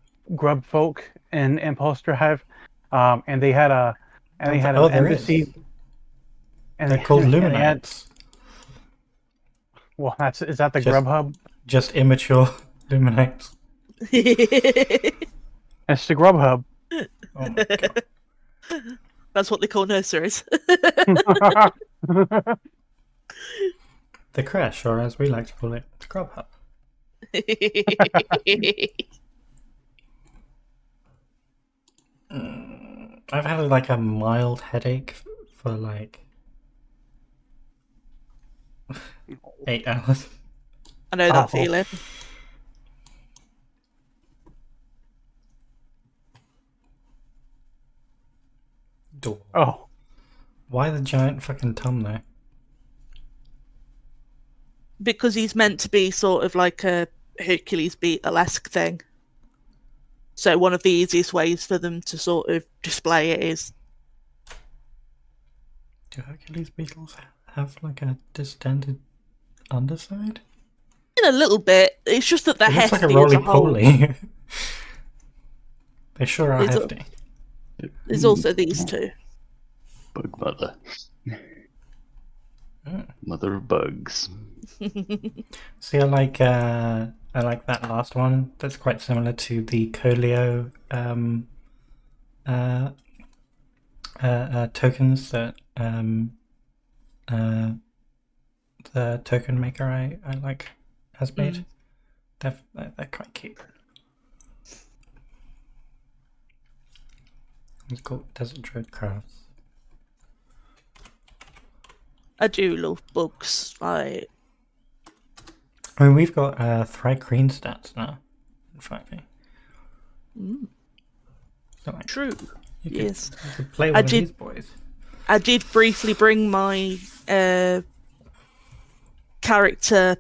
folk in Impulse Drive, and they had an embassy, and They're called and they had- Luminites. well, is that the Just- Grubhub? Just immature Luminites. It's the Grubhub. Oh my god. That's what they call nurseries. The crash, or as we like to call it, the Grubhub. I've had like a mild headache for like 8 hours. I know that Oh. feeling. Door. Oh, Why the giant fucking Tom though? Because he's meant to be sort of like a Hercules Beetle-esque thing. So one of the easiest ways for them to sort of display it is... Do Hercules beetles have like a distended underside? In a little bit. It's just that they're It looks hefty like a as a whole. roly-poly. They sure are It's a- hefty. There's also these two. Bug mother. Mm. Mother of bugs. See, I like that last one. That's quite similar to the Colio tokens that the token maker I like has made. They're quite cute. It's called Desert Druid Crafts. I do love bugs. I mean, we've got Thry-Kreen stats now in 5e. So like, True. you could, Yes. you could play I one of did- these boys. I did briefly bring my character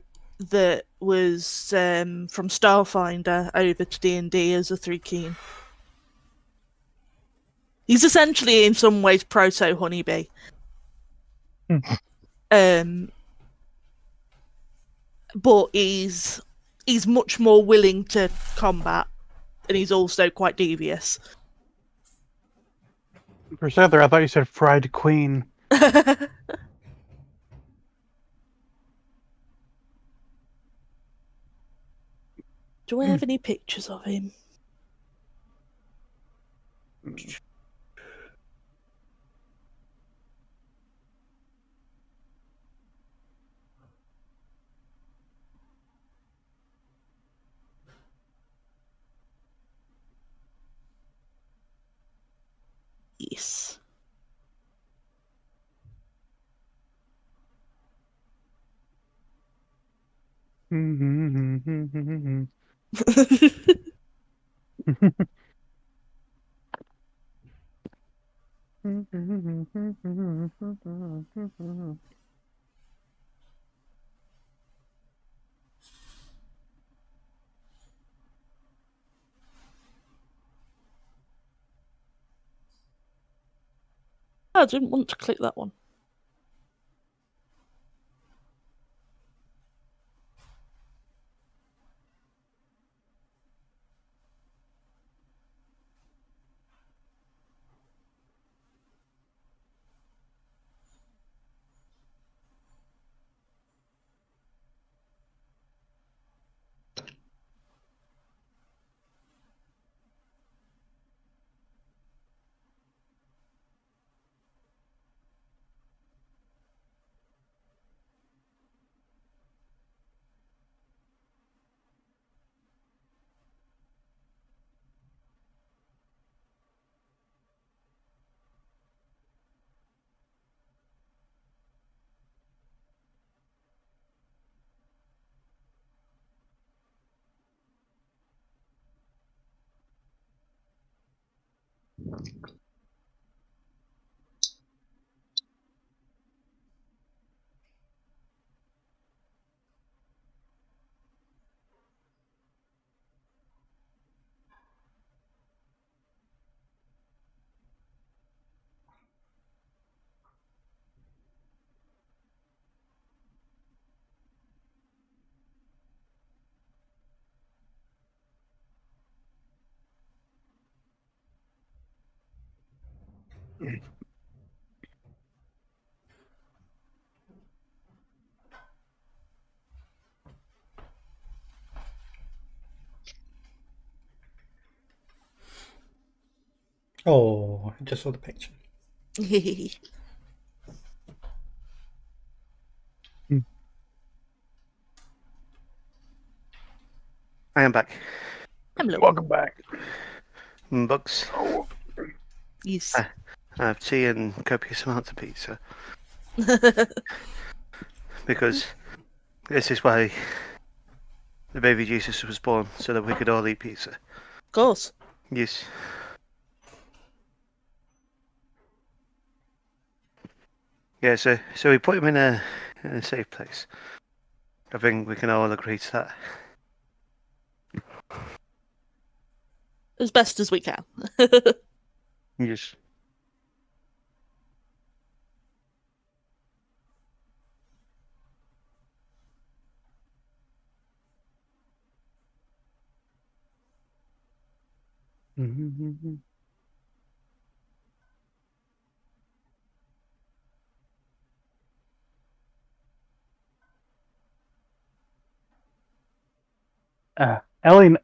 that was from Starfinder over to D&D as a 3-keen. He's essentially in some ways proto Honeybee. But he's much more willing to combat, and he's also quite devious. for a second there, I thought you said fried queen. Do I have any pictures of him? Yes. I didn't want to click that one. Oh, I just saw the picture. I am back. Hello. Welcome back. Bugs. Yes. I have tea and copious amounts of pizza. Because this is why the baby Jesus was born, so that we could all eat pizza. Of course. Yes. Yeah, so we put him in a safe place. I think we can all agree to that. As best as we can. Yes.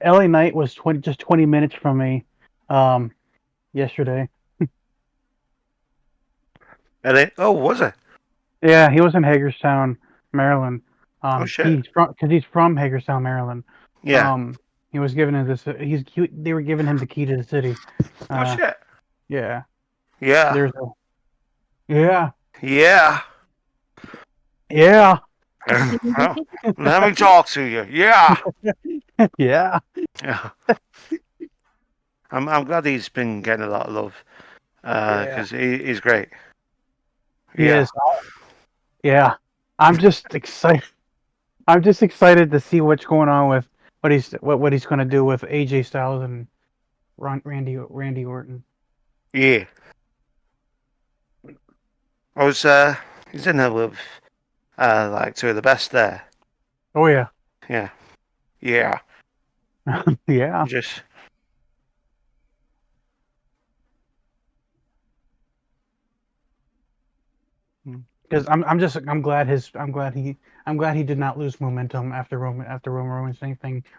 Ellie Knight was 20 minutes from me yesterday. Oh, was it? Yeah, he was in Hagerstown, Maryland. Oh, shit. He's from Hagerstown, Maryland. Yeah. He was given this. They were giving him the key to the city. Oh, shit. Yeah. Yeah. There's a. Yeah. Yeah. Yeah. Let me talk to you. Yeah. Yeah. Yeah. I'm glad he's been getting a lot of love. Because he's great. He is. Yeah. I'm just excited. I'm just excited to see what's going on with what he's going to do with AJ Styles and Randy Orton. Yeah. He's in there with like two of the best there. Oh yeah. Yeah. Yeah. Yeah. Just Because I'm glad he did not lose momentum after Roman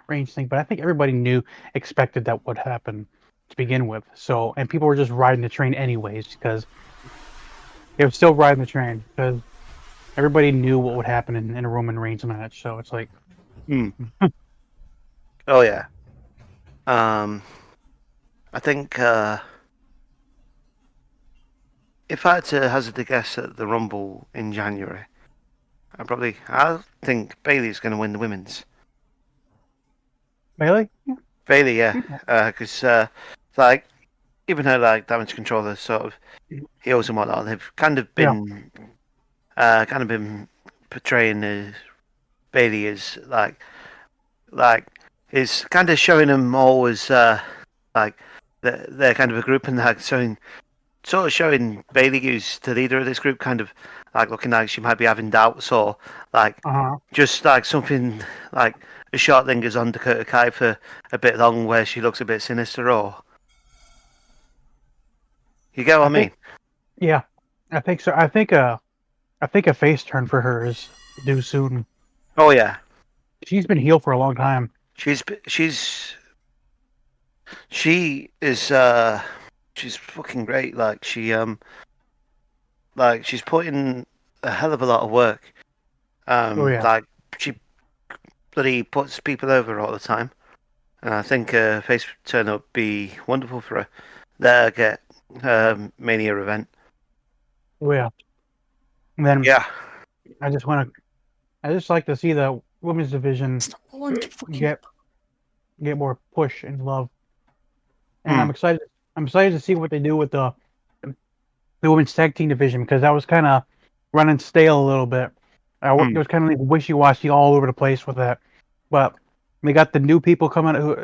Reigns thing. But I think everybody expected that would happen to begin with. So, and people were just riding the train anyways because they were still riding the train because everybody knew what would happen in a Roman Reigns match. So it's like, oh yeah. I think if I had to hazard a guess at the Rumble in January, I think Bailey's going to win the women's. Bailey? Bailey, yeah, because like even her like damage controller sort of heels and whatnot, they've kind of been portraying Bailey as like is kind of showing them all as like they're kind of a group, and like showing Bailey, who's the leader of this group, kind of like looking like she might be having doubts, or like just like something like a shot lingers on Dakota Kai for a bit long where she looks a bit sinister, or you get what I mean? Yeah, I think so. I think a face turn for her is due soon. Oh yeah, She's been healed for a long time. she is she's fucking great. Like she's put in a hell of a lot of work. Like she bloody puts people over all the time, and I think face turn up be wonderful for her. There get Mania event. Oh yeah. And then Yeah, I just like to see the women's division get more push and love. And I'm excited I'm excited to see what they do with the women's tag team division because that was kind of running stale a little bit. It was kind of like wishy-washy all over the place with that. But we got the new people coming who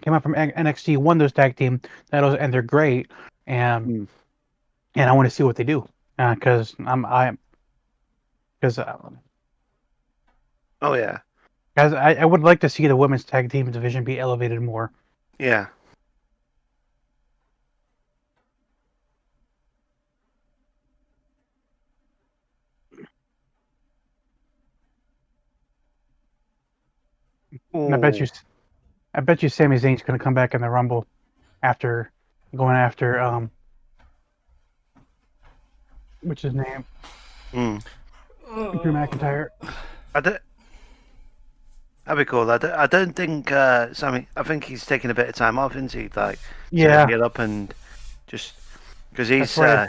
came out from NXT, won those tag team titles, and they're great. And I want to see what they do because Oh yeah, I would like to see the women's tag team division be elevated more. yeah. And I bet you Sami Zayn's going to come back in the Rumble after going after what's his name? Mm. Drew McIntyre. That'd be cool. I don't think Sammy. I think he's taking a bit of time off, isn't he? Like, Yeah. to get up and just because That's right.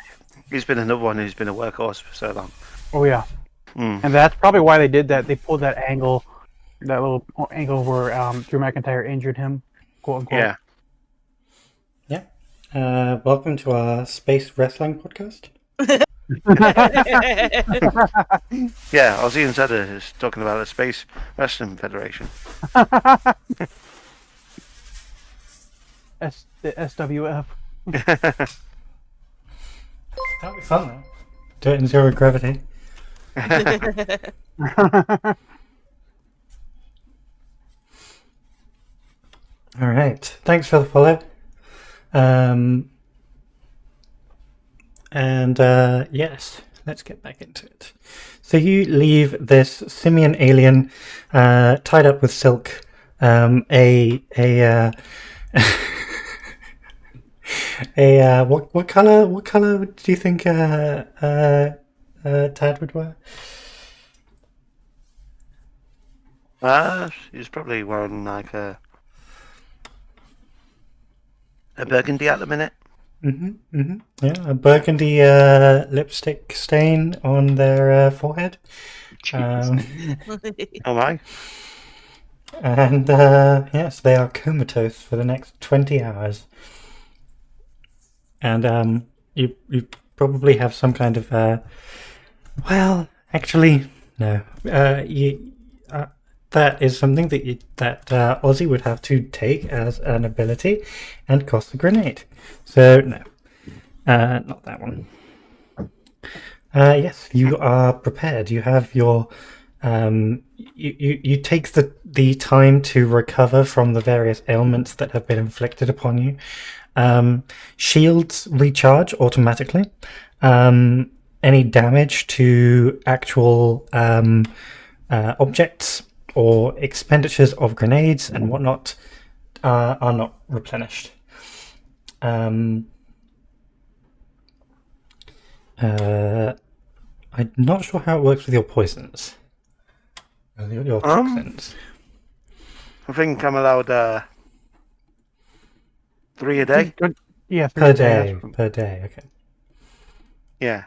he's been another one who's been a workhorse for so long. Oh yeah. And that's probably why they did that. They pulled that angle, that little angle where Drew McIntyre injured him, quote unquote. Yeah. Yeah. Welcome to our space wrestling podcast. Yeah, Ozzy Insider is talking about the Space Wrestling Federation. The SWF. That'll be fun though. Do it in zero gravity. All right. Thanks for the follow. Yes, let's get back into it. So you leave this simian alien tied up with silk. What color do you think Tad would wear? He's probably wearing like a burgundy at the minute. Yeah, a burgundy lipstick stain on their forehead. Oh my! And yes, they are comatose for the next 20 hours. And you probably have some kind of well, actually, no. That is something that Ozzy would have to take as an ability and cost a grenade. So no, not that one. Yes, you are prepared. You have your you take the time to recover from the various ailments that have been inflicted upon you. Shields recharge automatically. Any damage to actual objects or expenditures of grenades and whatnot are not replenished. I'm not sure how it works with your poisons. Your toxins. I think I'm allowed 3 a day. Yeah, Per day. Per day, okay. Yeah.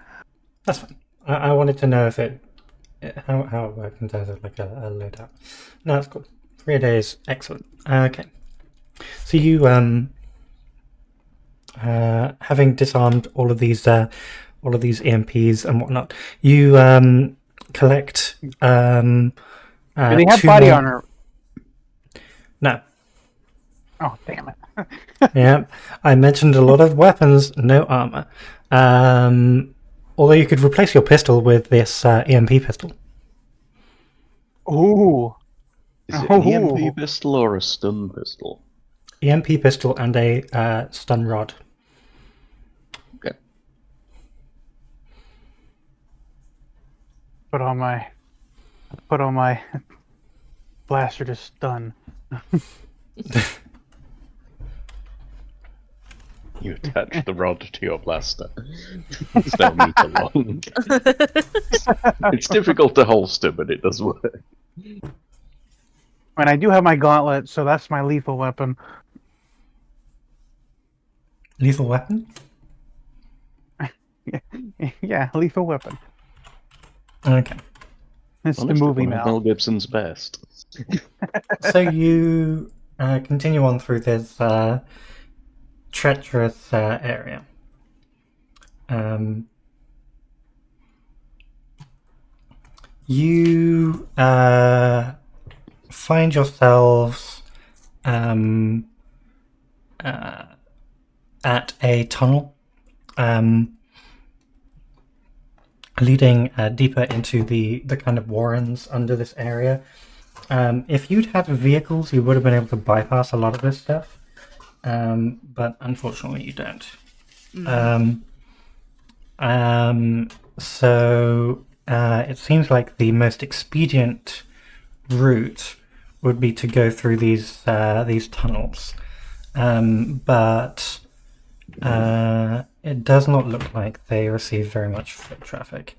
That's fine. I wanted to know if how it worked in terms of like a loadout. No, that's cool. 3 a day is excellent. Okay. So you having disarmed all of these EMPs and whatnot, you collect do they have body armor? No. Oh, damn it. Yeah, I mentioned a lot of weapons, no armor. Although you could replace your pistol with this EMP pistol. Ooh. Is it an EMP pistol or a stun pistol? EMP pistol and a stun rod. Okay. Put on my blaster to stun. You attach the rod to your blaster. It's no meter long. It's difficult to holster, but it does work. And I do have my gauntlet, so that's my lethal weapon. Lethal weapon? Yeah, lethal weapon. Okay. It's Honestly, the movie one of now. Mel Gibson's best. So you continue on through this treacherous area. You find yourselves at a tunnel leading deeper into the kind of warrens under this area. If you'd had vehicles, you would have been able to bypass a lot of this stuff, but unfortunately you don't. So it seems like the most expedient route would be to go through these tunnels, but it does not look like they receive very much foot traffic.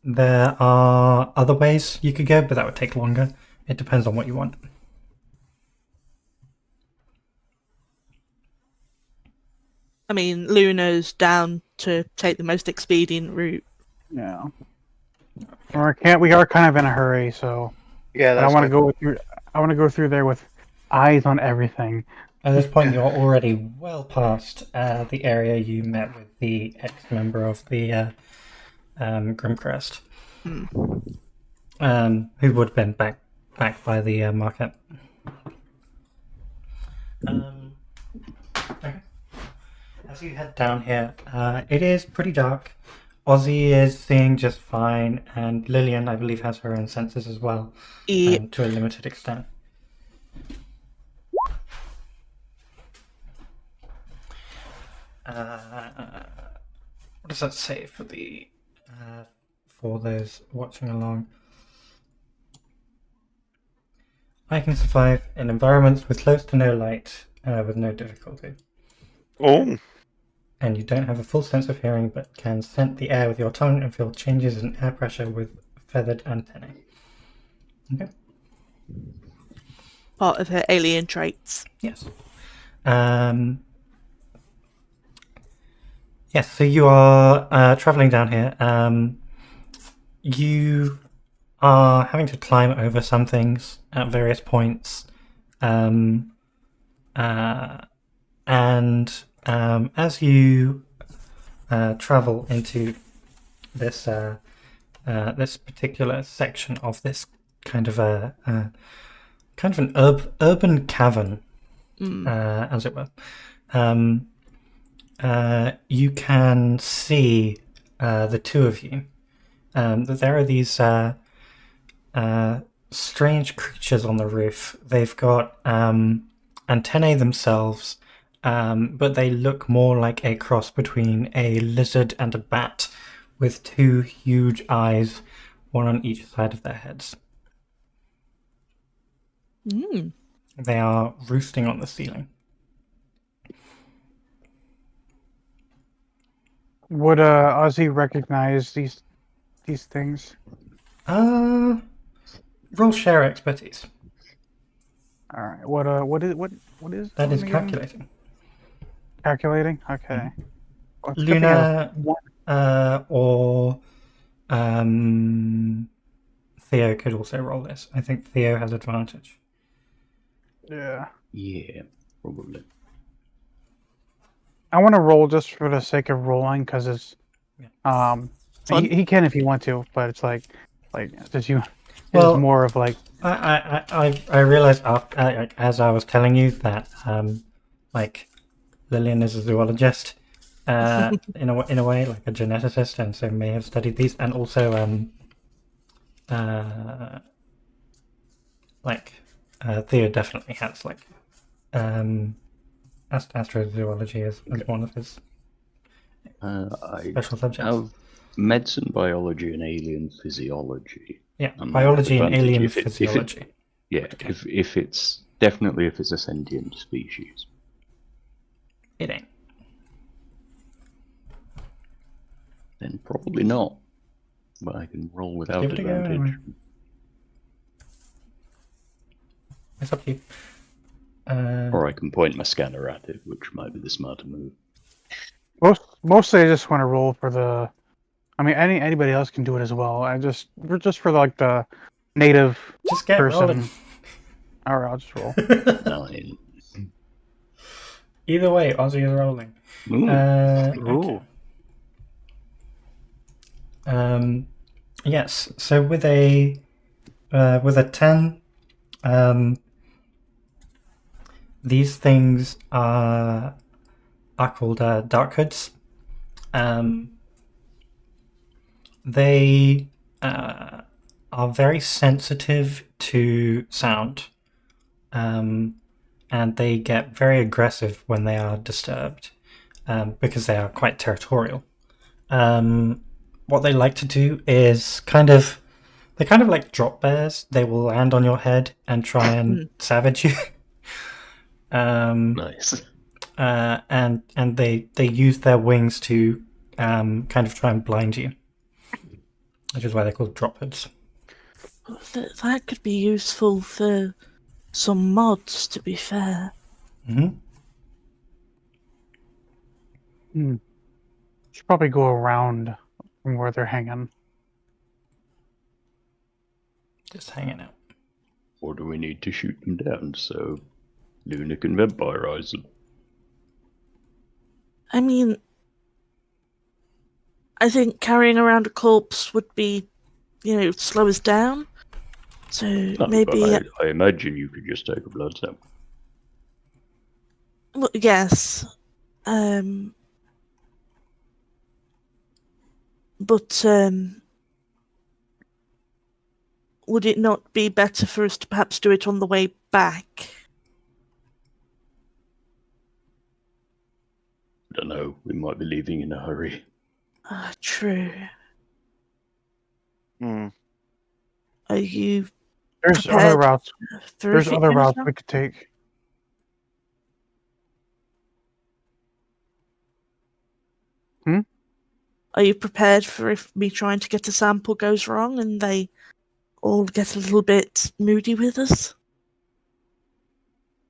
There are other ways you could go, but that would take longer. It depends on what you want. I mean, Luna's down to take the most expedient route. Yeah. We are kind of in a hurry, so Yeah, I that's want to fine. go through. I want to go through there with eyes on everything. At this point, you're already well past the area you met with the ex-member of the Grimcrest, who would have been back by the market. Okay. As you head down here, it is pretty dark. Ozzy is seeing just fine, and Lillian, I believe, has her own senses as well, to a limited extent. What does that say for the for those watching along? I can survive in environments with close to no light with no difficulty. Oh, And you don't have a full sense of hearing, but can scent the air with your tongue and feel changes in air pressure with feathered antennae. Okay. Part of her alien traits. Yes. Yes, so you are traveling down here. You are having to climb over some things at various points. And as you travel into this this particular section of this kind of an urban cavern, as it were, you can see the two of you. That there are these strange creatures on the roof. They've got antennae themselves, but they look more like a cross between a lizard and a bat, with two huge eyes, one on each side of their heads. They are roosting on the ceiling. Would Ozzy recognize these things? Roll share expertise. All right. What is That is again? calculating. Calculating. Okay. Well, it's a good thing I Luna, have one. or Theo could also roll this. I think Theo has advantage. Yeah. Yeah, probably. I want to roll just for the sake of rolling, because it's Fun. he can if he want to, but it's like just you. Well, It's more of like I realized after, as I was telling you that like Lillian is a zoologist in a way, like a geneticist, and so may have studied these, and also Theo definitely has like astrozoology as one of his I special subjects. have medicine, biology, and alien physiology. Yeah, and biology and advantage alien if it- physiology. Yeah, if it's definitely if it's a sentient species. It ain't. Then probably not. But I can roll without Give it a go advantage. anyway. It's up to you. Or I can point my scanner at it, which might be the smarter move. mostly I just want to roll for the. I mean, anybody else can do it as well. We're just for like the native Just get person. rolling. All right, I'll just roll. 9. Either way, Ozzy is rolling. Ooh, Okay. Yes. So with a 10, these things are called dark hoods. They are very sensitive to sound, and they get very aggressive when they are disturbed, because they are quite territorial. What they like to do is they're kind of like drop bears. They will land on your head and try and savage you. nice. And they use their wings to kind of try and blind you, which is why they're called drop hoods. That could be useful for some mods, to be fair. Should probably go around from where they're hanging. Just hanging out. Or do we need to shoot them down so Luna can vampirize them? I mean, I think carrying around a corpse would be, slow us down. So No, maybe, but I imagine you could just take a blood sample. well, yes. But would it not be better for us to perhaps do it on the way back? I don't know, we might be leaving in a hurry. True. Hmm. Are you There's prepared other routes. for There's a other few routes now? we could take. Are you prepared for if me trying to get a sample goes wrong and they all get a little bit moody with us?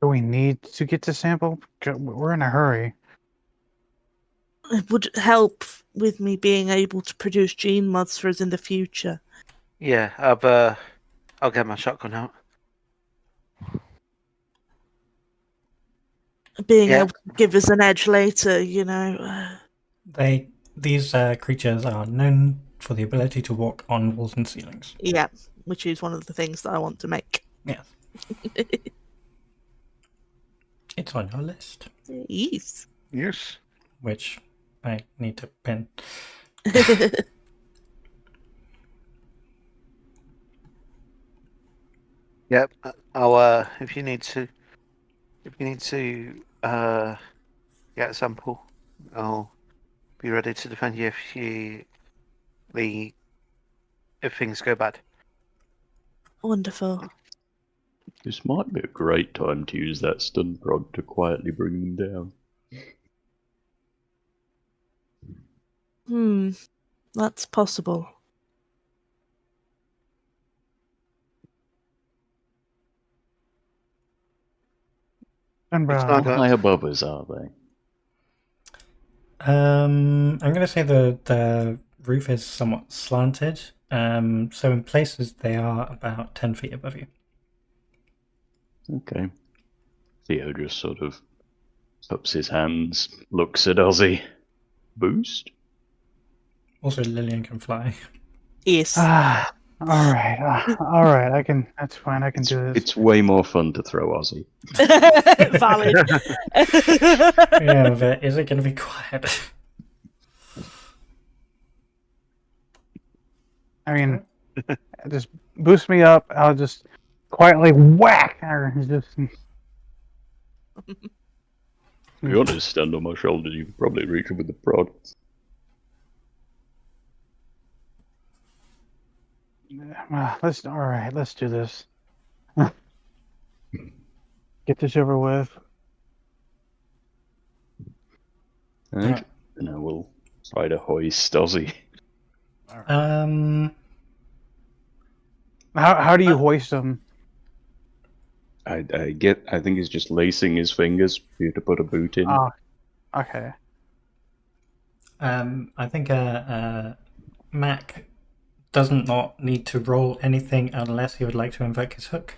Do we need to get the sample? We're in a hurry. It would help with me being able to produce gene mods for us in the future. Yeah, I'll get my shotgun out. Being Yeah. able to give us an edge later, These creatures are known for the ability to walk on walls and ceilings. Yeah, which is one of the things that I want to make. Yes. It's on your list, Yes. Yes. which I need to pin. Yep. I'll if you need to get a sample, I'll be ready to defend you if things go bad. Wonderful. This might be a great time to use that stun prod to quietly bring them down. That's possible. And It's How not high above us are they? I'm going to say the roof is somewhat slanted. So in places they are about 10 feet above you. Okay. Theo just sort of ups his hands, looks at Ozzy. Boost? Also, Lillian can fly. Yes. all right. All right. That's fine. I can do this. It's way more fun to throw Ozzy. Valid. Yeah, but is it going to be quiet? I mean, just boost me up. I'll just quietly whack her. Just To be honest, stand on my shoulders, you can probably reach him with the prod. all right. Let's do this. Get this over with. Alright. And I will try to hoist Ozzy. How do you hoist them? I think he's just lacing his fingers for you to put a boot in. Oh, okay. I think Mac doesn't not need to roll anything unless he would like to invoke his hook,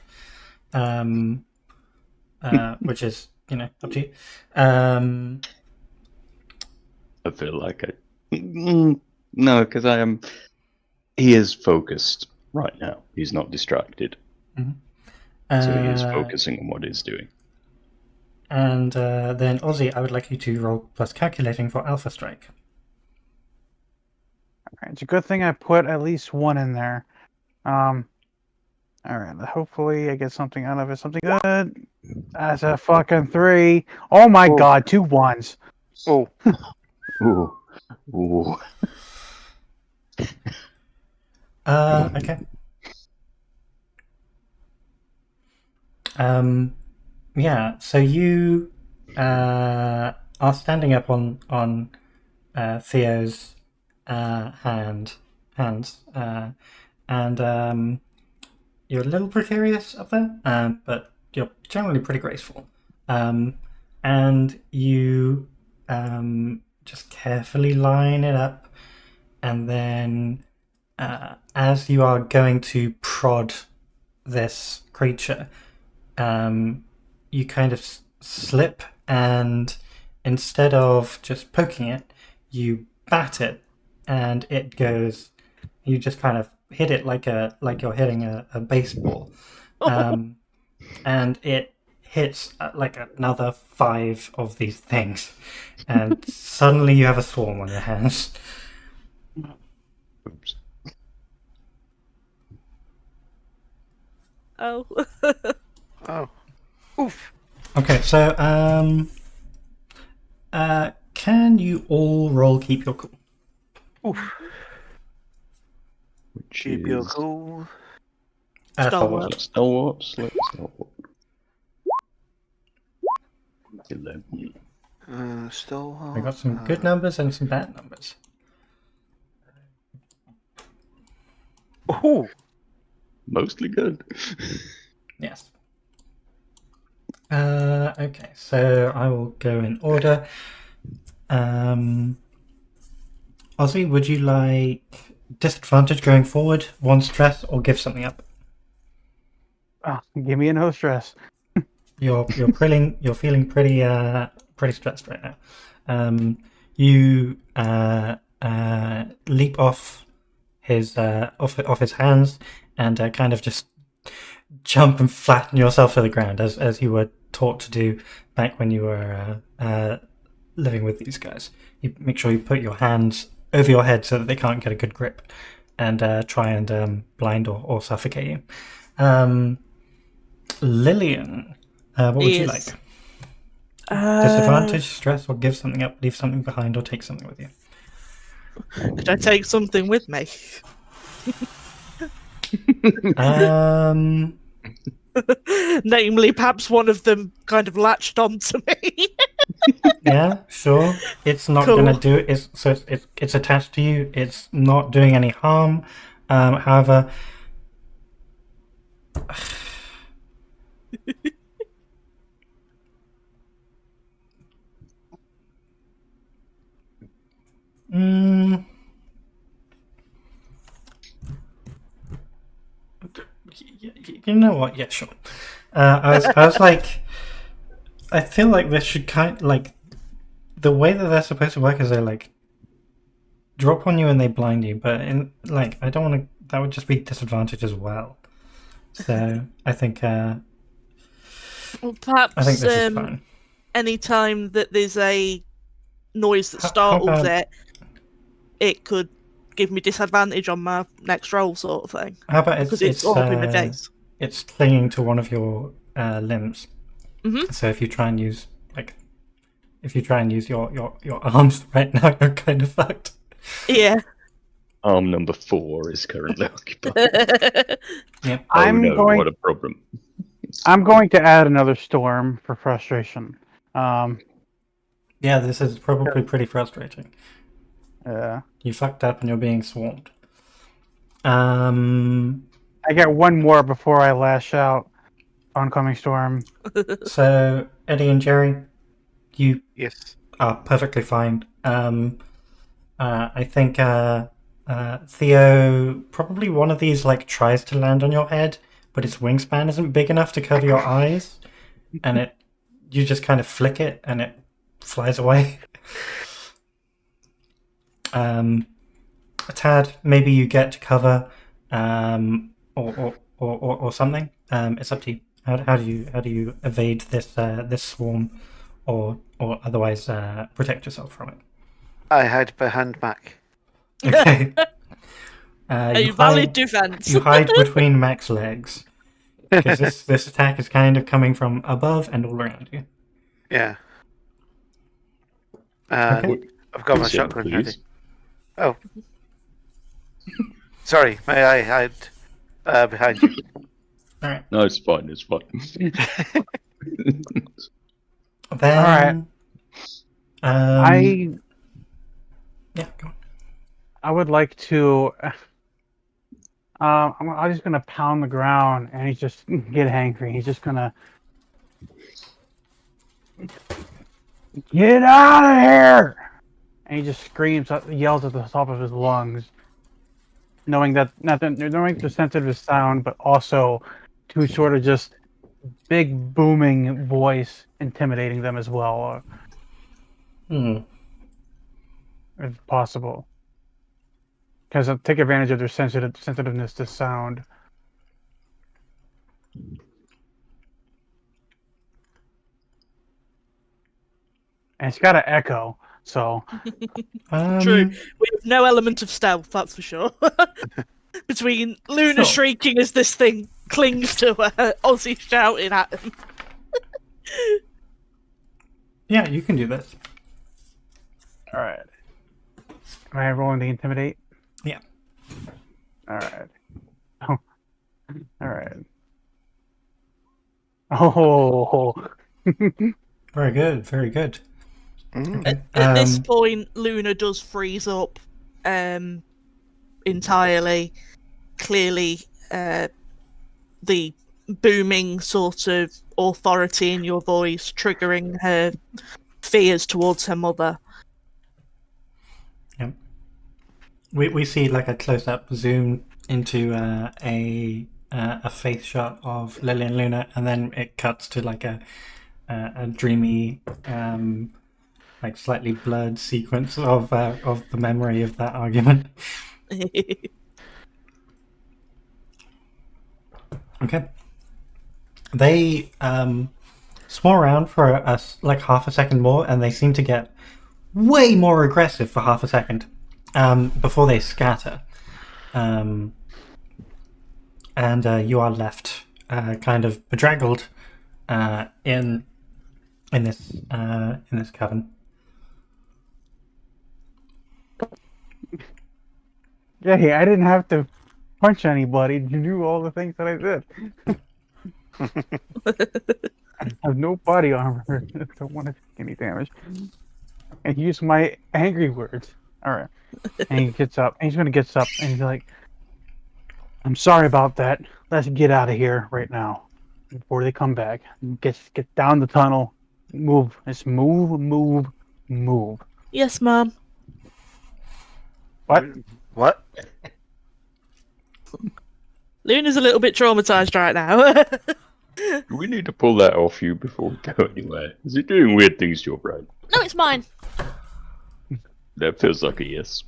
which is up to you. I feel like no, because I am. He is focused right now. He's not distracted, so he is focusing on what he's doing. And then Ozzy, I would like you to roll plus calculating for Alpha Strike. Okay, it's a good thing I put at least one in there. All right, hopefully I get something out of it. Something good. That's a fucking 3. Oh my god, 2 1s. Oh, Ooh, ooh. Okay. Yeah. So you are standing up on Theo's hands, and you're a little precarious up there, but you're generally pretty graceful. And you just carefully line it up, and then as you are going to prod this creature, you kind of slip, and instead of just poking it, you bat it, and it goes. You just kind of hit it like you're hitting a baseball, and it hits like another 5 of these things, and suddenly you have a swarm on your hands. Oops. Oh. oh, oof. Okay, so can you all roll keep your cool? Oof. Which Keep your is cool. Stalwart. Stalwart. 11. Stalwart. I got some good numbers and some bad numbers. Ooh. Mostly good. Yes. Okay, so I will go in order. Ozzy, would you like disadvantage going forward, 1 stress, or give something up? Oh, give me a no stress. You're feeling pretty stressed right now. You leap off his hands and kind of just jump and flatten yourself to the ground as you were taught to do back when you were living with these guys. You make sure you put your hands over your head so that they can't get a good grip, and try and blind or suffocate you. Lillian, what would you like? Disadvantage, stress, or give something up, leave something behind, or take something with you? Could I take something with me? Namely, perhaps one of them kind of latched onto me. Yeah, sure. It's not Cool. gonna do it. It's attached to you. It's not doing any harm. However, you know what? Yeah, sure. I was like, I feel like this should the way that they're supposed to work is they like drop on you and they blind you, but I don't want to. That would just be disadvantage as well. So I think Well, perhaps this is fine. any time that there's a noise that How startles about- it could give me disadvantage on my next roll, sort of thing. How about Because it's all up in the face. It's clinging to one of your limbs. Mhm. So if you try and use your arms right now, you're kind of fucked. Yeah. Arm number 4 is currently occupied. Yeah. What a problem. I'm going to add another storm for frustration. Yeah, this is probably pretty frustrating. You fucked up and you're being swarmed. I get one more before I lash out. Oncoming storm. So Eddie and Jerry, you Yes. are perfectly fine. I think Theo, probably one of these tries to land on your head, but its wingspan isn't big enough to cover your eyes, and it you just kind of flick it and it flies away. Tad, maybe you get to cover, or something. It's up to you. How do you evade this swarm, or otherwise protect yourself from it? I hide behind Mac. Okay. A valid defense. You hide between Mac's legs because this attack is kind of coming from above and all around you. Yeah. Okay. I've got my Consent, shotgun please. ready. Oh. Sorry, may I hide behind you? All right. No, it's fine. It's fine. Then, I yeah, go on. I would like to. I'm just gonna pound the ground, and he's just get angry. He's just gonna get out of here, and he just screams, yells at the top of his lungs, knowing that knowing the sensitive sound, but also to sort of just big booming voice intimidating them as well, if possible. Because I'll take advantage of their sensitiveness to sound. And it's got an echo, so True. We have no element of stealth, that's for sure. Between Luna Sure. shrieking as this thing clings to her, Ozzy shouting at him. Yeah, you can do this. all right. Am I rolling to intimidate? Yeah. All right. Oh, all right. Oh, Very good. Very good. At this point, Luna does freeze up entirely. Clearly, the booming sort of authority in your voice triggering her fears towards her mother. Yep. We see like a close-up zoom into a face shot of Lily and Luna, and then it cuts to like a dreamy, like slightly blurred sequence of the memory of that argument. Okay. They swarm around for like half a second more, and they seem to get way more aggressive for half a second before they scatter. And you are left kind of bedraggled in this coven. yeah. I didn't have to punch anybody to do all the things that I did. I have no body armor. Don't want to take any damage. And use my angry words. All right. And he gets up. And he's gonna get up, and he's like, "I'm sorry about that. Let's get out of here right now before they come back. Get down the tunnel. Move. Just move. Yes, Mom. What? What? Luna's a little bit traumatized right now. We need to pull that off you before we go anywhere. Is it doing weird things to your brain? No, it's mine. That feels like a yes.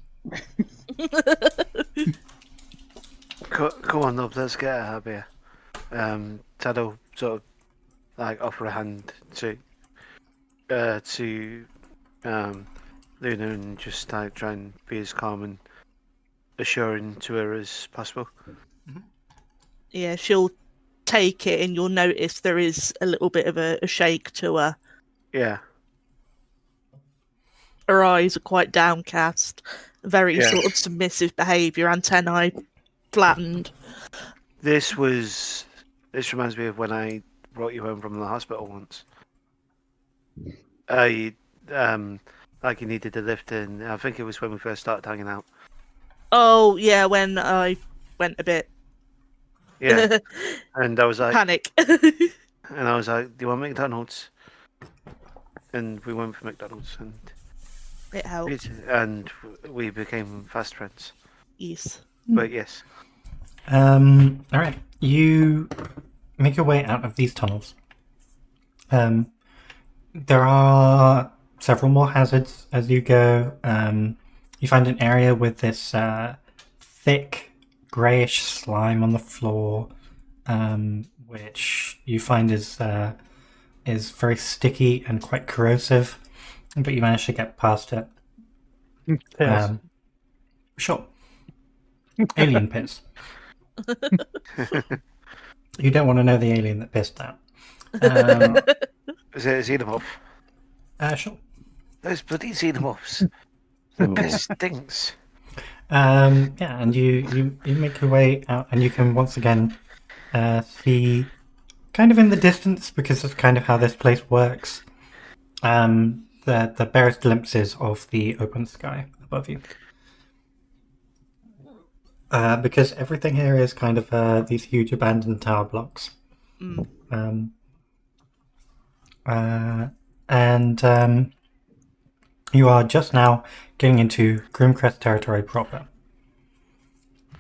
Come on, love, let's get out of here. Tad will sort of like offer a hand to Luna and just like try and be as calm and assuring to her as possible. Yeah, she'll take it, and you'll notice there is a little bit of a shake to her. Yeah. Her eyes are quite downcast, very Yeah. sort of submissive behaviour, antennae flattened. This reminds me of when I brought you home from the hospital once. Like you needed a lift in. I think it was when we first started hanging out. Oh, yeah, when I went a bit Yeah. And I was like, panic. do you want McDonald's? And we went for McDonald's, and It helped. we became fast friends. Yes. But yes. All right, you make your way out of these tunnels. There are several more hazards as you go. You find an area with this thick, greyish slime on the floor, which you find is very sticky and quite corrosive, but you manage to get past it. Piss. Sure. Alien piss. You don't want to know the alien that pissed out. Is it a xenomorph? Sure. Those bloody xenomorphs. The piss stinks. Yeah, and you make your way out, and you can once again see, kind of in the distance, because that's kind of how this place works, the barest glimpses of the open sky above you. Because everything here is kind of these huge abandoned tower blocks. Mm. And you are just now getting into Grimcrest territory proper.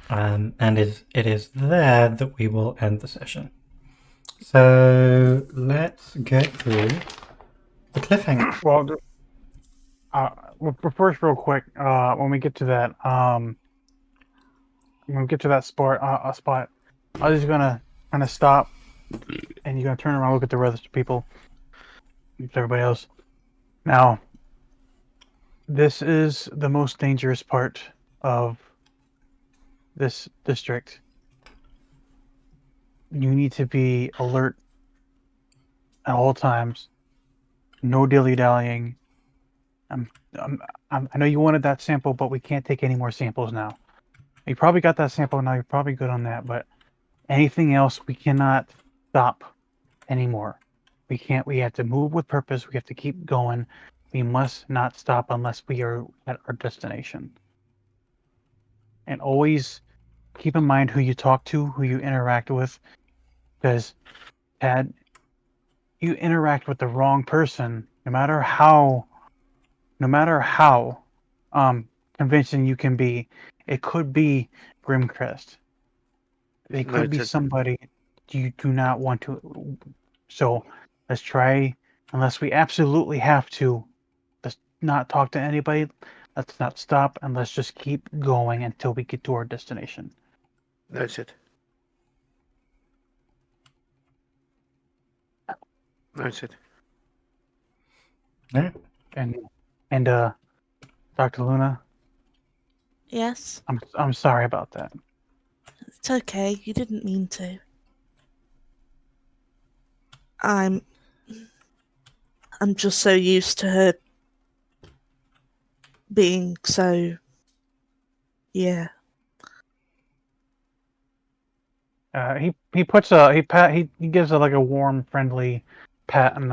And it is there that we will end the session. So let's get through the cliffhanger. Well, first, real quick, when we get to that, spot, I was just gonna kind of stop, and you're gonna turn around, and look at the rest of the people, everybody else. Now, this is the most dangerous part of this district. You need to be alert at all times. No dilly-dallying. I know you wanted that sample, but we can't take any more samples now. You probably got that sample now. You're probably good on that, but anything else, we cannot stop anymore. We can't. We have to move with purpose. We have to keep going. We must not stop unless we are at our destination. And always keep in mind who you talk to, who you interact with, because Tad, you interact with the wrong person, no matter how convincing you can be. It could be Grimcrest. They could be somebody you do not want to. So let's try, unless we absolutely have to, let's not talk to anybody. Let's not stop, and let's just keep going until we get to our destination. Noted. Noted. Yeah. And Dr. Luna, Yes, I'm sorry about that. it's okay. You didn't mean to. I'm just so used to her being so. Yeah. He gives a like a warm, friendly pat on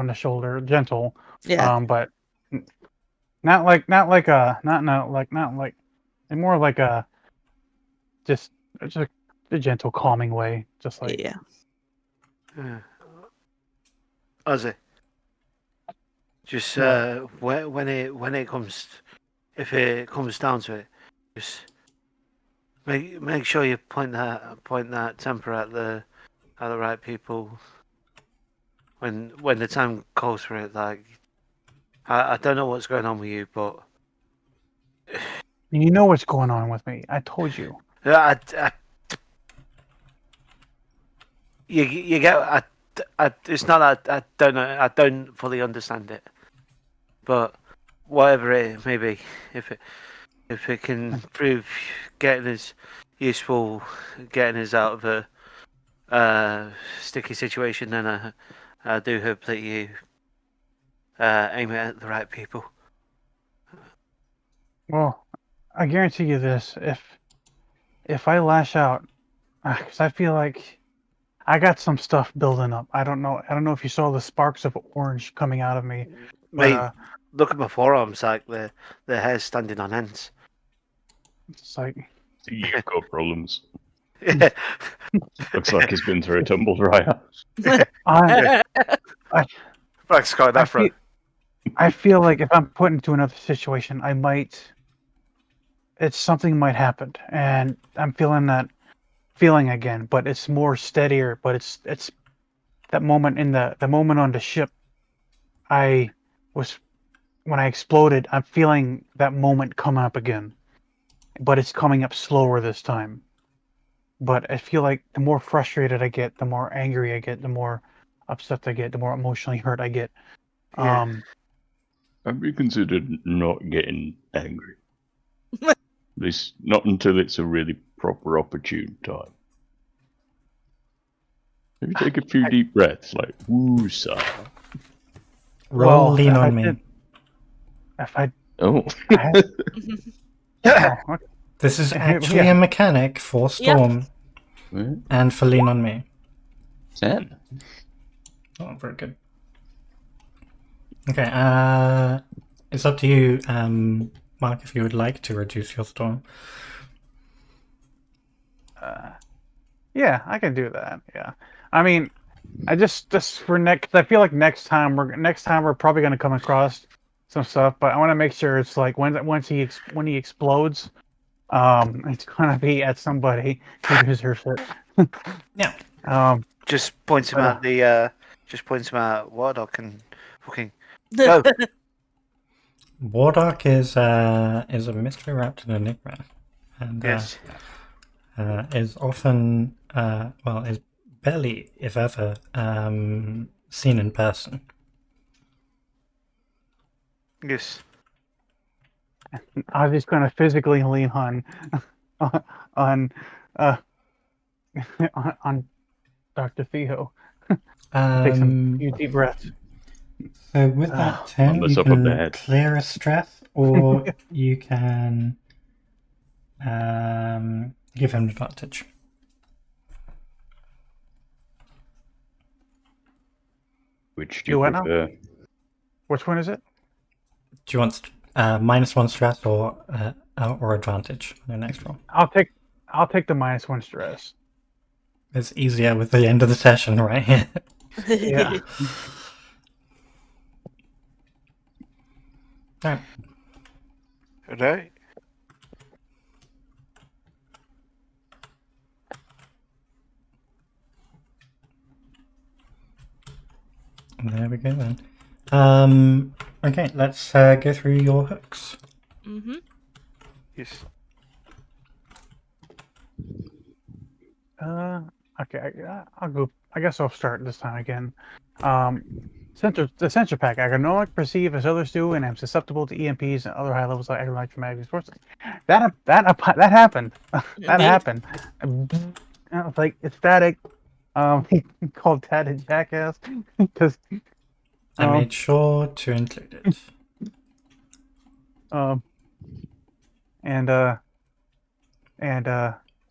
the shoulder, gentle. Yeah. But not like more like a just a gentle, calming way, just like Yeah. Ozzy. Just when it comes, if it comes down to it, just make sure you point that temper at the right people. When the time calls for it, like I don't know what's going on with you, but you know what's going on with me. I told you. You get it's not that I don't know. I don't fully understand it, but whatever it may be, if it can prove getting us useful, getting us out of a sticky situation, then I do hope that you aim it at the right people. Well, I guarantee you this: if I lash out, because I feel like I got some stuff building up. I don't know if you saw the sparks of orange coming out of me. Mate, But, look at my forearms, like the hair's standing on ends. it's like You've got problems. Yeah. Looks like he's been through a tumble dryer. I Frank Scott, that front. I feel like if I'm put into another situation, something might happen, and I'm feeling that feeling again. But it's more steadier. But it's that moment in the moment on the ship I was when I exploded, I'm feeling that moment come up again, but it's coming up slower this time. But I feel like the more frustrated I get, the more angry I get, the more upset I get, the more emotionally hurt I get. Yeah. I've reconsidered not getting angry. At least not until it's a really proper opportune time. Maybe take a few deep breaths, like woo-sa. Roll Well, lean if I on me. did- If I, Oh. I had, oh, okay. This is Yeah. actually a mechanic for Storm Well, and for lean on me. 10. Oh, very good. Okay, it's up to you, Mark, if you would like to reduce your storm. Yeah, I can do that. Yeah, I mean, I just for next. I feel like next time we're probably gonna come across some stuff, but I want to make sure it's like when he explodes, it's gonna be at somebody who deserves it. Yeah. Just points him But, out just points him out Wardock and fucking go. Wardock is a mystery wrapped in enigma, and Yes. is often is barely, if ever, seen in person. Yes. I'm just gonna physically lean on uh on Dr. Theo. Take some few deep breaths. So with that 10, On the you top of the can head. clear a stress, or you can give him advantage. Which do you what now? prefer? Which one is it? Do you want -1 stress or advantage on your next roll? I'll take the -1 stress. It's easier with the end of the session, right? Yeah. Alright. Right. There we go then. Okay, let's go through your hooks. Mm-hmm. Yes. Okay. I'll go. I guess I'll start this time again. The sensor pack. I can no longer perceive as others do, and am susceptible to EMPs and other high levels of electromagnetic forces. That happened. That happened. It's like it's static. He called Tad a jackass because I made sure to include it.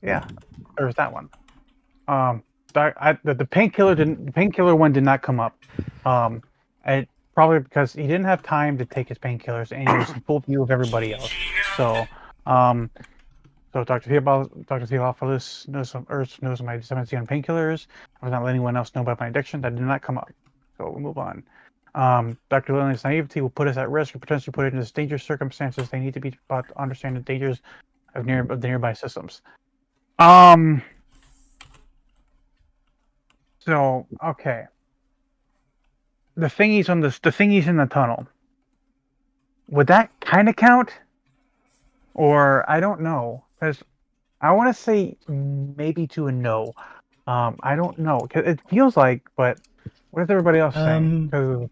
Yeah, there's that one. The painkiller one did not come up. Probably because he didn't have time to take his painkillers, and he was in full view of everybody else. So, Dr. Theophilus knows my dependency on painkillers. I was not letting anyone else know about my addiction. That did not come up. So we'll move on. Dr. Lillian's naivety will put us at risk and potentially put it into dangerous circumstances. They need to be taught to understand the dangers of the nearby systems. So okay. The thingies in the tunnel. Would that kind of count? Or I don't know, because I want to say maybe to a no. I don't know. 'Cause it feels like, but what is everybody else saying? 'Cause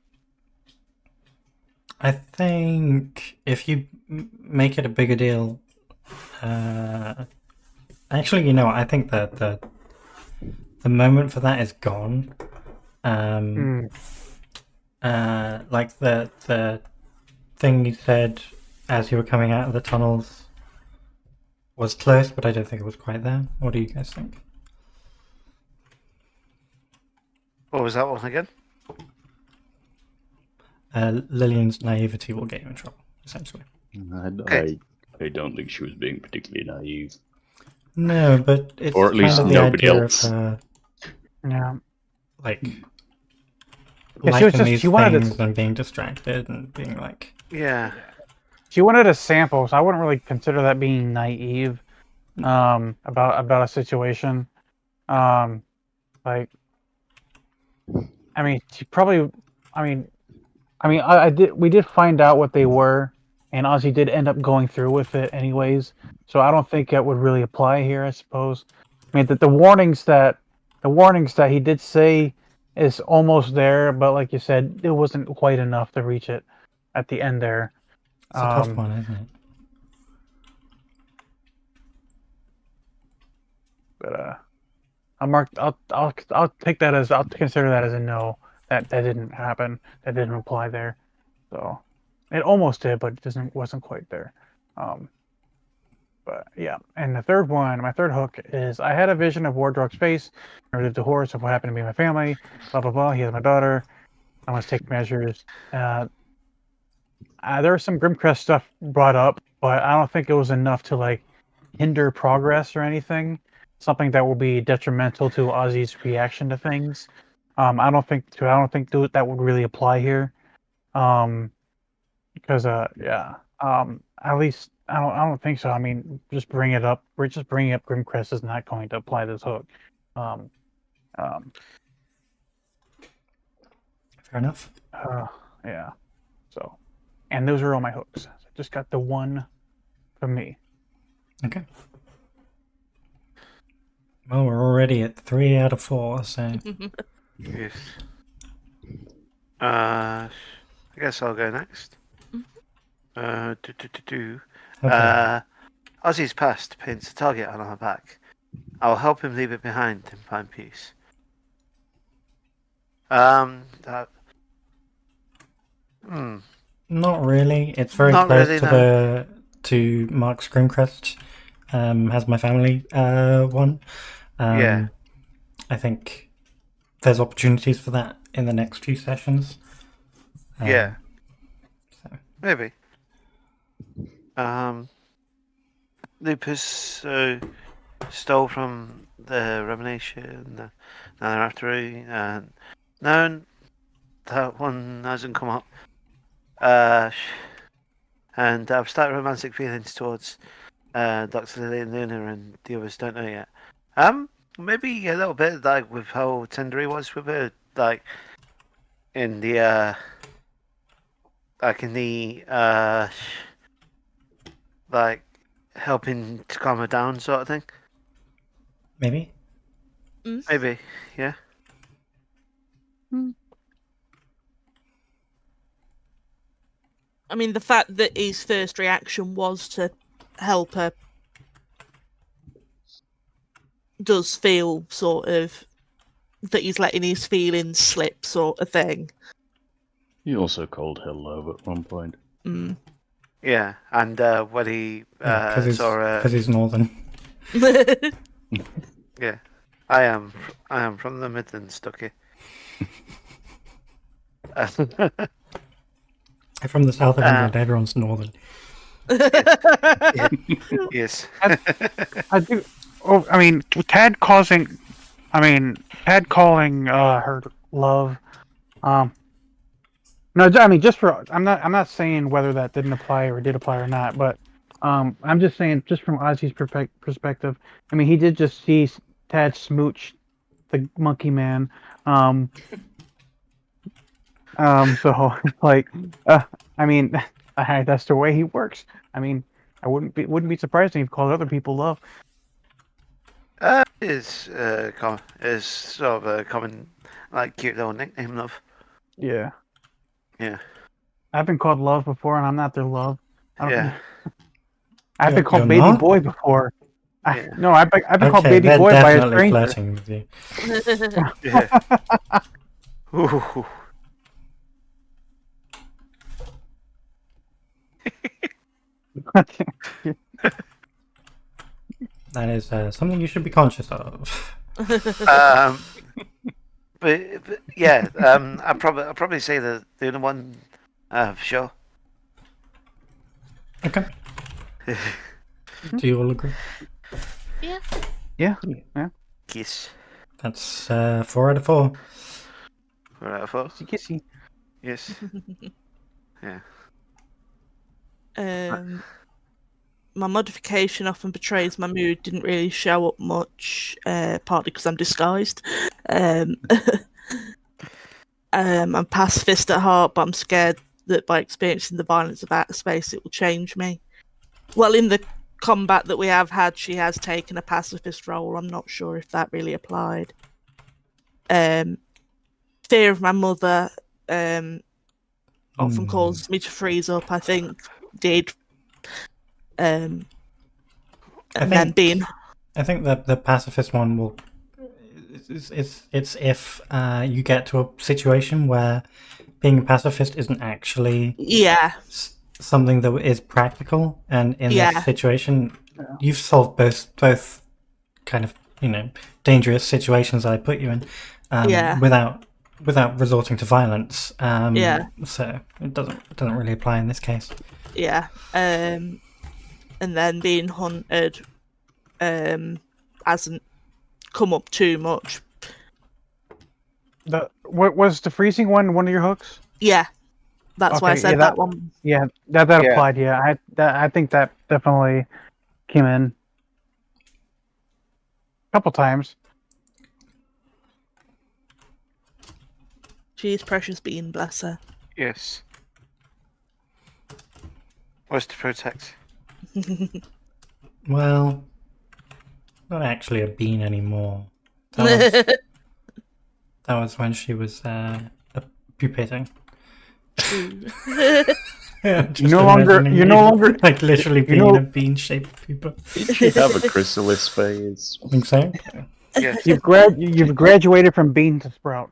I think if you make it a bigger deal, actually, I think that the moment for that is gone. Like the thing you said as you were coming out of the tunnels was close, but I don't think it was quite there. What do you guys think? What was that one again? Lillian's naivety will get you in trouble, essentially. I don't think she was being particularly naive. No, but it's or at least kind of the nobody idea else. Of her, yeah, like Yeah, liking these she wanted things and being distracted and being like, Yeah. she wanted a sample, so I wouldn't really consider that being naive. About a situation. Like, I mean, she probably, I mean, I mean, I did. We did find out what they were, and Ozzy did end up going through with it anyways. So I don't think it would really apply here. I suppose. I mean, the warnings that he did say is almost there, but like you said, it wasn't quite enough to reach it at the end there. It's a tough one, isn't it? But I'll take that as I'll consider that as a no. That didn't happen. That didn't apply there. So it almost did, but it wasn't quite there. But yeah, and the third one, my third hook is I had a vision of Wardrog's face, or the horrors of what happened to me and my family. Blah blah blah. He has my daughter. I must take measures. There was some Grimcrest stuff brought up, but I don't think it was enough to like hinder progress or anything. Something that will be detrimental to Ozzy's reaction to things. I don't think that would really apply here. Because at least I don't think so. I mean, just bring it up. We're just bringing up Grimcrest is not going to apply this hook. Fair enough. Yeah. So, and those are all my hooks. I just got the one from me. Okay. Well, we're already at 3 out of 4, so Yes. I guess I'll go next. okay. Ozzy's past paints a target on our back. I'll help him leave it behind and find peace. Not really. It's very Not close really, to Mark's Grimcrest. Has my family one. Yeah. I think there's opportunities for that in the next few sessions. Yeah. So. Maybe. Lupus stole from the Revelation, the Artery, and no, that one hasn't come up. And I've started romantic feelings towards Dr. Lillian Luna, and the others don't know yet. Maybe a little bit like with how tender he was with her, like in the like helping to calm her down, sort of thing. Maybe. Maybe, yeah. I mean, the fact that his first reaction was to help her does feel sort of that he's letting his feelings slip, sort of thing. He also called her love at one point. Yeah, and when he saw her... Because he's northern. Yeah, I am from the Midlands, Stucky. I'm from the south of England. Everyone's northern. Yes. I do. Oh, I mean, Tad calling her love. No, I mean, just for I'm not saying whether that didn't apply or did apply or not, but I'm just saying, just from Ozzy's perspective. I mean, he did just see Tad smooch the monkey man. So like, I mean, that's the way he works. I mean, I wouldn't be surprised if he called other people love. Is sort of a common, like, cute little nickname, love. Yeah. Yeah. I've been called love before, and I'm not their love. Yeah. I've been called You're baby not? boy before. Yeah. No, I've been called Okay, baby they're boy by a definitely stranger. flirting with you. Yeah. Ooh. That is something you should be conscious of. But yeah, I'd probably say the other one, for sure. Okay. Do you all agree? Yeah. Yeah. Kiss. That's 4 out of 4. 4 out of 4. Kissy. Yes. Yeah. My modification often betrays my mood didn't really show up much, partly because I'm disguised. I'm pacifist at heart, but I'm scared that by experiencing the violence of outer space, it will change me. Well, in the combat that we have had, she has taken a pacifist role. I'm not sure if that really applied. Fear of my mother often causes me to freeze up, I think. Did. And then being... I think that the pacifist one will... It's if you get to a situation where being a pacifist isn't actually something that is practical, and in this situation, you've solved both kind of, dangerous situations I put you in without resorting to violence. So it doesn't really apply in this case. Yeah. And then being hunted hasn't come up too much. What was the freezing one of your hooks? Yeah, that's why I said that one. Yeah, that applied. Yeah, I think that definitely came in a couple times. She's precious being, bless her. Yes. What's to protect? Well, not actually a bean anymore. That was when she was pupating. You're no longer like literally being a bean-shaped pupa. Did she have a chrysalis phase? I think so. Yeah. You've graduated from bean to sprout.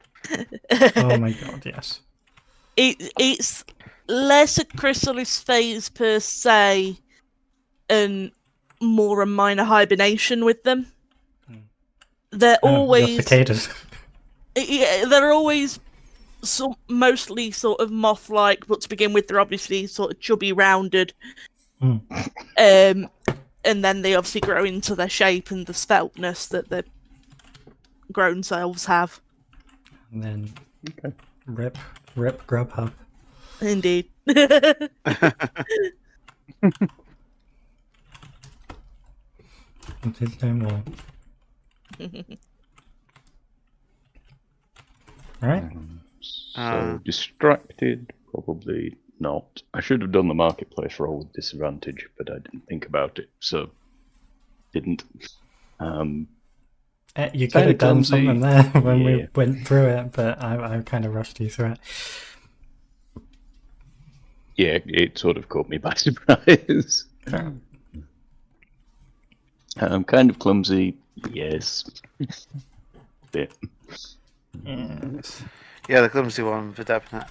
Oh my god, yes. It's less a chrysalis phase per se, and more a minor hibernation with them. They're always cicadas. Yeah, they're always mostly sort of moth-like, but to begin with, they're obviously sort of chubby, rounded. And then they obviously grow into their shape and the sveltness that their grown selves have. And then rip Grubhub. Indeed. It is no more. Alright. So distracted, probably not. I should have done the marketplace roll with disadvantage, but I didn't think about it, so didn't. You could have done something there when we went through it, but I kind of rushed you through it. Yeah, it sort of caught me by surprise. I'm kind of clumsy, yes. Bit. Yes. Yeah, the clumsy one for definite.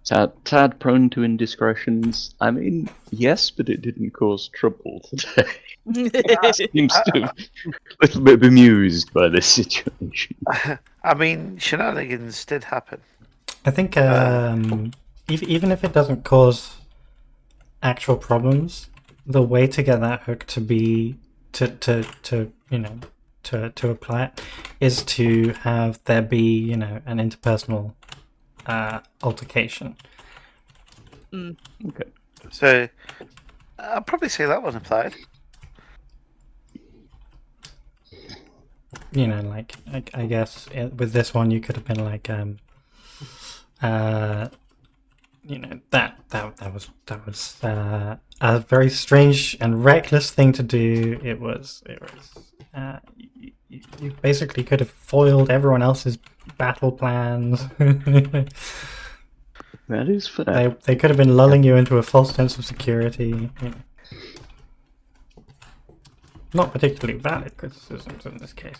Tad prone to indiscretions. I mean, yes, but it didn't cause trouble today. Seems to be a little bit bemused by this situation. I mean, shenanigans did happen. I think even if it doesn't cause actual problems, the way to get that hook to be to apply it is to have there be an interpersonal altercation. Okay. So I'll probably say that one applied. Like I guess with this one you could have been like that was a very strange and reckless thing to do. It was you basically could have foiled everyone else's battle plans. That is fair. They could have been lulling you into a false sense of security. Not particularly valid criticisms in this case,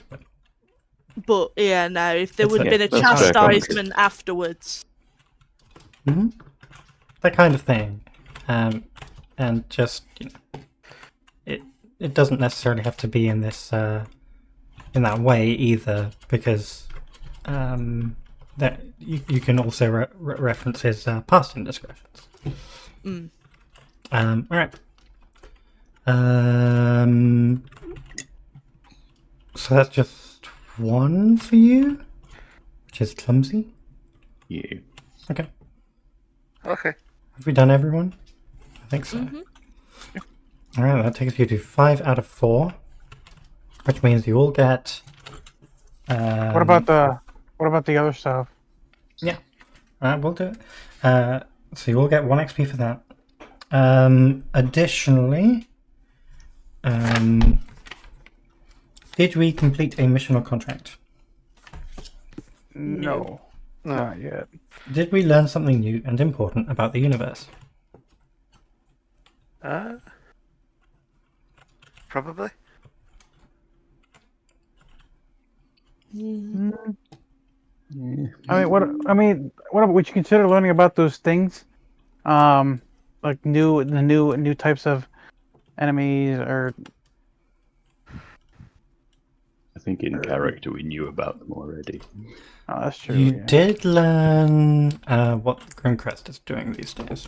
but yeah, no. If there would have been a that's fair chastisement afterwards, that kind of thing, and just it doesn't necessarily have to be in this in that way either, because that you can also reference his past indiscretions. All right. So that's just one for you, which is clumsy. Yeah. Okay. Okay. Have we done everyone? I think so. All right, that takes you to 5 out of 4, which means you all get. What about the other stuff? We'll do it. So you all get 1 XP for that. Additionally, did we complete a mission or contract? No, No. not yet. Did we learn something new and important about the universe? Probably. Mm. What would you consider learning about those things? Like the new types of enemies, or I think in character we knew about them already. oh, that's true. You yeah. did learn what Grimcrest is doing these days.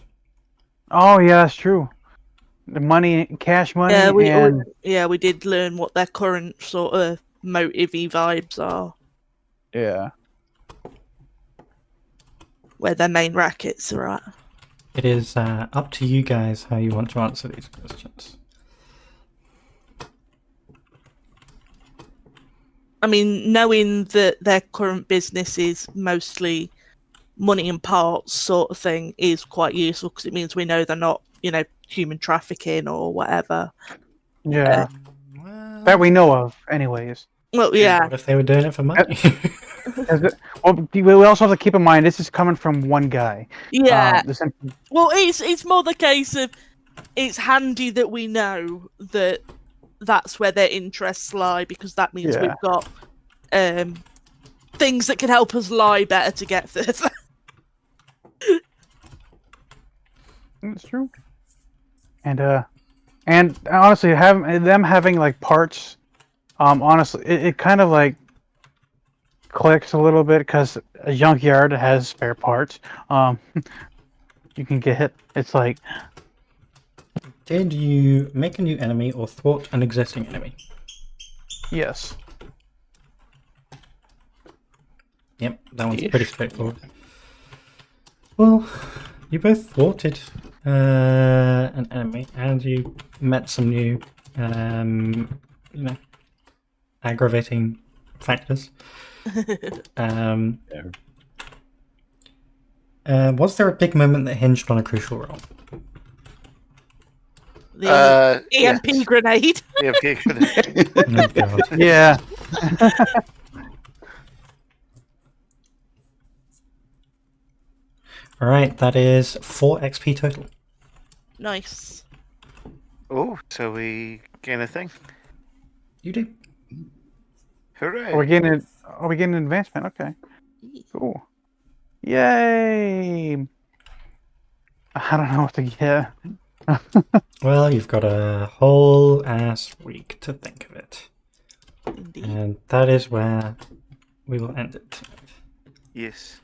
Oh yeah, that's true. The money, cash money, Yeah, we did learn what their current sort of motive-y vibes are, yeah. where their main rackets are at. It is up to you guys how you want to answer these questions. I mean, knowing that their current business is mostly money and parts sort of thing is quite useful, because it means we know they're not, human trafficking or whatever. Yeah, Well, that we know of, anyways. Well, yeah. What if they were doing it for money? We also have to keep in mind this is coming from one guy. Yeah. This Well, it's more the case of it's handy that we know that that's where their interests lie, because that means Yeah. we've got things that can help us lie better to get further. It's true. And honestly, having like parts, honestly, it kind of like clicks a little bit, because a junkyard has spare parts. You can get hit. It's like, Did you make a new enemy or thwart an existing enemy? yes. Yep, that one's pretty straightforward. Well, you both thwarted an enemy, and you met some new, aggravating factors. Was there a big moment that hinged on a crucial role? The EMP Yes. grenade. EMP grenade. Oh, God. Yeah. Alright, that is 4 XP total. Nice. Oh, so we gain a thing. You do. Hooray! Are we getting an advancement? Okay. Cool. Yay! I don't know what to get. Well, you've got a whole ass week to think of it. Indeed. And that is where we will end it. Yes.